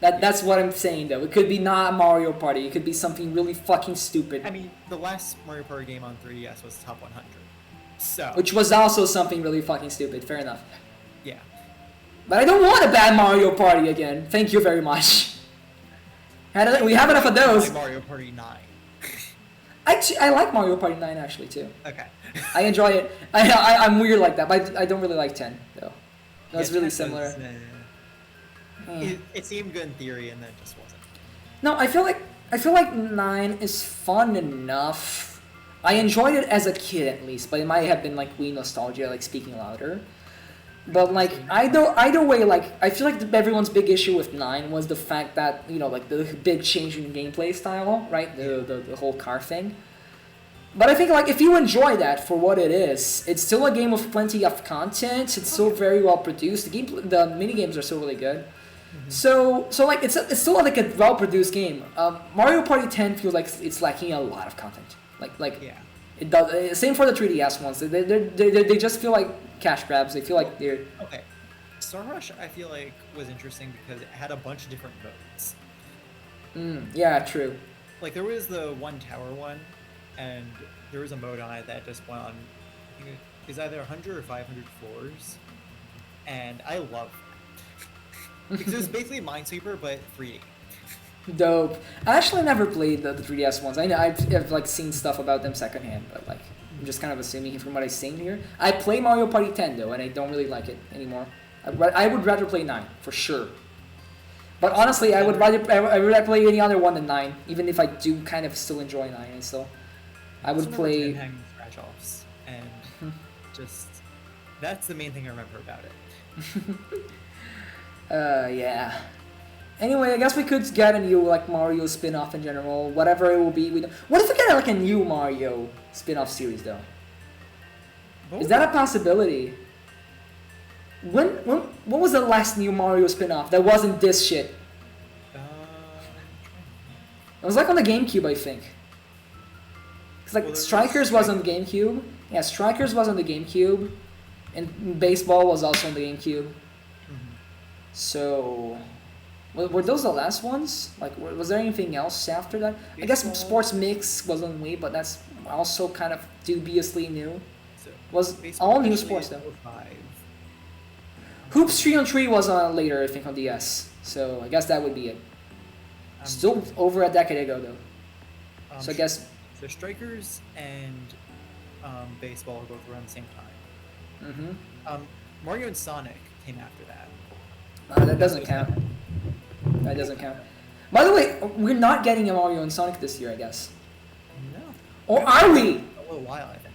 That's what I'm saying though. It could be not Mario Party. It could be something really fucking stupid.
I mean, the last Mario Party game on 3DS was Top 100. So.
Which was also something really fucking stupid. Fair enough.
Yeah.
But I don't want a bad Mario Party again. Thank you very much. We have enough of those.
Mario Party 9.
I like Mario Party 9 actually too.
Okay.
I enjoy it. I'm weird like that, but I don't really like 10 though. That's
Yeah,
really
10
similar.
was, it seemed good in theory, and then it just wasn't.
No, I feel like 9 is fun enough. I enjoyed it as a kid at least, but it might have been like Wii nostalgia, like speaking louder. But like either way, like I feel like everyone's big issue with 9 was the fact that like the big change in gameplay style, right? The whole car thing. But I think like if you enjoy that for what it is, it's still a game with plenty of content. It's still very well produced. The mini games are still really good. So like it's still like a well produced game. Mario Party 10 feels like it's lacking a lot of content. Like
Yeah.
it does. Same for the 3DS ones. They just feel like cash grabs. They feel like they're.
Okay. Star Rush, I feel like, was interesting because it had a bunch of different modes.
Yeah, true.
Like, there was the one tower one, and there was a mode on it that just went on, I think it was either 100 or 500 floors. And I love it. Because it was basically Minesweeper, but 3D.
Dope. I actually never played the 3DS ones. I've like seen stuff about them secondhand, but like I'm just kind of assuming from what I've seen here. I play Mario Party 10 though, and I don't really like it anymore. I would rather play 9 for sure. But honestly, I would rather play any other one than 9, even if I do kind of still enjoy 9. And still, I would play.
Having scratch offs, and just that's the main thing I remember about it.
Yeah. Anyway, I guess we could get a new like Mario spin-off in general, whatever it will be. What if we get like a new Mario spin-off series though? Is that a possibility? When what was the last new Mario spin-off that wasn't this shit? It was like on the GameCube, I think. Cause like Strikers was on the GameCube. Yeah, Strikers was on the GameCube, and Baseball was also on the GameCube. So, were those the last ones? Like, was there anything else after that? I guess Sports Mix was on Wii, but that's also kind of dubiously new. Was all new sports though. Hoops 3 on 3 was on later, I think, on DS. So I guess that would be it. Still over a decade ago though. So I guess.
So Strikers and Baseball are both around the same time. Mario and Sonic came after that.
That doesn't count. That doesn't count. By the way, we're not getting a Mario and Sonic this year, I guess.
No.
Or are we?
A little while, I think.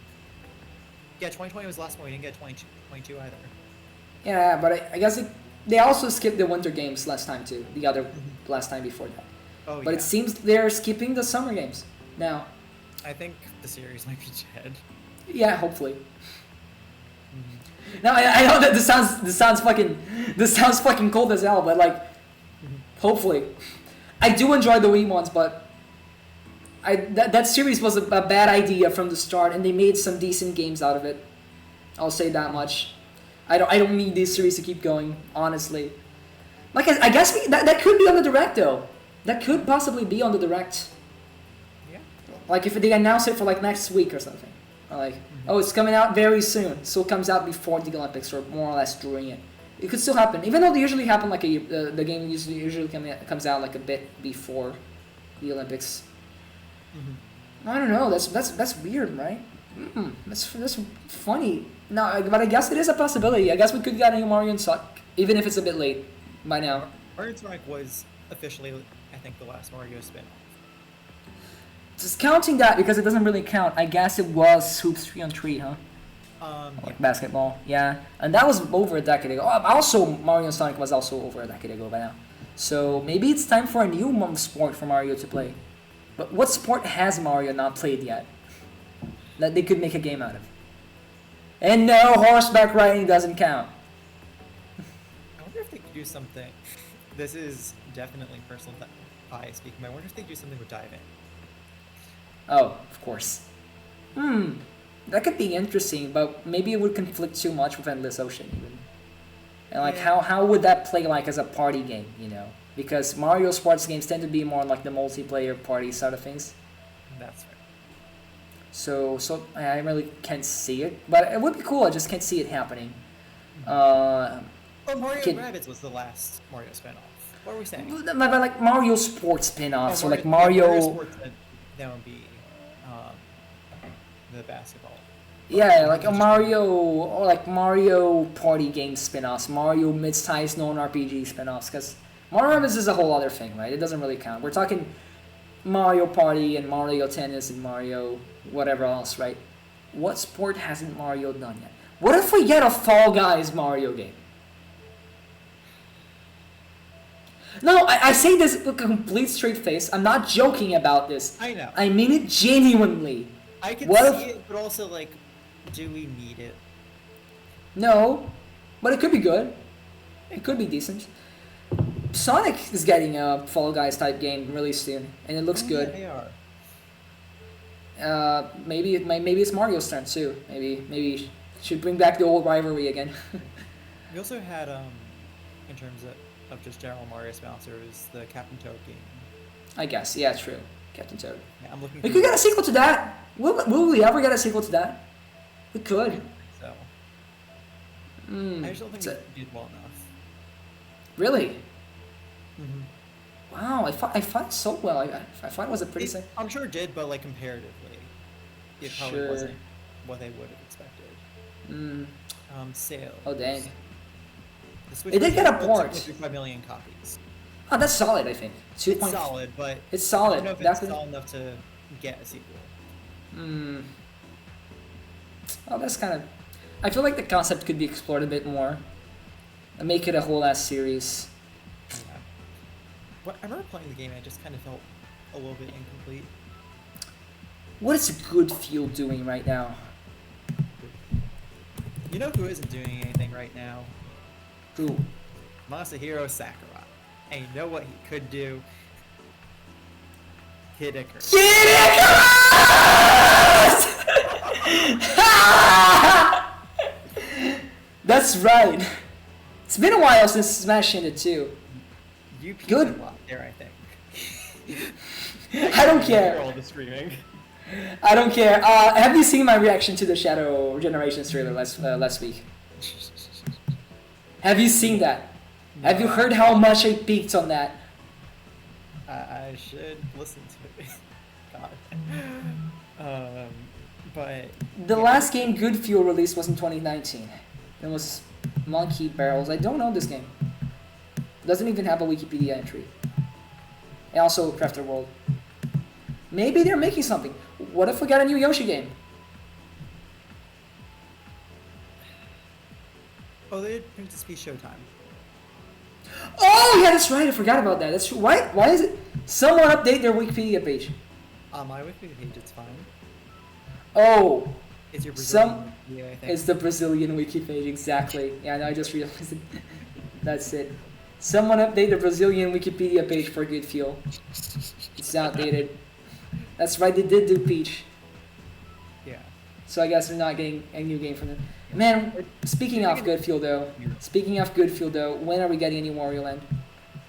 Yeah, 2020 was the last one. We didn't get 2022 either.
Yeah, but I guess they also skipped the Winter Games last time too. The other last time before that.
Oh,
But
yeah.
it seems they're skipping the Summer Games now.
I think the series might be dead.
Yeah, hopefully. Now I know that this sounds fucking cold as hell, but like, hopefully, I do enjoy the Wii ones, but that series was a bad idea from the start, and they made some decent games out of it. I'll say that much. I don't need this series to keep going, honestly. Like I guess that could be on the Direct though. That could possibly be on the Direct.
Yeah.
Like if they announce it for like next week or something. Or like, oh, it's coming out very soon, so it comes out before the Olympics or more or less during it. It could still happen, even though they usually happen like the game usually comes out like a bit before the Olympics. I don't know. That's weird, right? That's funny. No, but I guess it is a possibility. I guess we could get a new Mario and Sonic, even if it's a bit late by now.
Mario and Sonic was officially, I think, the last Mario spin.
Just counting that because it doesn't really count. I guess it was Hoops 3-on-3, huh? Like basketball, yeah. And that was over a decade ago. Also, Mario and Sonic was also over a decade ago by now. So maybe it's time for a new sport for Mario to play. But what sport has Mario not played yet that they could make a game out of? And no, horseback riding doesn't count.
I wonder if they could do something. This is definitely personal bias speaking. But I wonder if they could do something with diving.
Oh, of course. That could be interesting, but maybe it would conflict too much with Endless Ocean even. And like, how would that play like as a party game, you know? Because Mario sports games tend to be more like the multiplayer party side of things.
That's right.
So I really can't see it, but it would be cool. I just can't see it happening.
Mario Rabbids was the last Mario spinoff. What are we saying?
But like Mario sports spin-offs, or like
Mario
Mario.
Sports, that would be the basketball.
Yeah, like a Mario or like Mario party game spin-offs, Mario mid-sized non-RPG spin-offs, because Mario Rabbids is a whole other thing, right? It doesn't really count. We're talking Mario Party and Mario Tennis and Mario whatever else, right? What sport hasn't Mario done yet? What if we get a Fall Guys Mario game? No, I say this with a complete straight face. I'm not joking about this.
I know.
I mean it genuinely.
I can
What
see
if-
it, but also, like, do we need it?
No, but it could be good. It could be decent. Sonic is getting a Fall Guys type game really soon, and it looks good.
Yeah, they are.
Maybe it's Mario's turn too. Maybe should bring back the old rivalry again.
We also had, in terms of just general Mario spin-offs, there was the Captain Toad game.
I guess, yeah, true. Captain Toad.
Yeah, I'm looking.
We could get a sequel to that. Will we ever get a sequel to that? We could.
So
Mm,
I just don't think
it's a-
it did well enough.
Really? Wow, I thought it so well. I thought it was a pretty.
I'm sure it did, but like comparatively, it probably
Sure.
wasn't what they would have expected.
Mm.
Sales.
Oh dang.
The Switch
It did get a
version
port.
sold 2.5 million copies.
Oh, that's solid. I think.
It's solid, but
It's
I
solid.
don't know if it's
Definitely.
solid enough to get a sequel.
Oh, that's kind of. I feel like the concept could be explored a bit more, and make it a whole ass series.
Yeah. But I remember playing the game and it just kind of felt a little bit incomplete.
What is Good Feel doing right now?
You know who isn't doing anything right now?
Who?
Masahiro Sakurai. And you know what he could do? Kid Icarus.
That's right. It's been a while since Smash ended too.
You peed
Good.
a lot there, I think.
I don't care.
All the screaming.
I don't care. Have you seen my reaction to the Shadow Generations trailer last week? Have you seen that? Have you heard how much I peaked on that?
I should listen to it. God. But
The last game Good Fuel released was in 2019. It was Monkey Barrels. I don't know this game. It doesn't even have a Wikipedia entry. And also Crafter World. Maybe they're making something. What if we got a new Yoshi game?
Oh, they did Princess Peach Showtime.
Oh yeah, that's right. I forgot about that. That's true. Why is it? Someone update their Wikipedia page.
My Wikipedia page, it's fine.
Oh,
It's your Brazilian Wikipedia, I think.
it's the Brazilian wiki page exactly. Yeah, no, I just realized it. That's it. Someone update the Brazilian Wikipedia page for Good Fuel. It's outdated. That's right. They did do Peach.
Yeah.
So I guess they're not getting a new game from them. Man, speaking of Good Fuel though, when are we getting a new Wario Land?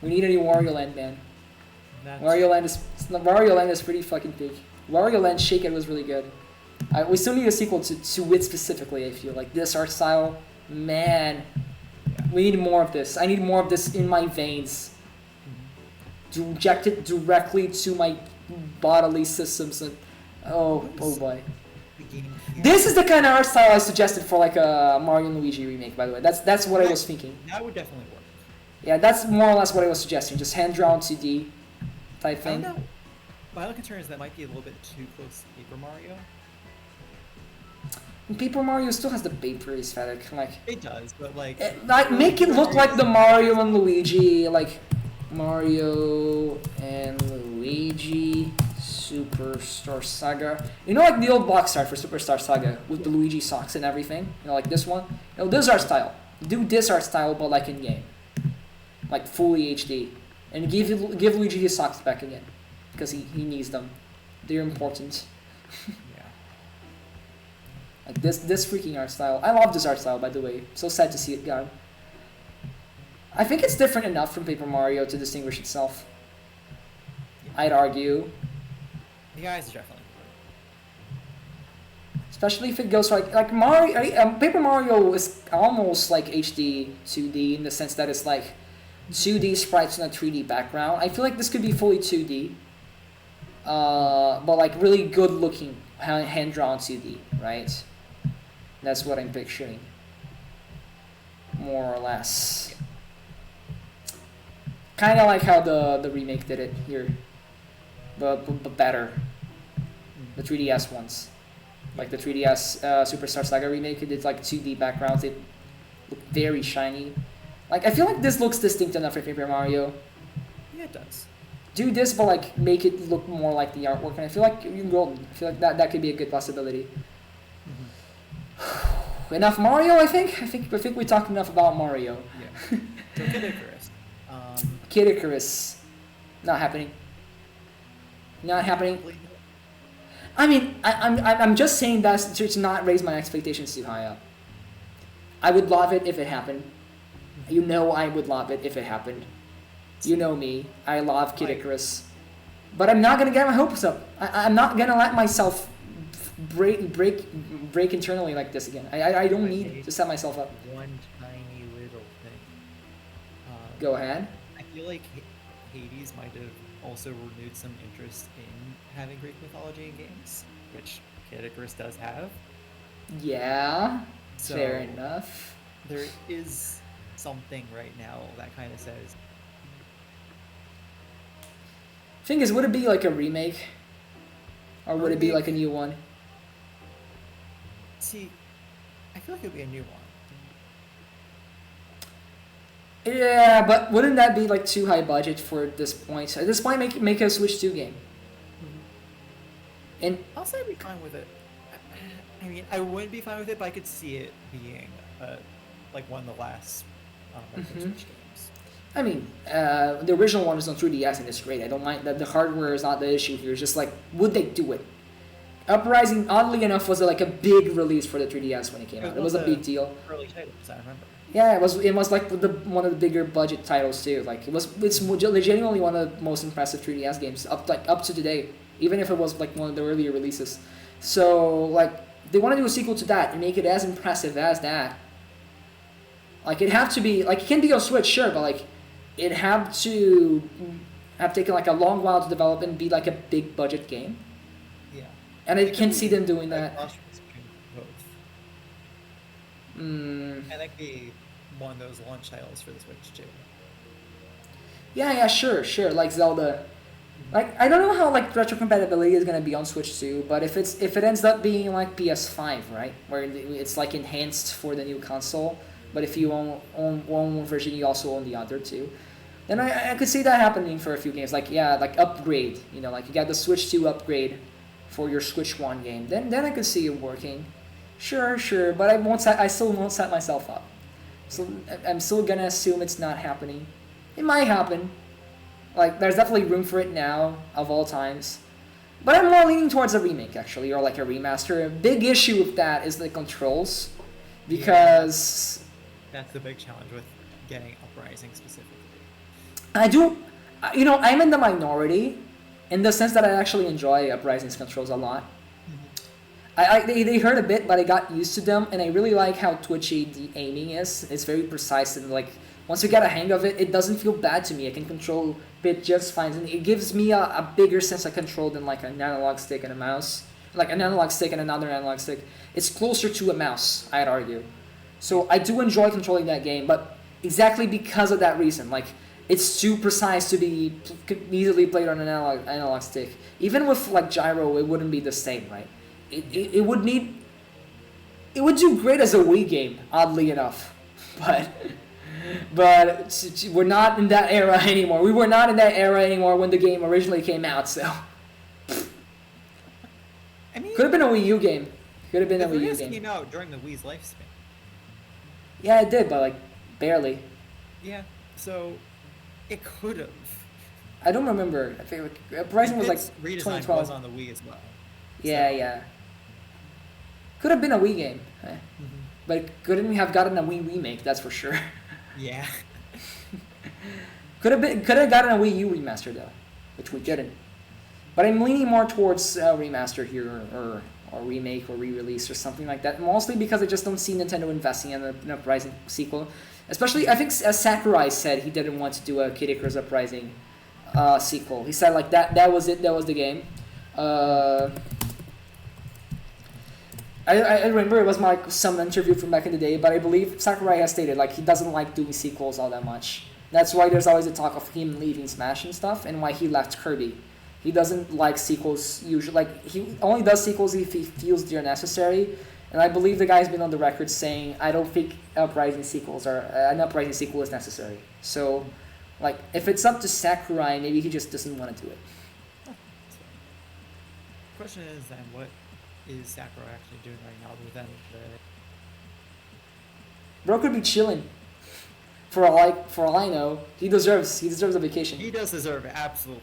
We need a new Wario Land, man. Wario Land is pretty fucking big. Wario Land Shake It was really good. We still need a sequel to it specifically, I feel. Like this art style, man. We need more of this. I need more of this in my veins. To inject it directly to my bodily systems. And, oh boy. This is the kind of art style I suggested for like a Mario and Luigi remake, by the way. That's what I was thinking.
That would definitely work.
Yeah, that's more or less what I was suggesting. Just hand-drawn 2D type
I
thing.
don't know. My only concern is that might be a little bit too close to Paper Mario.
And Paper Mario still has the paper aesthetic. Like,
It does, but like...
make it look like the Mario and Luigi, like Mario and Luigi Superstar Saga. You know, like the old box art for Superstar Saga with the Luigi socks and everything. You know, like this one. You know, this art style. Do this art style, but like in game, like fully HD, and give Luigi his socks back again, because he needs them. They're important.
Yeah.
Like this freaking art style. I love this art style, by the way. So sad to see it gone. I think it's different enough from Paper Mario to distinguish itself. I'd argue.
The eyes are definitely
Especially if it goes like Mario. Paper Mario is almost like HD 2D in the sense that it's like 2D sprites on a 3D background. I feel like this could be fully 2D, but like really good looking hand drawn 2D, right? That's what I'm picturing, more or less. Kind of like how the remake did it here, but better. The 3DS ones. Like the 3DS Superstar Saga remake, it did like 2D backgrounds. It looked very shiny. Like I feel like this looks distinct enough for Paper Mario.
Yeah, it does.
Do this, but like make it look more like the artwork. And I feel like Golden. I feel like that could be a good possibility. Mm-hmm. Enough Mario, I think. I think we talked enough about Mario.
Yeah. So Kid Icarus.
Kid Icarus, not happening. Not happening. I mean, I'm just saying that to not raise my expectations too high up. I would love it if it happened. You know I would love it if it happened. You know me. I love Kid Icarus. But I'm not going to get my hopes up. I'm not going to let myself break internally like this again. I don't need to set myself up.
One tiny little thing.
Go ahead.
I feel like Hades might have also renewed some interest in having Greek mythology in games, which Kid Icarus does have.
Yeah,
So
fair enough.
there is something right now that kind of says,
Thing is, would it be like a remake? Or would it be like a new one?
see, I feel like it would be a new one.
Yeah, but wouldn't that be like too high budget for this point? At this point, make a Switch 2 game. And
I'll say I'd be fine with it. I mean, I wouldn't be fine with it, but I could see it being like one of the last Switch games.
I mean, the original one is on 3DS and it's great. I don't mind that the hardware is not the issue here. It's just like, would they do it? Uprising, oddly enough, was like a big release for the 3DS when it came out. It was a big deal.
Early titles, I remember.
Yeah, it was like one of the bigger budget titles too. Like it's legitimately one of the most impressive 3DS games up to today, even if it was like one of the earlier releases. So like they want to do a sequel to that and make it as impressive as that. Like it have to be like it can be on Switch, sure, but like it have to have taken like a long while to develop and be like a big budget game.
Yeah.
And I can see them doing that.
Both. And that could be one of those launch titles for the Switch too.
Yeah, sure. Like Zelda. Like I don't know how like retrocompatibility is gonna be on Switch 2, but if it ends up being like PS5, right, where it's like enhanced for the new console, but if you own one version, you also own the other two, then I could see that happening for a few games. Like yeah, like upgrade, you know, like you got the Switch 2 upgrade for your Switch 1 game. Then I could see it working. Sure, but I still won't set myself up. So I'm still gonna assume it's not happening. It might happen. Like, there's definitely room for it now, of all times. But I'm more leaning towards a remake, actually, or like a remaster. A big issue with that is the controls, because...
That's the big challenge with getting Uprising specifically.
I do... You know, I'm in the minority, in the sense that I actually enjoy Uprising's controls a lot. They hurt a bit, but I got used to them, and I really like how twitchy the aiming is. It's very precise, and like, once you get a hang of it, it doesn't feel bad to me. I can control it just fine, and it gives me a bigger sense of control than like an analog stick and a mouse. Like an analog stick and another analog stick. It's closer to a mouse, I'd argue. So I do enjoy controlling that game, but exactly because of that reason. Like, it's too precise to be easily played on an analog stick. Even with like gyro, it wouldn't be the same, right? It would need... It would do great as a Wii game, oddly enough. But we're not in that era anymore. We were not in that era anymore when the game originally came out, so...
I mean...
Could have been a Wii U game. Could have been a
the
Wii U
3DS
game.
came out during the Wii's lifespan.
Yeah, it did, but like, barely.
Yeah, so... It could have.
I don't remember. I think Uprising was like
redesign
2012.
was on the Wii as well.
Yeah. Could have been a Wii game, but it couldn't have gotten a Wii remake. That's for sure.
Yeah.
Could have gotten a Wii U remaster though, which we didn't. But I'm leaning more towards a remaster here, or remake, or re-release, or something like that. Mostly because I just don't see Nintendo investing in an Uprising sequel. Especially, I think, as Sakurai said, he didn't want to do a Kid Icarus Uprising sequel. He said like that was it. That was the game. I remember it was like some interview from back in the day, but I believe Sakurai has stated like he doesn't like doing sequels all that much. That's why there's always a talk of him leaving Smash and stuff, and why he left Kirby. He doesn't like sequels usually. Like he only does sequels if he feels they're necessary. And I believe the guy's been on the record saying, I don't think Uprising sequels are an Uprising sequel is necessary. So, like, if it's up to Sakurai, maybe he just doesn't want to do it.
The question is then, what is Sakurai actually doing right now other than the...
Bro could be chilling. For all I know, he deserves a vacation.
He does deserve it, absolutely.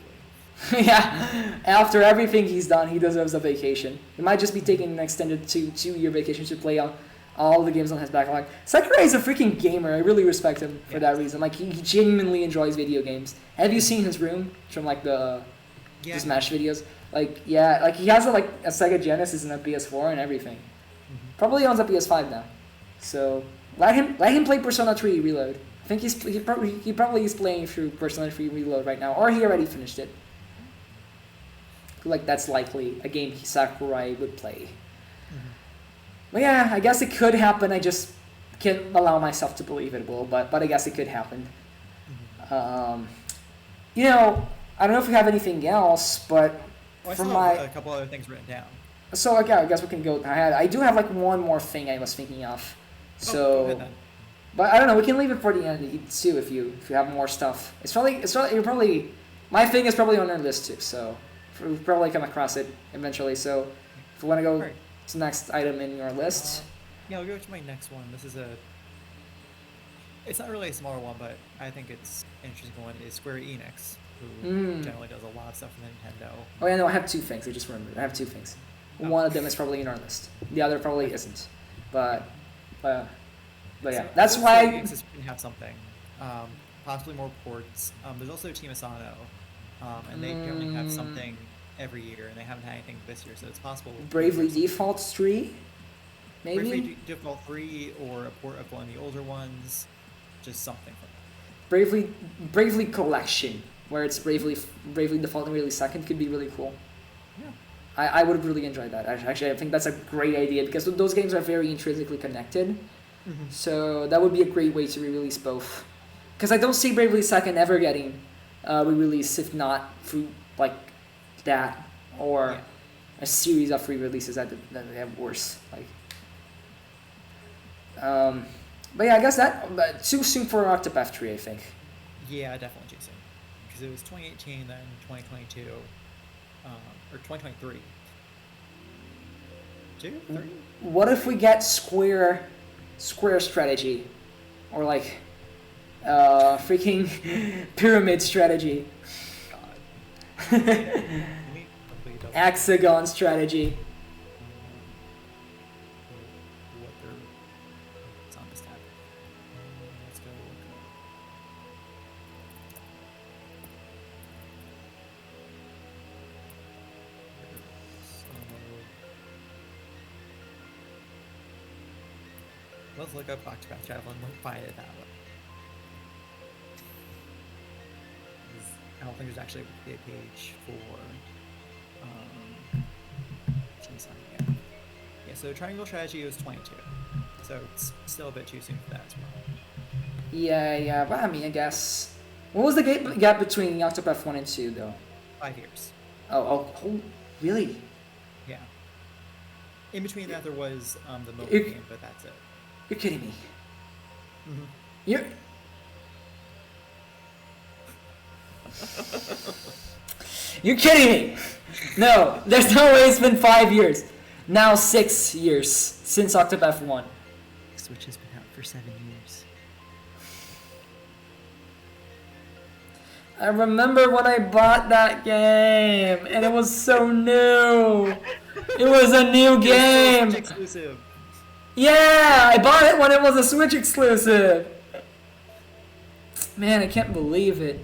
Yeah, after everything he's done, he deserves a vacation. He might just be taking an extended two-year vacation to play on all the games on his backlog. Sakurai is a freaking gamer. I really respect him for that reason. Like, he genuinely enjoys video games. Have you seen his room from, like, the Smash videos? Like, yeah, like, he has, a Sega Genesis and a PS4 and everything. Probably owns a PS5 now. So, let him play Persona 3 Reload. I think he probably is playing through Persona 3 Reload right now, or he already finished it. Like, that's likely a game Sakurai would play. But yeah, I guess it could happen. I just can't allow myself to believe it will, but I guess it could happen. You know, I don't know if we have anything else, but
I still have a couple other things written down.
So okay, I guess we can go ahead. I do have like one more thing I was thinking of. So,
go ahead then.
But I don't know. We can leave it for the end too if you have more stuff. My thing is probably on our list too. So we'll probably come across it eventually. So if you want to go to the next item in your list.
Yeah, I'll go to my next one. This is it's not really a smaller one, but I think it's an interesting one. Is Square Enix, who generally does a lot of stuff for Nintendo.
Oh yeah, no, I have two things. I just remembered. I have two things. One of them is probably in our list. The other probably isn't. But yeah,
So,
that's why.
Square Enix is going to have something, possibly more ports. There's also Team Asano, and they generally have something every year, and they haven't had anything this year, so it's possible.
Bravely Default 3, maybe.
Bravely Default 3, or a port of one of the older ones, just something from
that. Bravely Collection, where it's Bravely Default and Bravely Second, could be really cool.
Yeah.
I would really enjoy that. Actually, I think that's a great idea because those games are very intrinsically connected. So that would be a great way to re-release both. Because I don't see Bravely Second ever getting re-released, if not through like that, or
Yeah.
a series of re-releases that they have worse. Like, but yeah, I guess that but too soon for Octopath 3, I think.
Yeah, definitely too soon. Because it was 2018, then 2022, or 2023. 3?
What if we get Square strategy, or like freaking pyramid strategy,
God. Me, hopefully it doesn't.
hexagon strategy?
What they're... It's on this tab. Let's go look Let's look up Octopath Traveler and we'll find it that way. 'Cause I don't think there's actually a page for Team Sun here. Yeah, so Triangle Strategy was 22. So it's still a bit too soon for that as well.
Yeah, but I mean, I guess. What was the gap between Octopath 1 and 2, though?
5 years.
Oh, really?
Yeah. In between that, there was the mobile
It-
game, but that's it.
You're kidding me.
Mm-hmm.
You're. You're kidding me! No, there's no way it's been 5 years. Now 6 years since Octopath 1.
Switch has been out for 7 years.
I remember when I bought that game, and it was so new. It was a new game.
Switch exclusive.
Yeah, I bought it when it was a Switch exclusive. Man, I can't believe it.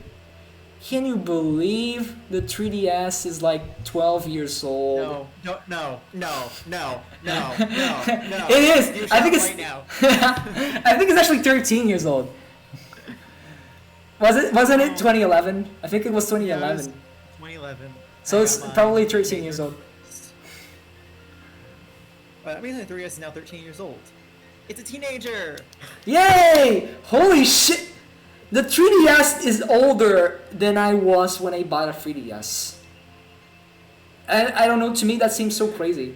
Can you believe the 3DS is like 12 years old?
No.
It is.
You
I think
shout
it's.
right now.
I think it's actually 13 years old. Wasn't it 2011? I think it was 2011.
2011.
So
I
it's
got mine
probably 13
8
years old.
But that means the 3DS is now 13 years old. It's a teenager.
Yay! Holy shit! The 3DS is older than I was when I bought a 3DS. And I don't know, to me that seems so crazy.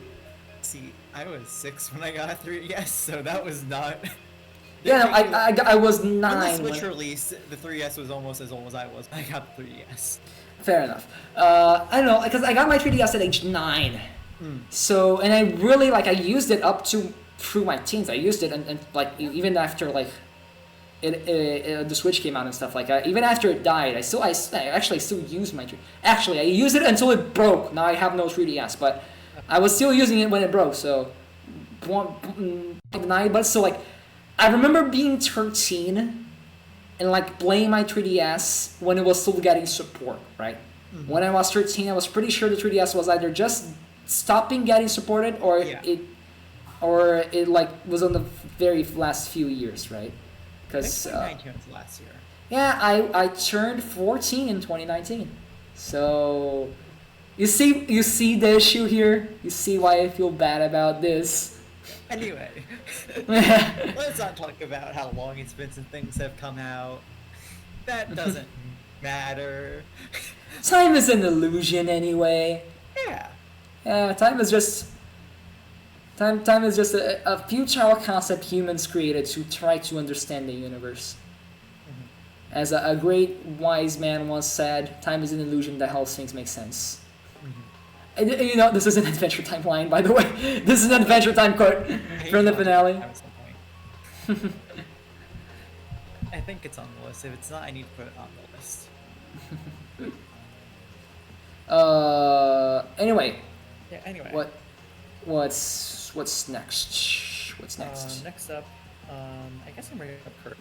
See, I was 6 when I got a 3DS, so that was not.
Yeah, no, I was
When
9.
the Switch
when-
released, the 3DS was almost as old as I was when I got the 3DS.
Fair enough. I don't know, because I got my 3DS at age 9. So, and I really, like, I used it up to through my teens. I used it, and like, even after, like, the Switch came out and stuff, like, even after it died, I actually still use my 3DS. Actually, I used it until it broke. Now I have no 3DS, but I was still using it when it broke, so... But so, like, I remember being 13 and, like, playing my 3DS when it was still getting support, right? When I was 13, I was pretty sure the 3DS was either just stopping getting supported, or
Yeah.
it like was on the very last few years, right?
I
Because
think 2019 was last year.
yeah, I turned 14 in 2019, so you see the issue here. You see why I feel bad about this.
Anyway, let's not talk about how long it's been since things have come out. That doesn't matter.
Time is an illusion anyway.
Yeah.
Yeah, time is just a futile concept humans created to try to understand the universe. As a great wise man once said, time is an illusion that helps things make sense. And, you know, this is an Adventure Time line, by the way. This is an Adventure Time quote from the finale.
At some point. I think it's on the list. If it's not, I need to put it on the list.
Anyway,
Yeah. Anyway.
what's next? What's next?
Next up, I guess I'm bringing up Kirby,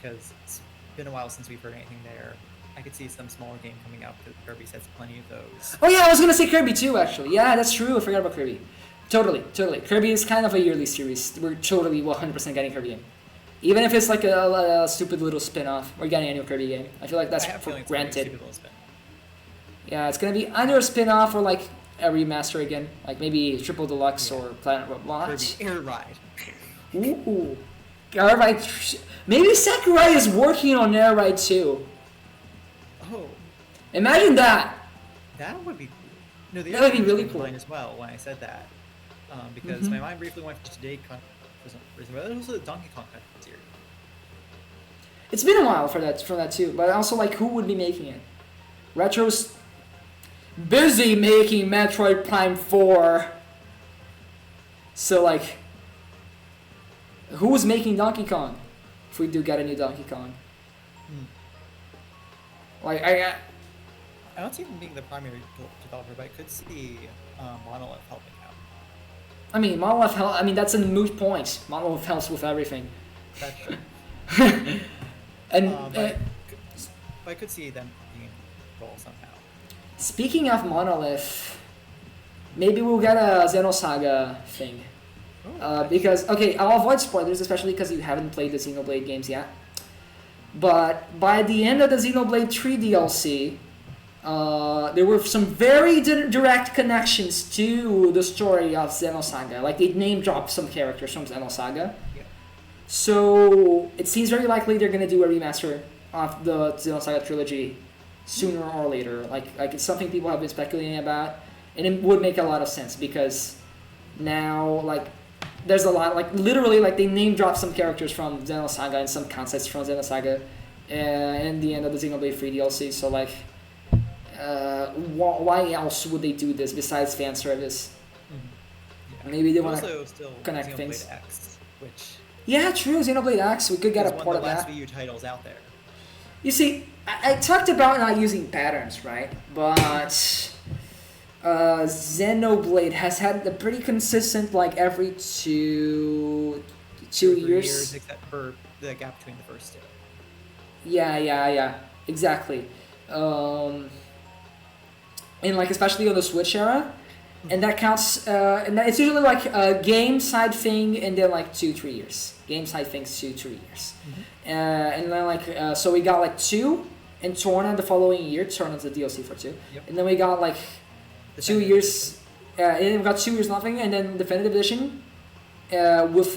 because it's been a while since we've heard anything there. I could see some smaller game coming out because Kirby has plenty of those.
Oh yeah, I was gonna say Kirby too, actually. Yeah, that's true. I forgot about Kirby. Totally. Kirby is kind of a yearly series. We're totally 100% getting Kirby in. Even if it's like a stupid little spin-off, we're getting a new Kirby game. I feel like that's
I have a
for
feeling it's gonna be a
granted.
stupid little spin.
Yeah, it's gonna be either a spin-off or like a remaster again, like maybe Triple Deluxe
Yeah.
or Planet Robot.
Kirby Air Ride.
Ooh, Air Ride. Maybe Sakurai is working on Air Ride too.
Oh,
Imagine that.
That would be cool. No, the
That would
other
be
thing
really
came to
cool.
mind as well when I said that, because my mind briefly went to today for some reason, but also the Donkey Kong series.
It's been a while for that too, but also like who would be making it? Retro's busy making Metroid Prime 4. So like who's making Donkey Kong? If we do get a new Donkey Kong. Like
I don't see them being the primary developer, but I could see Monolith helping out.
I mean Monolith I mean that's a moot point. Monolith helps with everything.
That's true.
And
but I could see them being involved somehow.
speaking of Monolith, maybe we'll get a Xenosaga thing. Because, okay, I'll avoid spoilers, especially because you haven't played the Xenoblade games yet. But by the end of the Xenoblade 3 DLC, there were some very direct connections to the story of Xenosaga. Like, they name-dropped some characters from Xenosaga.
Yeah.
So, it seems very likely they're going to do a remaster of the Xenosaga trilogy sooner or later. Like it's something people have been speculating about. And it would make a lot of sense because now, like, there's a lot, like, literally, like, they name-drop some characters from Xenosaga and some concepts from Xenosaga in the end of the Xenoblade 3 DLC, so, like, why else would they do this besides fan service?
Mm-hmm. Yeah.
Maybe they want
also
to
still
connect
Xenoblade
things.
X, which
Yeah, true, Xenoblade X, we could get a
is one
port
of
of
the last
that.
Wii U titles out there.
You see, I talked about not using patterns, right? But Xenoblade has had a pretty consistent, like, every two years.
Except for the gap between the first two.
Yeah, exactly. And like especially on the Switch era, and that counts. And it's usually like a game side thing, and then like 2-3 years. Game side things 2-3 years, and then like so we got like 2 and Torna the following year. Torna's the DLC for 2, and then we got like 2 years. And then we got 2 years nothing, and then Definitive Edition with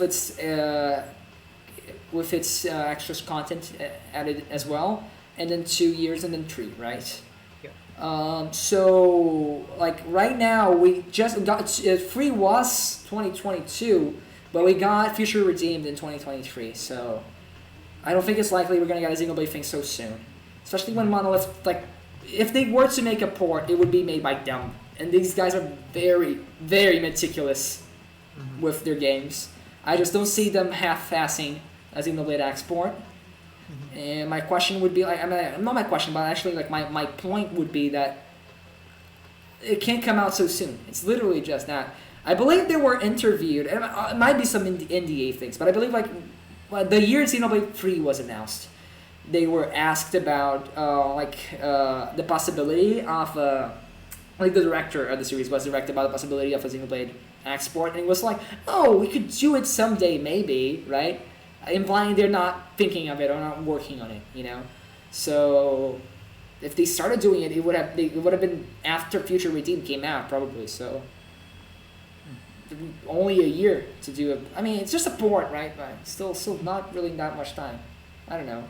its extra content added as well, and then 2 years, and then 3, right?
Yeah.
So like right now we just got 3 was 2022, but we got Future Redeemed in 2023. So I don't think it's likely we're gonna get a Xenoblade thing so soon, especially when Monolith, like, if they were to make a port, it would be made by them, and these guys are very, very meticulous with their games. I just don't see them half-assing a Xenoblade export. And my question would be, like, I mean, not my question, but actually, like, my point would be that it can't come out so soon. It's literally just that. I believe they were interviewed, and it might be some NDA things, but I believe, like, the year Xenoblade 3 was announced, they were asked about, the possibility of, like, the director of the series was directed about the possibility of a Xenoblade export, and he was like, oh, we could do it someday, maybe, right? Implying they're not thinking of it or not working on it, you know. So if they started doing it, it would have been after Future Redeemed came out, probably. So only a year to do it. I mean, it's just a port, right? But still not really that much time. I don't know.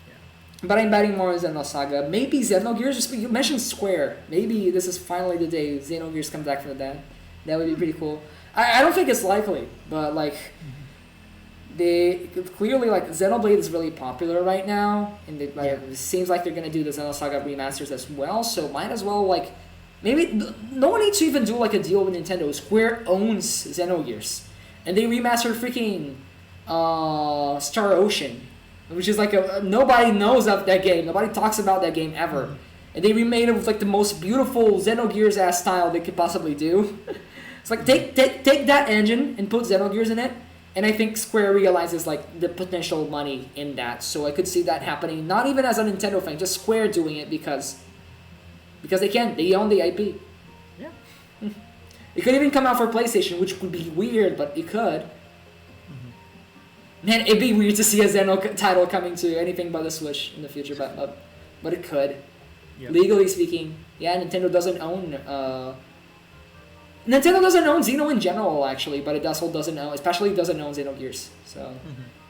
Yeah. But I'm betting more on Xenosaga. Maybe Xenogears. You mentioned Square. Maybe this is finally the day Xenogears comes back from the dead. That would be pretty cool. I don't think it's likely, but like they clearly, like, Xenoblade is really popular right now, and it seems like they're gonna do the Xenosaga remasters as well. So might as well, like, maybe no one needs to even do like a deal with Nintendo. Square owns Xenogears, and they remastered freaking Star Ocean, which is like nobody knows of that game. Nobody talks about that game ever, and they remade it with like the most beautiful Xenogears ass style they could possibly do. It's like take that engine and put Xenogears in it, and I think Square realizes like the potential money in that. So I could see that happening, not even as a Nintendo thing, just Square doing it because they can. They own the IP.
Yeah.
It could even come out for PlayStation, which would be weird, but it could. Man, it'd be weird to see a Xeno title coming to anything but the Switch in the future, but it could. Yep. Legally speaking, yeah, Nintendo doesn't own Xeno in general, actually, but it also doesn't own, especially doesn't own Xenogears. So,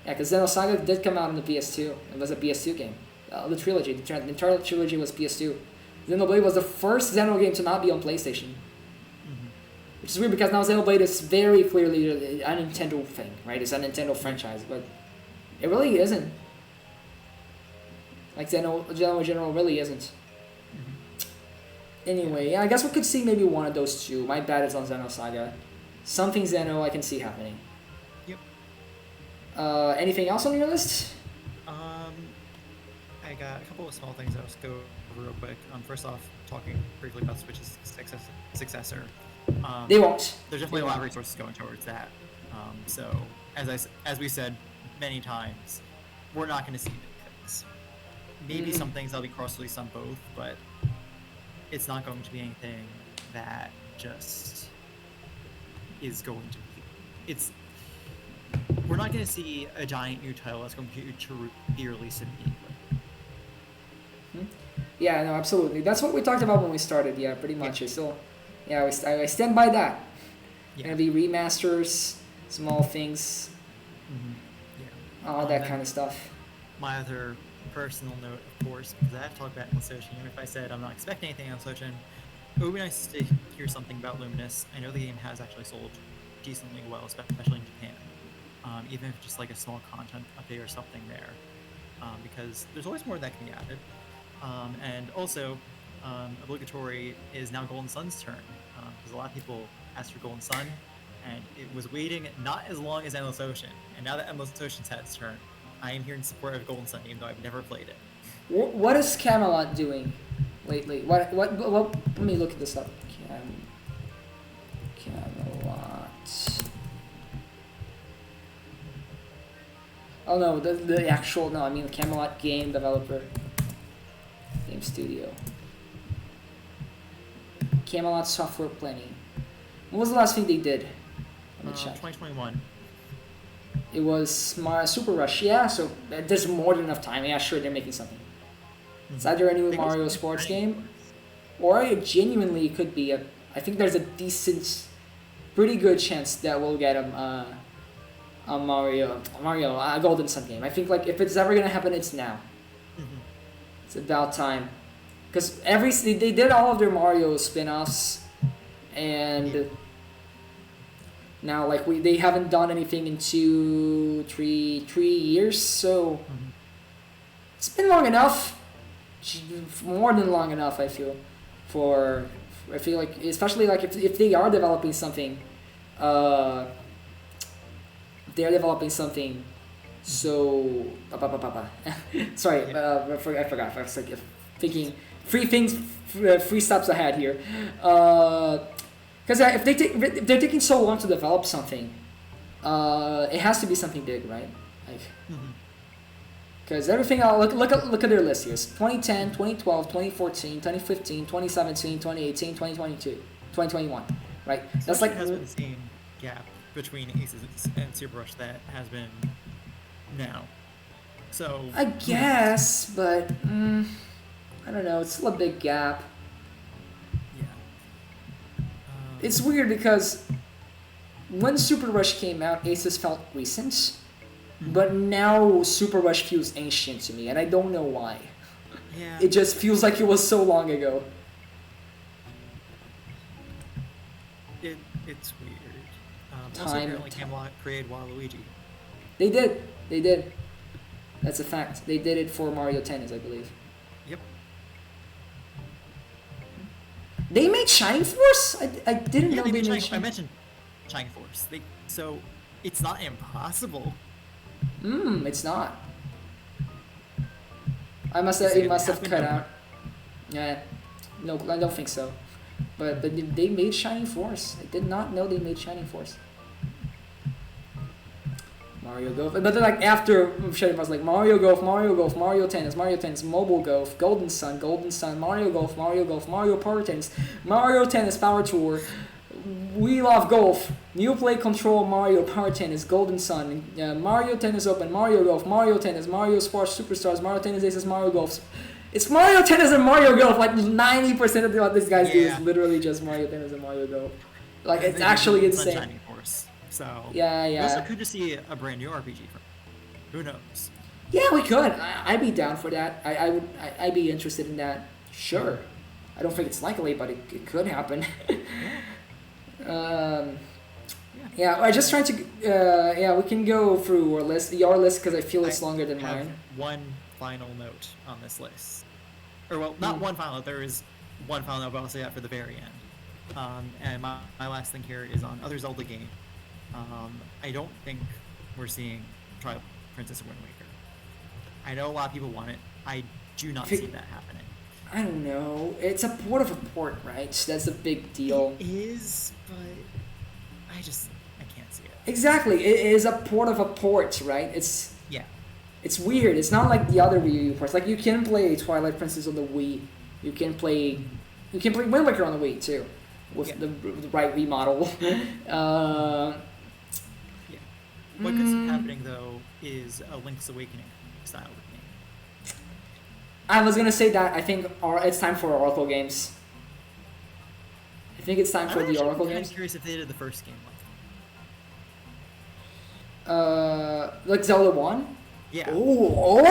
yeah, because Xenosaga did come out on the PS2. It was a PS2 game. the trilogy. The entire trilogy was PS2. Xenoblade was the first Xeno game to not be on PlayStation. Which is weird because now Xenoblade is very clearly a Nintendo thing, right? It's a Nintendo franchise, but it really isn't. Like Xeno in general really isn't. Anyway, yeah, I guess we could see maybe one of those two. My bet is on Xenosaga. Something Xeno I can see happening.
Yep.
Anything else on your list?
I got a couple of small things I'll just go over real quick. First off, talking briefly about Switch's successor.
They won't.
There's definitely a lot of resources going towards that. So, as we said many times, we're not going to see big things. Maybe some things that'll be cross-released on both, but it's not going to be anything that just is going to be. We're not going to see a giant new title that's going to be released immediately.
Yeah, no, absolutely. That's what we talked about when we started. Yeah, pretty much. I stand by that. Gonna be remasters, small things, all that kind of stuff.
My other personal note, of course, because I have to talk about Luminous. Even if I said I'm not expecting anything on Switch, it would be nice to hear something about Luminous. I know the game has actually sold decently well, especially in Japan. Even if just like a small content update or something there, because there's always more that can be added. And also, obligatory is now Golden Sun's turn, because a lot of people asked for Golden Sun, and it was waiting not as long as Endless Ocean. And now that Endless Ocean's had its turn, I am here in support of Golden Sun, even though I've never played it.
What is Camelot doing lately? What? Let me look this up. Camelot. Oh no, the actual no. I mean the Camelot game developer, game studio. Camelot Software Planning. What was the last thing they did? Let me check.
2021.
It was Super Rush. Yeah, so there's more than enough time. Yeah, sure, they're making something. It's either a new Mario sports game, or it genuinely could be I think there's a decent, pretty good chance that we'll get a Mario Golden Sun game. I think like if it's ever gonna happen, it's now. It's about time. Because they did all of their Mario spin-offs, and now like they haven't done anything in 3 years, so it's been long enough, more than long enough. I feel like especially like if they are developing something, So sorry, I forgot. I was like thinking. Three steps ahead here, because if they're taking so long to develop something, it has to be something big, right? Like, because everything look at their list here: 2010, 2012, 2014, 2015, 2017, 2018, 2022, 2021, right?
So that's like has been the same gap between Aces and Super Rush that has been now. So
I guess, but. I don't know, it's still a big gap.
Yeah.
It's weird because when Super Rush came out, Aces felt recent, but now Super Rush feels ancient to me, and I don't know why.
Yeah.
It just feels like it was so long ago.
It's weird. Also, apparently Camelot created Waluigi.
They did. That's a fact. They did it for Mario Tennis, I believe.
Yep.
They made Shining Force? I didn't know they made Shining Force.
I mentioned Shining Force. So it's not impossible.
It's not. It must have cut out. Yeah. No, I don't think so. But they made Shining Force. I did not know they made Shining Force. Mario Golf. But then like after Shining Force, like Mario Golf, Mario Tennis, Mobile Golf, Golden Sun, Mario Golf, Mario Power Tennis, Mario Tennis Power Tour, We Love Golf, New Play Control, Mario Power Tennis, Golden Sun, Mario Tennis Open, Mario Golf, Mario Tennis, Mario Sports Superstars, Mario Tennis Aces, Mario Golf. It's Mario Tennis and Mario Golf. Like 90% of what these guys do is literally just Mario Tennis and Mario Golf. Like it's actually insane.
Shining Force. So
yeah.
We also could just see a brand new RPG from. Who knows?
Yeah, we could. I'd be down for that. I'd be interested in that. Sure. I don't think it's likely, but it could happen. Yeah, I just trying to. Yeah, we can go through our list, your list, because I feel it's longer than
have
mine.
one final note on this list, or well, not one final. There is one final note, but I'll say that for the very end. And my last thing here is on other Zelda game. I don't think we're seeing Twilight Princess and Wind Waker. I know a lot of people want it. I do not see that happening.
I don't know. It's a port of a port, right? That's a big deal.
It is, but I can't see it.
Exactly. It is a port of a port, right? It's weird. It's not like the other Wii U ports. Like you can play Twilight Princess on the Wii. You can play Wind Waker on the Wii too, with the right Wii model.
What could see happening though is a Link's Awakening style game.
I was gonna say that I think it's time for Oracle games. I think it's time for the Oracle games.
I'm curious if they did the first game
like Zelda 1?
Yeah.
Oh,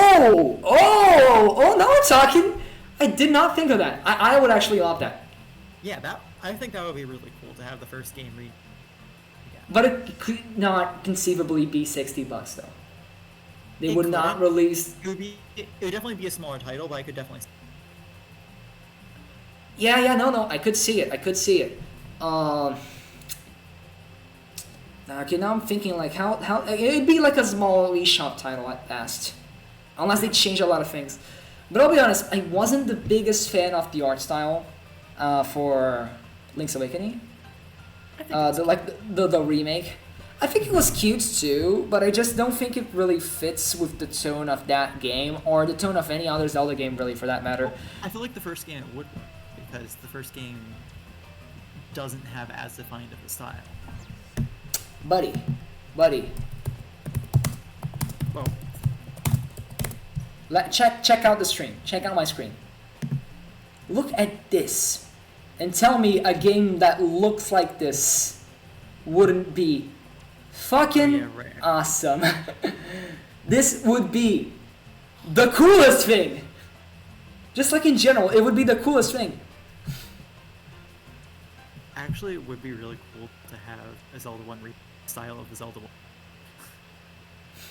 now we're talking. I did not think of that. I would actually love that.
Yeah, I think that would be really cool to have the first game
But it could not conceivably be $60 though. They would not release.
It would definitely be a smaller title, but I could definitely.
Yeah, no, I could see it. Okay, now I'm thinking like how it'd be like a small eShop title at best, unless they change a lot of things. But I'll be honest, I wasn't the biggest fan of the art style for Link's Awakening. The remake. I think it was cute too, but I just don't think it really fits with the tone of that game or the tone of any other Zelda game, really, for that matter.
I feel like the first game it would work because the first game doesn't have as defined of a style.
Buddy.
Well,
check out the stream. Check out my screen. Look at this, and tell me a game that looks like this wouldn't be fucking awesome. This would be the coolest thing. Just like in general, it would be the coolest thing.
Actually, it would be really cool to have a Zelda 1 style of the Zelda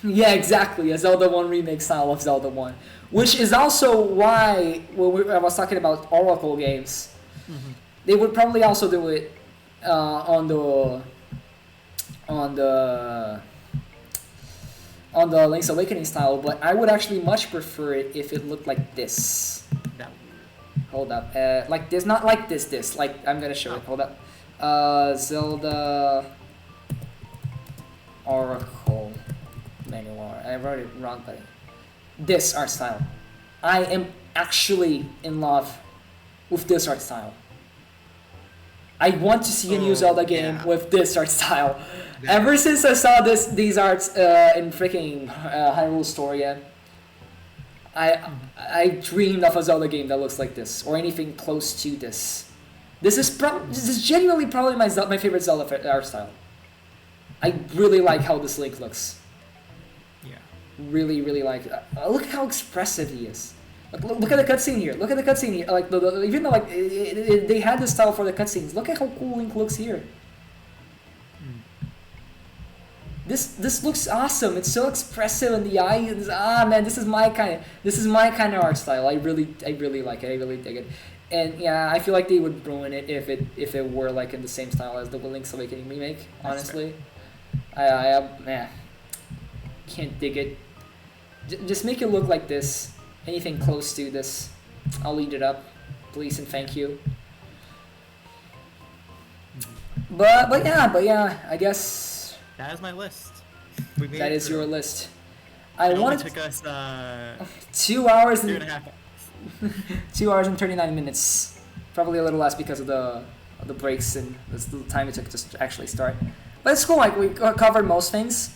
1.
Yeah, exactly, a Zelda 1 remake style of Zelda 1. Which is also why, when I was talking about Oracle games, they would probably also do it on the Link's Awakening style, but I would actually much prefer it if it looked like this. Hold up, like this, not like this, like, I'm gonna show it, hold up. Zelda Oracle manual, I wrote it wrong, but this art style. I am actually in love with this art style. I want to see a new Zelda game with this art style. Ever since I saw these arts in freaking Hyrule Historia, I dreamed of a Zelda game that looks like this or anything close to this. This is genuinely probably my favorite Zelda art style. I really like how this Link looks.
Yeah.
Really like it. Look how expressive he is. Look at the cutscene here. Like even though like they had this style for the cutscenes, look at how cool Link looks here. This looks awesome. It's so expressive in the eyes. Man, this is my kind of art style. I really like it. I really dig it. And yeah, I feel like they would ruin it if it were like in the same style as the Link's Awakening remake. Honestly, I can't dig it. Just make it look like this. Anything close to this, I'll eat it up, please and thank you. But yeah, I guess
that is my list.
That is your list.
It only took us
2 hours and
2.5 hours.
2 hours and 39 minutes. Probably a little less because of the breaks and the time it took to actually start. But it's cool. Like we covered most things.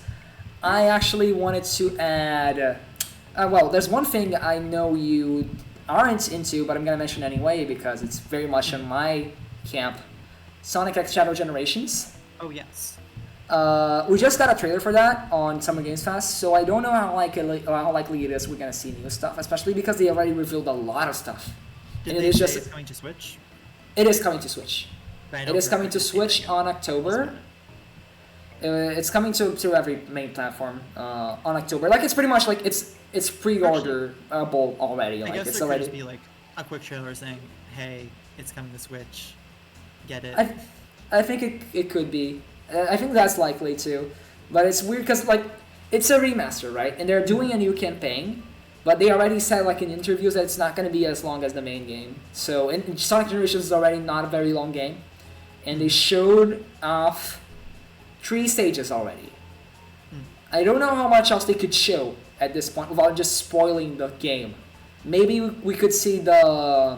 I actually wanted to add. Well, there's one thing I know you aren't into, but I'm gonna mention anyway because it's very much in my camp. Sonic X Shadow Generations.
Oh yes.
We just got a trailer for that on Summer Games Fest, so I don't know how likely it is we're gonna see new stuff, especially because they already revealed a lot of stuff.
Did
And
they
it is
say
just
it's coming to Switch?
it is coming to Switch.
But I
It
don't
is coming
remember
to
if they did
Switch
yet.
on October. It's coming to every main platform on October. Like it's pretty much like it's pre-orderable already.
I
Like
guess
it's
there could
already.
just be like a quick trailer saying, "Hey, it's coming to Switch. Get it."
I think it could be. I think that's likely too. But it's weird because like it's a remaster, right? And they're doing a new campaign, but they already said like in interviews that it's not going to be as long as the main game. So in Sonic Generations is already not a very long game, and they showed off 3 stages already. I don't know how much else they could show at this point without just spoiling the game. Maybe we could see the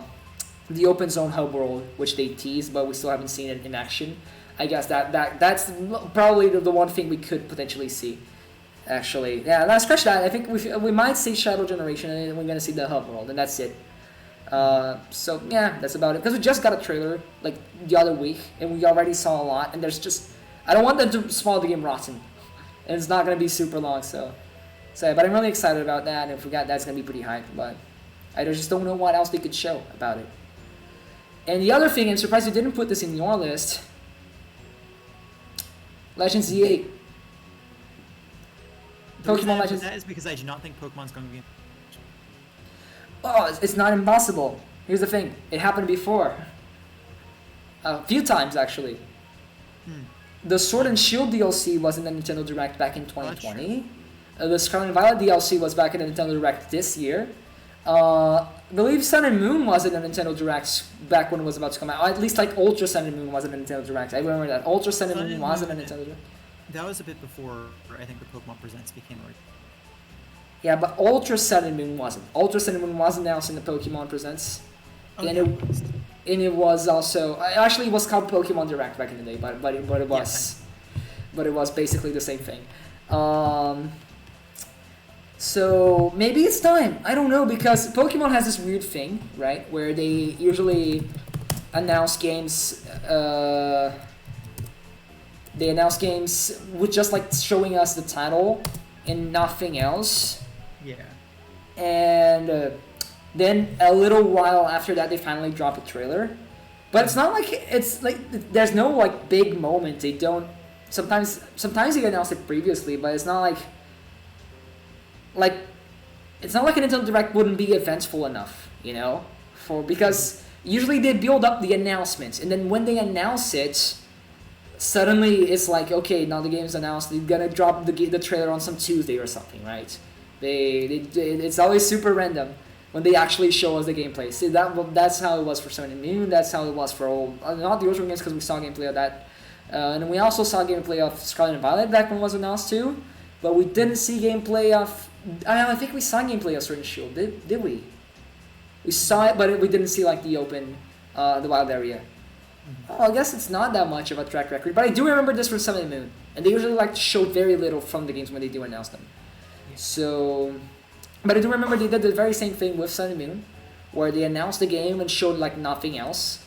open zone hub world, which they teased, but we still haven't seen it in action. I guess that's probably the one thing we could potentially see. Actually, yeah. Let's scratch that. I think we might see Shadow Generation, and we're gonna see the hub world, and that's it. So yeah, that's about it. Because we just got a trailer like the other week, and we already saw a lot. And there's just I don't want them to spoil the game rotten, and it's not gonna be super long. So yeah, but I'm really excited about that. And if we got that's gonna be pretty hype. But I just don't know what else they could show about it. And the other thing, I'm surprised you didn't put this in your list. Legends Z8.
The reason
Pokemon
I put
Legends.
that is because I do not think Pokemon's going to be.
Oh, it's not impossible. Here's the thing. It happened before. A few times, actually. The Sword and Shield DLC was in the Nintendo Direct back in 2020. The Scarlet and Violet DLC was back in the Nintendo Direct this year. I believe Sun and Moon was in the Nintendo Direct back when it was about to come out. Or at least like Ultra Sun and Moon was in the Nintendo Direct. I remember that. Ultra Sun and Moon was in the Nintendo Direct.
That was a bit before I think the Pokemon Presents became a.
Yeah, but Ultra Sun and Moon wasn't. Ultra Sun and Moon was announced in the Pokemon Presents.
Oh,
and,
yeah,
it was also actually it was called Pokemon Direct back in the day, but it was but it was basically the same thing. So maybe it's time. I don't know because Pokemon has this weird thing, right, where they usually announce games. They announce games with just like showing us the title and nothing else.
Yeah.
And then a little while after that, they finally drop a trailer. But it's not like it's like there's no like big moment. They don't. Sometimes they announce it previously, but it's not like it's not like a Nintendo Direct wouldn't be eventful enough, you know, because usually they build up the announcements, and then when they announce it, suddenly it's like, okay, now the game's announced. They're gonna drop the trailer on some Tuesday or something, right? It's always super random when they actually show us the gameplay. See that's how it was for Sun and Moon. That's how it was for not the original games because we saw gameplay of that, and we also saw gameplay of Scarlet and Violet back when it was announced too. But we didn't see gameplay of. I think we saw gameplay of Sword and Shield. Did we? We saw it, but we didn't see like the open, the wild area. Oh, I guess it's not that much of a track record, but I do remember this from Sun and Moon, and they usually like to show very little from the games when they do announce them. So, but I do remember they did the very same thing with Sun and Moon, where they announced the game and showed like nothing else.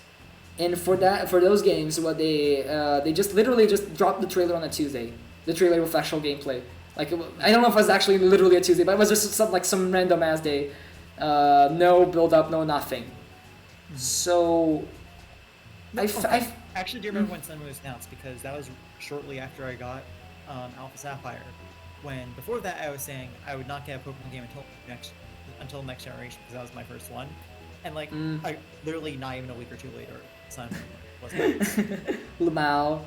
And for those games, what they just literally just dropped the trailer on a Tuesday, the trailer with actual gameplay. Like I don't know if it was actually literally a Tuesday, but it was just some random ass day, no build up, no nothing. So. I
actually do remember when Sun was announced because that was shortly after I got Alpha Sapphire. When before that I was saying I would not get a Pokemon game until next generation because that was my first one, and like I literally not even a week or two later, Sun was announced.
Lamau.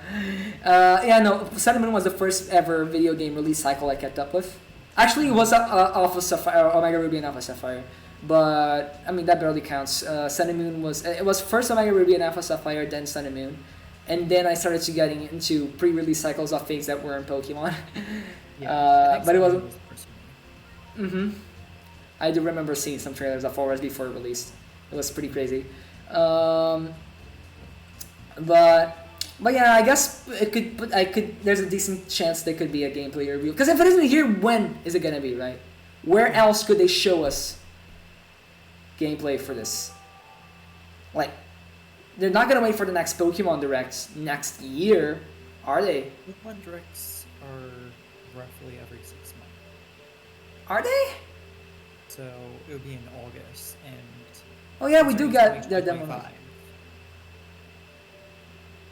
Sun and Moon was the first ever video game release cycle I kept up with. Actually, it was Alpha Sapphire, Omega Ruby and Alpha Sapphire. But I mean that barely counts. Sun and Moon was first Omega Ruby and Alpha Sapphire, then Sun and Moon, and then I started to getting into pre-release cycles of things that were in Pokemon. But it was. I do remember seeing some trailers of Forest before it released. It was pretty crazy. But yeah, I guess it could. But I could. There's a decent chance there could be a gameplay review. Because if it isn't here, when is it gonna be? Right? Where else could they show us gameplay for this? Like, they're not gonna wait for the next Pokemon Direct next year, Are they?
Pokemon Directs are roughly every 6 months.
Are they?
So it would be in August, and
Oh yeah, we do
considering
get
it's
the
only
demo.
2025,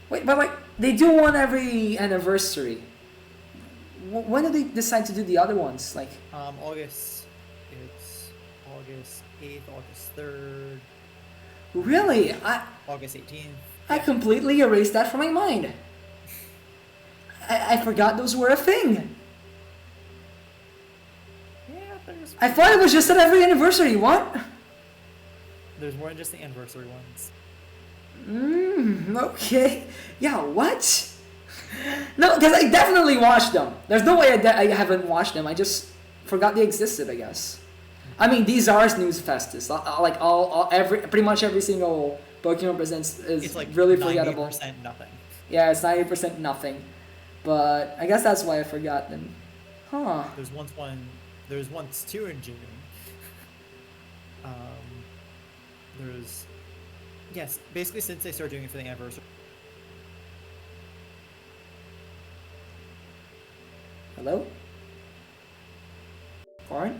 Wait, but like they do one every anniversary. When do they decide to do the other ones? Like,
August, it's August 8th, August 3rd,
really?
August 18th.
I completely erased that from my mind. I forgot those were a thing.
Yeah,
I thought it was just at every anniversary. What?
there's more than just the anniversary ones.
Okay. Yeah, what? No, because I definitely watched them. There's no way I haven't watched them. I just forgot they existed, I guess. I mean, these are Snooze Festus. Like pretty much every single Pokemon Presents is
It's like
really forgettable.
90% nothing.
Yeah, it's 90% nothing. But I guess that's why I forgot them. Huh.
There's once two in June. There's, yes, basically since they started doing it for the anniversary.
Hello? Corn?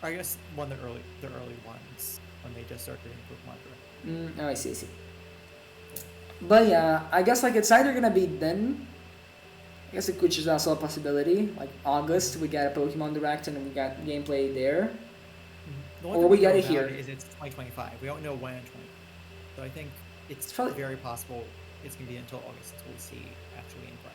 I guess the early ones when they just started doing Pokemon Direct.
Oh, I see. But yeah, I guess like it's either gonna be then. I guess which is also a possibility. Like August, we got a Pokemon Direct and we got gameplay there.
The one
Or
thing
we
know
got it
about
here.
Is it's 2025. We don't know when in 20. So I think it's
probably-
very possible it's gonna be until August until we see actually in play.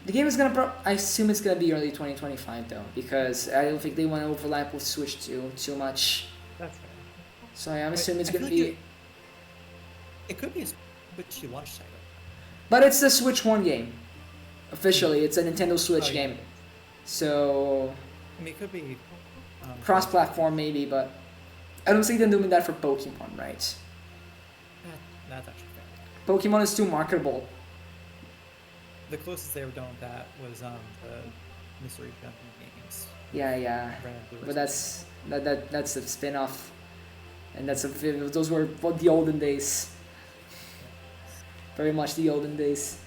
The game is gonna. I assume it's gonna be early 2025 though, because I don't think they want to overlap with Switch too much.
That's fair.
So I'm assuming it's
I
gonna
feel
be.
like it could be a Switch launch title.
But it's the Switch One game. Officially, it's a Nintendo Switch
Oh, yeah.
game. So
I mean, it could be
cross-platform maybe, but I don't see them doing that for Pokemon, right?
That's actually fair.
Pokemon is too marketable.
The closest they were done with that was the Mystery Dungeon games.
Yeah.
Red and Blue
But
Rising.
that's a spin-off, and those were the olden days. Very much the olden days.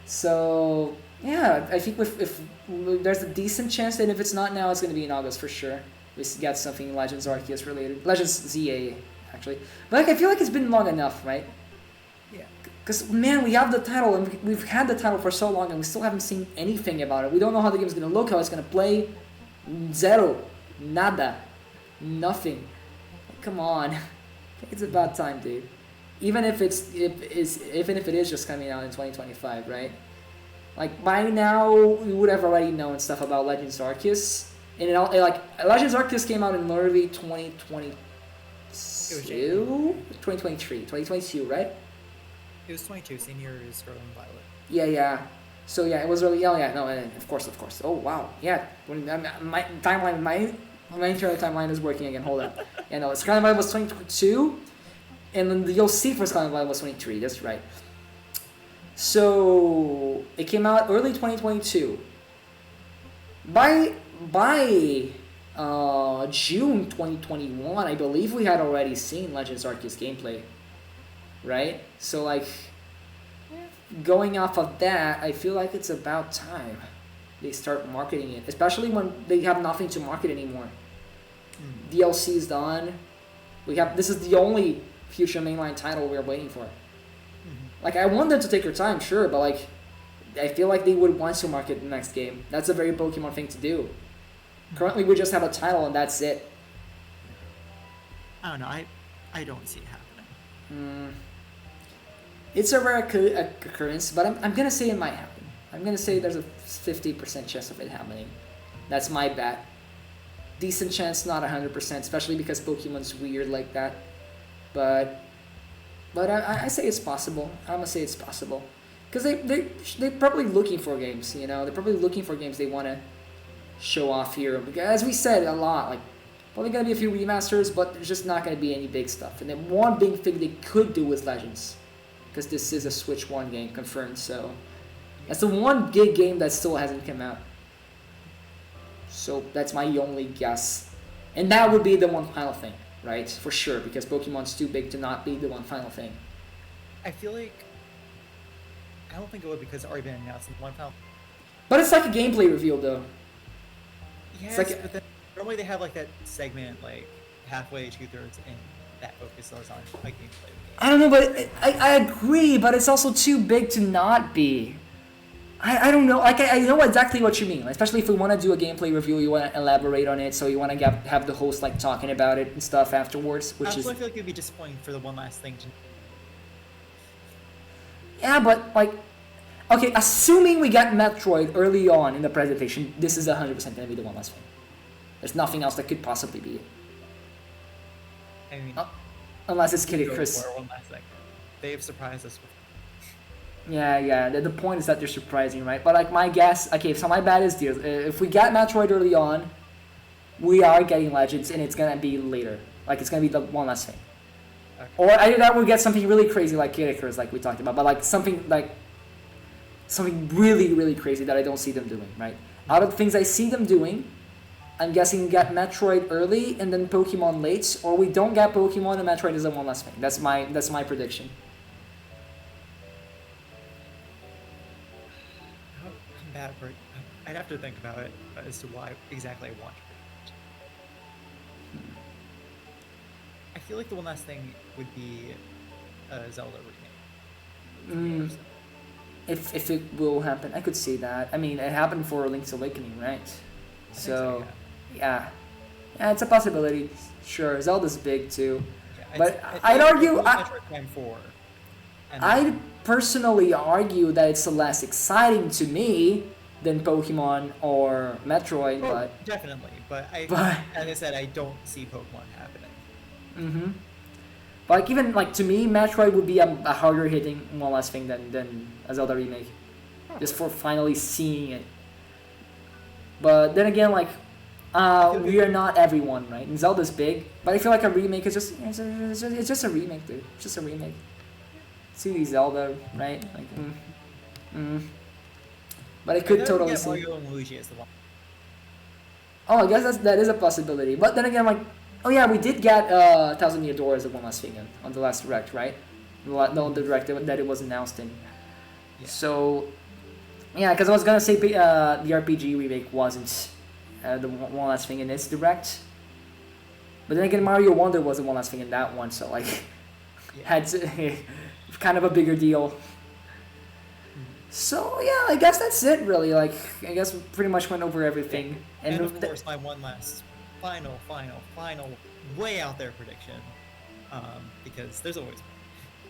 So yeah, I think if there's a decent chance that if it's not now, it's gonna be in August for sure. We got something Legends Arceus related, Legends ZA actually. But like I feel like it's been long enough, right?
Yeah.
Because man, we have the title and we've had the title for so long and we still haven't seen anything about it. We don't know how the game's gonna look, how it's gonna play. Zero, nada, nothing. Come on, I think it's about time, dude. Even if it is just coming out in 2025, right? Like by now we would have already known stuff about Legends Arceus, and Legends Arceus came out in early 2022, 2022, right?
It was 22, same year as Scarlet and Violet.
Yeah. So yeah, it was really no, and of course. Oh wow, yeah. My timeline, my internal timeline is working again. Hold up. Yeah, no, Scarlet and Violet was 2022, and then the DLC for Scarlet and Violet was 23. That's right. So it came out early 2022. By June 2021, I believe we had already seen Legends Arceus gameplay, right? So like, going off of that, I feel like it's about time they start marketing it, especially when they have nothing to market anymore. DLC is done. This is the only future mainline title we're waiting for. Like, I want them to take their time, sure, but like, I feel like they would want to market the next game. That's a very Pokemon thing to do. Currently, we just have a title and that's it.
I don't know. I don't see it happening.
It's a rare occurrence, but I'm gonna say it might happen. I'm gonna say there's a 50% chance of it happening. That's my bet. Decent chance, not 100%, especially because Pokemon's weird like that. But I say it's possible. I'm gonna say it's possible. Because they're probably looking for games, you know? They're probably looking for games they want to show off here. Because as we said a lot, like, probably going to be a few remasters, but there's just not going to be any big stuff. And then one big thing they could do with Legends. Because this is a Switch 1 game, confirmed, so... That's the one big game that still hasn't come out. So that's my only guess. And that would be the one final thing, right? For sure, because Pokemon's too big to not be the one final thing.
I feel like I don't think it would because it's already been announced in one final.
But it's like a gameplay reveal though.
Yes,
like-
but then normally they have like that segment like halfway, 2/3, and that focuses on a gameplay.
I don't know, but I agree, but it's also too big to not be. I don't know. Like I know exactly what you mean. Especially if we want to do a gameplay review, you want to elaborate on it, so you want to have the host like talking about it and stuff afterwards, which
I
is.
feel like it'd be disappointing for the one last thing to.
Yeah, but like, okay, assuming we get Metroid early on in the presentation, this is 100% gonna be the one last thing. There's nothing else that could possibly be it.
I mean,
Unless it's Kid
go
Icarus.
for one last thing. They've surprised us with.
Yeah. The point is that they're surprising, right? But like my guess, okay, so my bet is this: if we get Metroid early on, we are getting Legends, and it's gonna be later. Like it's gonna be the one last thing.
Okay.
Or either that, we'll get something really crazy like Kid Icarus, like we talked about, but like something really, really crazy that I don't see them doing, right? Out of the things I see them doing, I'm guessing we get Metroid early and then Pokemon late, or we don't get Pokemon and Metroid is the one last thing. That's my prediction.
I'm bad for it. I'd have to think about it as to why exactly I want. I feel like the one last thing would be a Zelda remake.
If it will happen, I could see that. I mean, it happened for Link's Awakening, right? So, yeah, it's a possibility. Sure, Zelda's big too,
Yeah,
but
I'd
I'd
like
argue.
Metroid Prime 4. And
I'd personally argue that it's less exciting to me than Pokemon or Metroid,
Oh,
but.
definitely, but
But-
as I said, I don't see Pokemon happening.
But like even like to me, Metroid would be a harder hitting one last thing than a Zelda remake, just for finally seeing it. But then again, like we are not everyone, right? And Zelda's big, but I feel like a remake is it's just a remake, dude. It's just a remake. See Zelda, right? Like, but it could totally
get
see.
Mario and Luigi as the one.
Oh, I guess that is a possibility. But then again, like, oh yeah, we did get Thousand Year Door as the one last thing on the last direct, right? The direct that it was announced in.
Yeah.
So, yeah, because I was gonna say the RPG remake wasn't the one last thing in this direct. But then again, Mario Wonder was the one last thing in that one, so like, had kind of a bigger deal. So yeah, I guess that's it really. Like, I guess we pretty much went over everything.
And of course, my one last final, way out there prediction, because there's always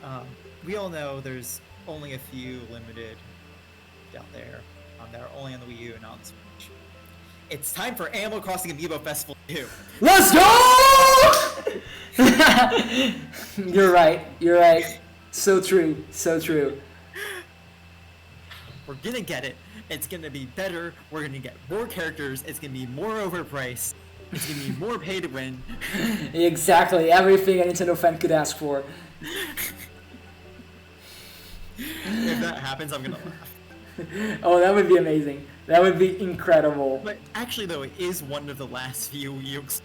one. We all know there's only a few limited out there that are only on the Wii U and on the Switch. It's time for Animal Crossing Amiibo Festival 2.
Let's go! You're right. So true.
We're gonna get it. It's gonna be better. We're gonna get more characters. It's gonna be more overpriced. It's gonna be more pay to win.
Exactly. Everything a Nintendo fan could ask for.
If that happens, I'm gonna laugh.
Oh, that would be amazing. That would be incredible.
But actually, though, it is one of the last few Wii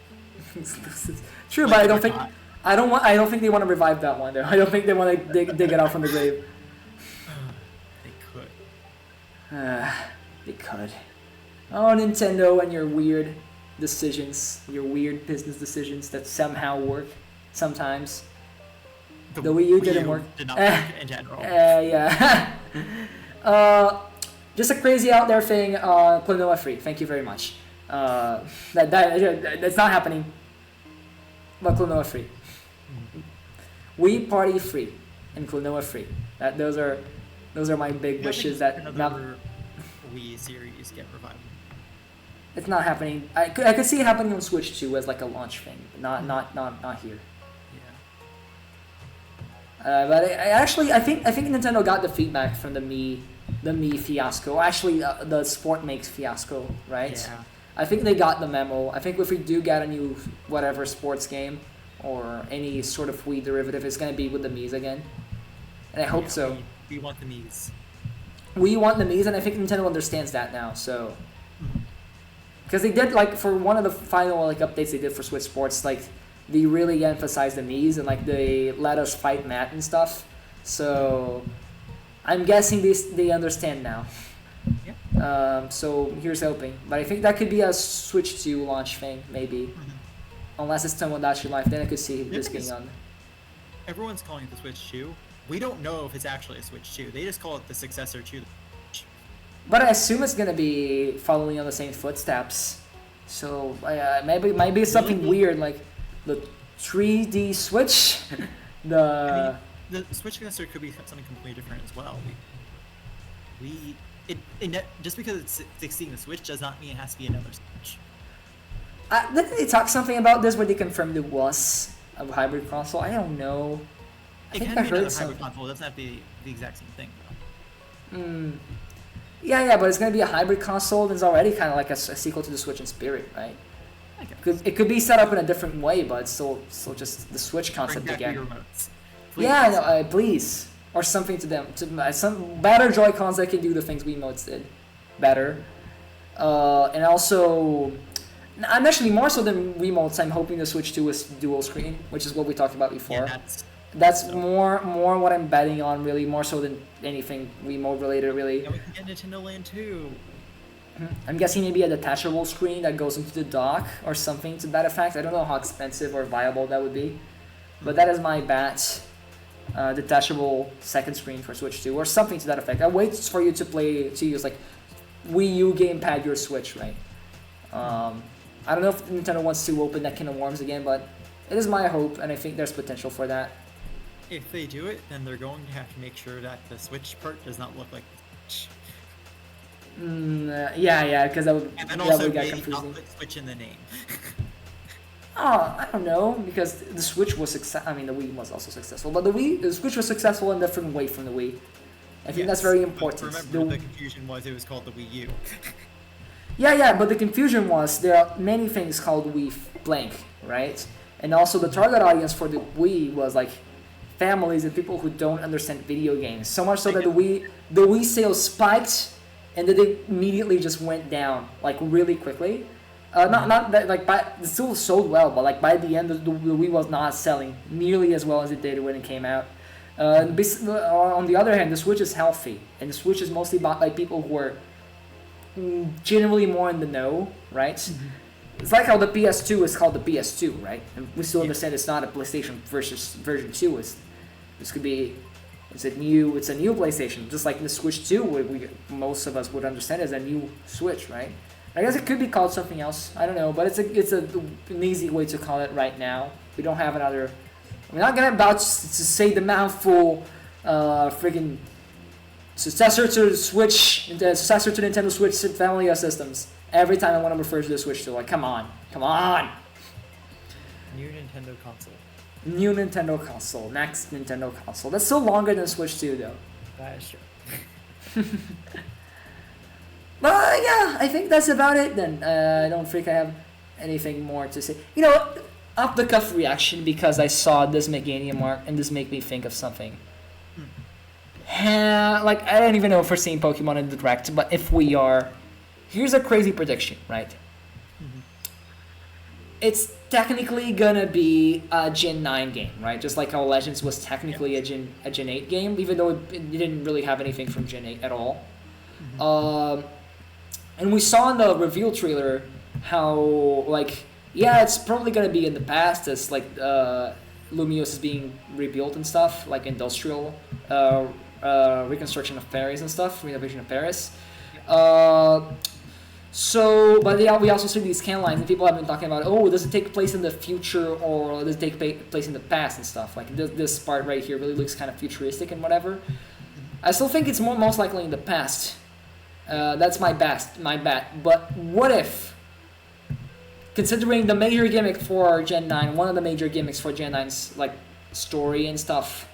True,
Like,
but I don't
we're
think
not.
I don't think they want to revive that one though. I don't think they want to dig it out from the grave.
They could.
They could. Oh, Nintendo and your weird decisions, your weird business decisions that somehow work sometimes. The Wii U didn't work.
Did not work in general.
Yeah. Just a crazy out there thing. Klonoa free. Thank you very much. That's not happening. But Klonoa free. Wii Party free and Klonoa free. Those are my big wishes. That
another Wii series get revived.
it's not happening. I could see it happening on Switch too as like a launch thing, but not here.
Yeah.
But I think Nintendo got the feedback from the Mii fiasco. Actually, the Sport Makes fiasco, right?
Yeah.
I think they got the memo. I think if we do get a new whatever sports game or any sort of Wii derivative, it's gonna be with the Miis again, and I hope so.
We want the Miis.
We want the Miis, and I think Nintendo understands that now. So, because they did like for one of the final like updates they did for Switch Sports, like they really emphasized the Miis and like they let us fight Matt and stuff. So, I'm guessing they understand now.
Yeah.
So here's hoping. But I think that could be a Switch 2 launch thing, maybe. Unless it's Tomodachi Life, then I could see this being on.
Everyone's calling it the Switch 2. We don't know if it's actually a Switch 2. They just call it the successor to the Switch.
But I assume it's gonna be following on the same footsteps. So maybe it's something weird like the 3D Switch.
The Switch successor could be something completely different as well. Just because it's succeeding the Switch does not mean it has to be another Switch.
Didn't they talk something about this where they confirmed it was a hybrid console? I don't know. I think I heard something.
Hybrid console. It doesn't have to be the exact same thing, though.
Yeah, but it's gonna be a hybrid console. That's already kind of like a sequel to the Switch in spirit, right? It could be set up in a different way, but it's still just the Switch concept again. Please. Yeah, no, please, or something to them. Some better Joy-Cons that can do the things Wiimotes did better, and also. I'm actually more so than Wiimotes. I'm hoping the Switch 2 is dual screen, which is what we talked about before.
Yeah,
that's more what I'm betting on, really, more so than anything Wiimote related, really.
And we can get Nintendo Land 2.
I'm guessing maybe a detachable screen that goes into the dock or something to that effect. I don't know how expensive or viable that would be, but that is my bet. Detachable second screen for Switch 2 or something to that effect. I wait for you to use like Wii U gamepad your Switch, right? I don't know if Nintendo wants to open that can of worms again, but it is my hope, and I think there's potential for that.
If they do it, then they're going to have to make sure that the Switch part does not look like the Switch.
Yeah, because that would
get confusing. Not put Switch in the name.
I don't know, because the Switch was I mean, the Wii was also successful, but the Switch was successful in a different way from the Wii. I think that's very important.
Remember, the confusion was it was called the Wii U.
Yeah, but the confusion was there are many things called Wii blank, right? And also the target audience for the Wii was like families and people who don't understand video games. So much so that the Wii sales spiked and then they immediately just went down like really quickly. Not that like it still sold well, but like by the end the Wii was not selling nearly as well as it did when it came out. On the other hand, the Switch is healthy, and the Switch is mostly bought by people who are generally more in the know, right? It's like how the PS2 is called the PS2, right? And we still understand it's not a PlayStation version 2. It's a new PlayStation, just like the Switch 2. Most of us would understand as a new Switch, right? I guess it could be called something else. I don't know, but it's an easy way to call it right now. We don't have another. We're not about to say the mouthful, friggin' successor to the Switch, the successor to Nintendo Switch family of systems. Every time I want to refer to the Switch, to like, come on.
New Nintendo console.
New Nintendo console. Next Nintendo console. That's still longer than Switch 2, though.
That is true.
But yeah, I think that's about it then. I don't think I have anything more to say. You know, off the cuff reaction because I saw this Meganium mark and this make me think of something. Like, I don't even know if we're seeing Pokemon in the Direct, but if we are, here's a crazy prediction, right? It's technically gonna be a Gen 9 game, right? Just like how Legends was technically a Gen 8 game, even though it didn't really have anything from Gen 8 at all. And we saw in the reveal trailer how, like, yeah, it's probably gonna be in the past as, like, Lumiose is being rebuilt and stuff, like industrial reconstruction of Paris and stuff, renovation of Paris. But yeah, we also see these scan lines, and people have been talking about, oh, does it take place in the future or does it take place in the past and stuff? Like this part right here really looks kind of futuristic and whatever. I still think it's most likely in the past. That's my bet. But what if, considering the major gimmick for Gen 9, one of the major gimmicks for Gen 9's like story and stuff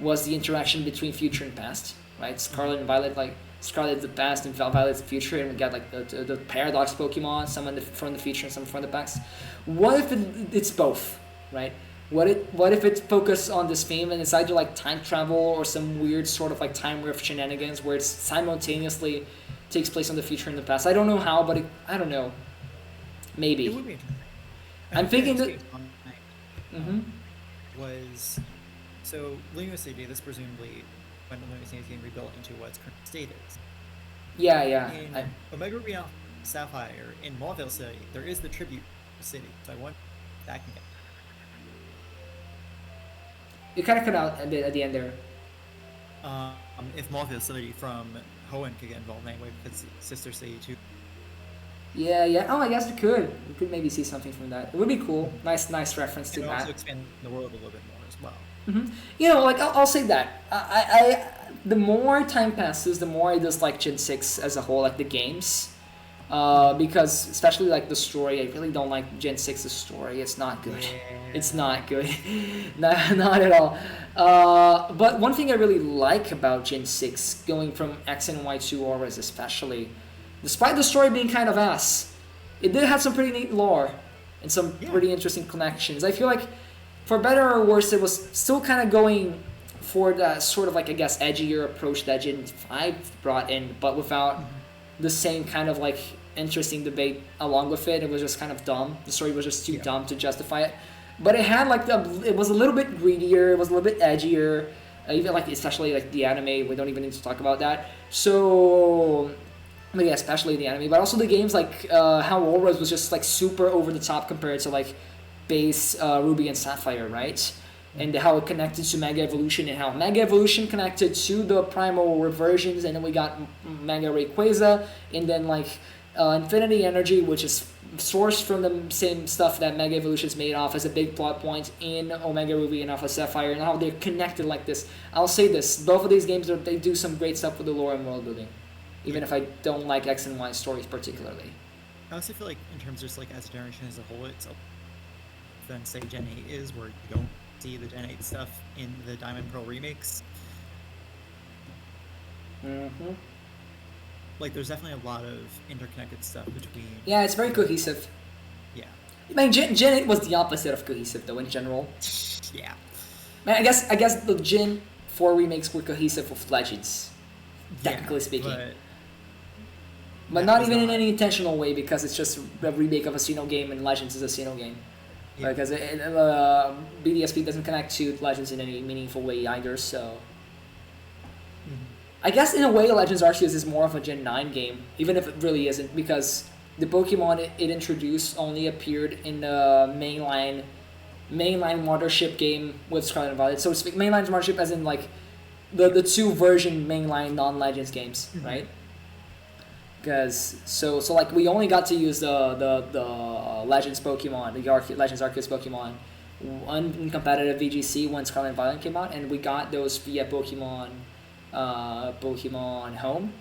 was the interaction between future and past, right? Scarlet and Violet, like Scarlet's the past and Violet's the future, and we got like the paradox Pokemon, some from the future and some from the past. What if it's both, right? What if it's focused on this theme and it's either like time travel or some weird sort of like time rift shenanigans where it simultaneously takes place in the future and the past? I don't know how, but I don't know. Maybe.
It would be interesting.
I'm thinking that.
Was so Lumiose City. This presumably when Omega is getting rebuilt into what its current state is.
Yeah, yeah.
In Omega Ruby and Sapphire, in Mauville City, there is the tribute city, so I wonder if that can get.
You kind of cut out a bit at the end there.
If Mauville City from Hoenn could get involved anyway, because Sister City too.
Yeah, yeah. Oh, I guess we could. We could maybe see something from that. It would be cool. Nice reference to
And
that.
also expand the world a little bit more as well.
You know, like I'll say that. The more time passes, the more I dislike Gen 6 as a whole, like the games. Because especially like the story, I really don't like Gen 6's story. It's not good.
Yeah.
It's not good. not at all. But one thing I really like about Gen 6, going from X and Y to Auras especially, despite the story being kind of ass, it did have some pretty neat lore and some pretty interesting connections. I feel like, for better or worse, it was still kind of going for that sort of like, I guess, edgier approach that Gen 5 brought in, but without the same kind of like interesting debate along with it. It was just kind of dumb. The story was just too dumb to justify it. But it had like it was a little bit greedier. It was a little bit edgier. Even like, especially like the anime. We don't even need to talk about that. So, yeah, especially the anime, but also the games, like how Auras was just like super over the top compared to like base Ruby and Sapphire, right? And how it connected to Mega Evolution, and how Mega Evolution connected to the Primal Reversions, and then we got Mega Rayquaza, and then like Infinity Energy, which is sourced from the same stuff that Mega Evolution is made off as a big plot point in Omega Ruby and Alpha Sapphire, and how they're connected like this. I'll say this, both of these games, they do some great stuff with the lore and world building, even if I don't like X and Y stories particularly.
I also feel like in terms of just like as a generation as a whole, it's than say Gen 8 is, where you don't see the Gen 8 stuff in the Diamond Pearl remakes. Like, there's definitely a lot of interconnected stuff between.
Yeah, it's very cohesive.
Yeah.
I mean, Gen 8 was the opposite of cohesive, though, in general.
Yeah.
Man, I guess the Gen 4 remakes were cohesive with Legends, technically speaking. But not even in any intentional way, because it's just a remake of a Sinnoh game, and Legends is a Sinnoh game. Yeah. Because BDSP doesn't connect to Legends in any meaningful way either, so... I guess in a way Legends Arceus is more of a Gen 9 game, even if it really isn't, because the Pokemon it introduced only appeared in the mainline Mothership game with Scarlet and Violet. So to speak, mainline Mothership as in like the two version mainline non-Legends games, right? Because so like we only got to use the Legends Pokemon, the Legends Arceus Pokemon, in competitive VGC when Scarlet and Violet came out, and we got those via Pokemon Home.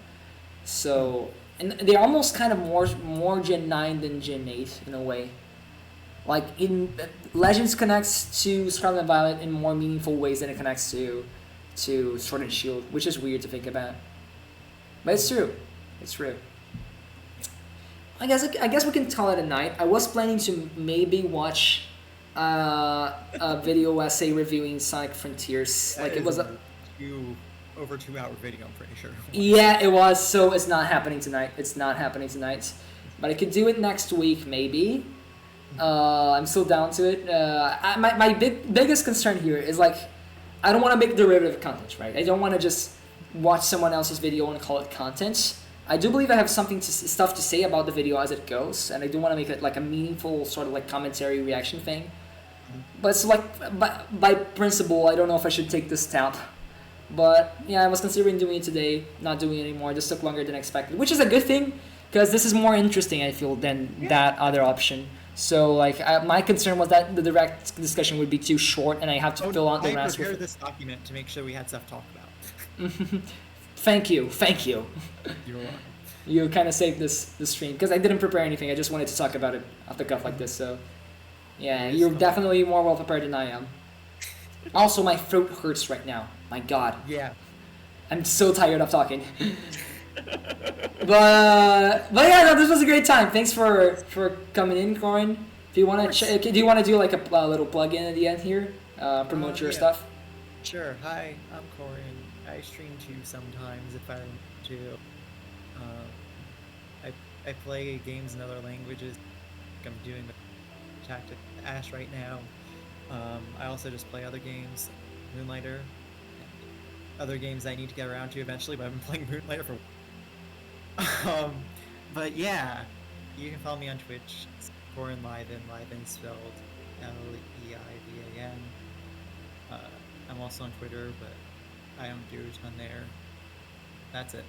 So, and they're almost kind of more Gen 9 than Gen 8 in a way. Like in Legends connects to Scarlet and Violet in more meaningful ways than it connects to Sword and Shield, which is weird to think about. But it's true. It's true. I guess we can call it a night. I was planning to maybe watch a video essay reviewing Sonic Frontiers. Like it was
over 2 hour video, I'm pretty sure.
Yeah, it was. So it's not happening tonight. But I could do it next week, maybe. I'm still down to it. My biggest concern here is like, I don't want to make derivative content, right? I don't want to just watch someone else's video and call it content. I do believe I have stuff to say about the video as it goes, and I do want to make it like a meaningful sort of like commentary reaction thing. But it's like by principle, I don't know if I should take this step. But yeah, I was considering doing it today, not doing it anymore. This took longer than expected, which is a good thing because this is more interesting, I feel, than that other option. So like my concern was that the direct discussion would be too short, and I have to fill out the rest.
I prepared this document to make sure we had stuff to talk about.
Thank you.
You're welcome.
You kind of saved this stream because I didn't prepare anything. I just wanted to talk about it off the cuff like this. So yeah, you're definitely more well prepared than I am. Also, my throat hurts right now. My God.
Yeah.
I'm so tired of talking. but yeah, no, this was a great time. Thanks for coming in, Corin. If you want to, do you want to do like a little plug-in at the end here? Promote your stuff.
Sure. Hi, I'm Corin. I stream too sometimes if I want to. I play games in other languages. I'm doing the Tactic Ash right now. I also just play other games, Moonlighter. other games I need to get around to eventually, but I've been playing Moonlighter for. But yeah, you can follow me on Twitch. It's Corin Liven, Liven spelled Leivan. I'm also on Twitter, but I don't do a ton there. That's it.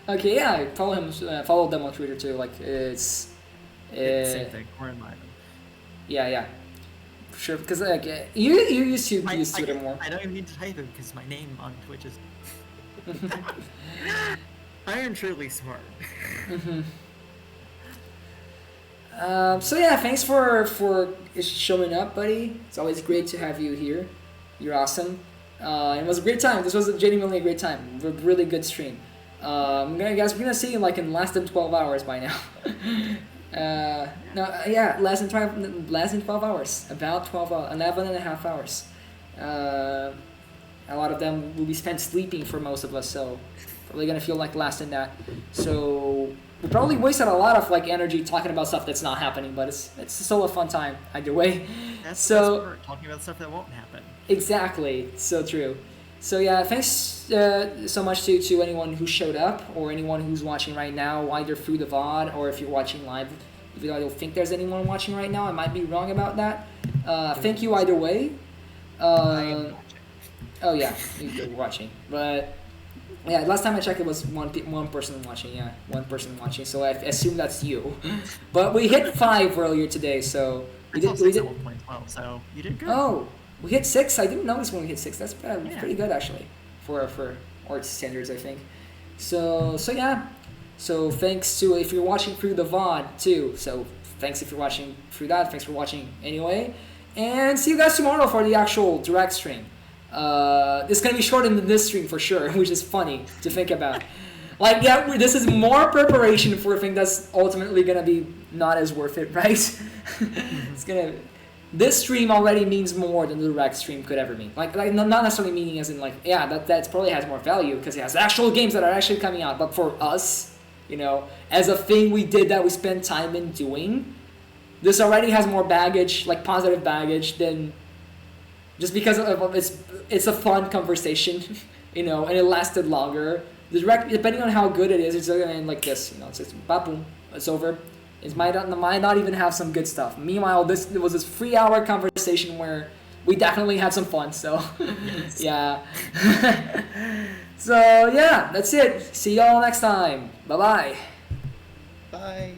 Okay, yeah, follow him. Follow them on Twitter too. Like it's
Same thing, Corin Liven.
Yeah. Sure, because like you used to use Twitter more.
I don't even need to type it because my name on Twitch is. I am truly smart.
So yeah, thanks for showing up, buddy. It's always great to have you here. You're awesome. It was a great time. This was genuinely a great time. A really good stream. We're gonna see you like in less than 12 hours by now. Less than 12 hours. About 11 and a half hours. A lot of them will be spent sleeping for most of us, so probably gonna feel like less than that. So we probably wasted a lot of like energy talking about stuff that's not happening, but it's still a fun time either way.
That's
so
talking about stuff that won't happen.
Exactly, so true. So yeah, thanks so much to anyone who showed up or anyone who's watching right now, either through the VOD or if you're watching live. Even though I don't think there's anyone watching right now, I might be wrong about that. Thank you either way.
I am watching.
Oh yeah, you're watching, but. Yeah, last time I checked, it was one person watching. Yeah, one person watching. So I assume that's you. But we hit 5 earlier today, so we did.
At 1.12, so you did good.
Oh, we hit 6. I didn't notice when we hit 6. That's pretty good actually, for art standards, I think. So yeah. So thanks to if you're watching through the VOD too. So thanks if you're watching through that. Thanks for watching anyway, and see you guys tomorrow for the actual direct stream. It's gonna be shorter than this stream for sure, which is funny to think about. Like, yeah, this is more preparation for a thing that's ultimately gonna be not as worth it, right? This stream already means more than the direct stream could ever mean. Like not necessarily meaning as in like, yeah, that probably has more value because it has actual games that are actually coming out. But for us, as a thing we did that we spent time in doing, this already has more baggage, like positive baggage than. Just because it's a fun conversation, and it lasted longer. The direct, depending on how good it is, it's gonna end like this. It's just boom, it's over. It might not even have some good stuff. Meanwhile, it was this 3-hour conversation where we definitely had some fun. So, yes. Yeah. So yeah, that's it. See y'all next time. Bye-bye.
Bye.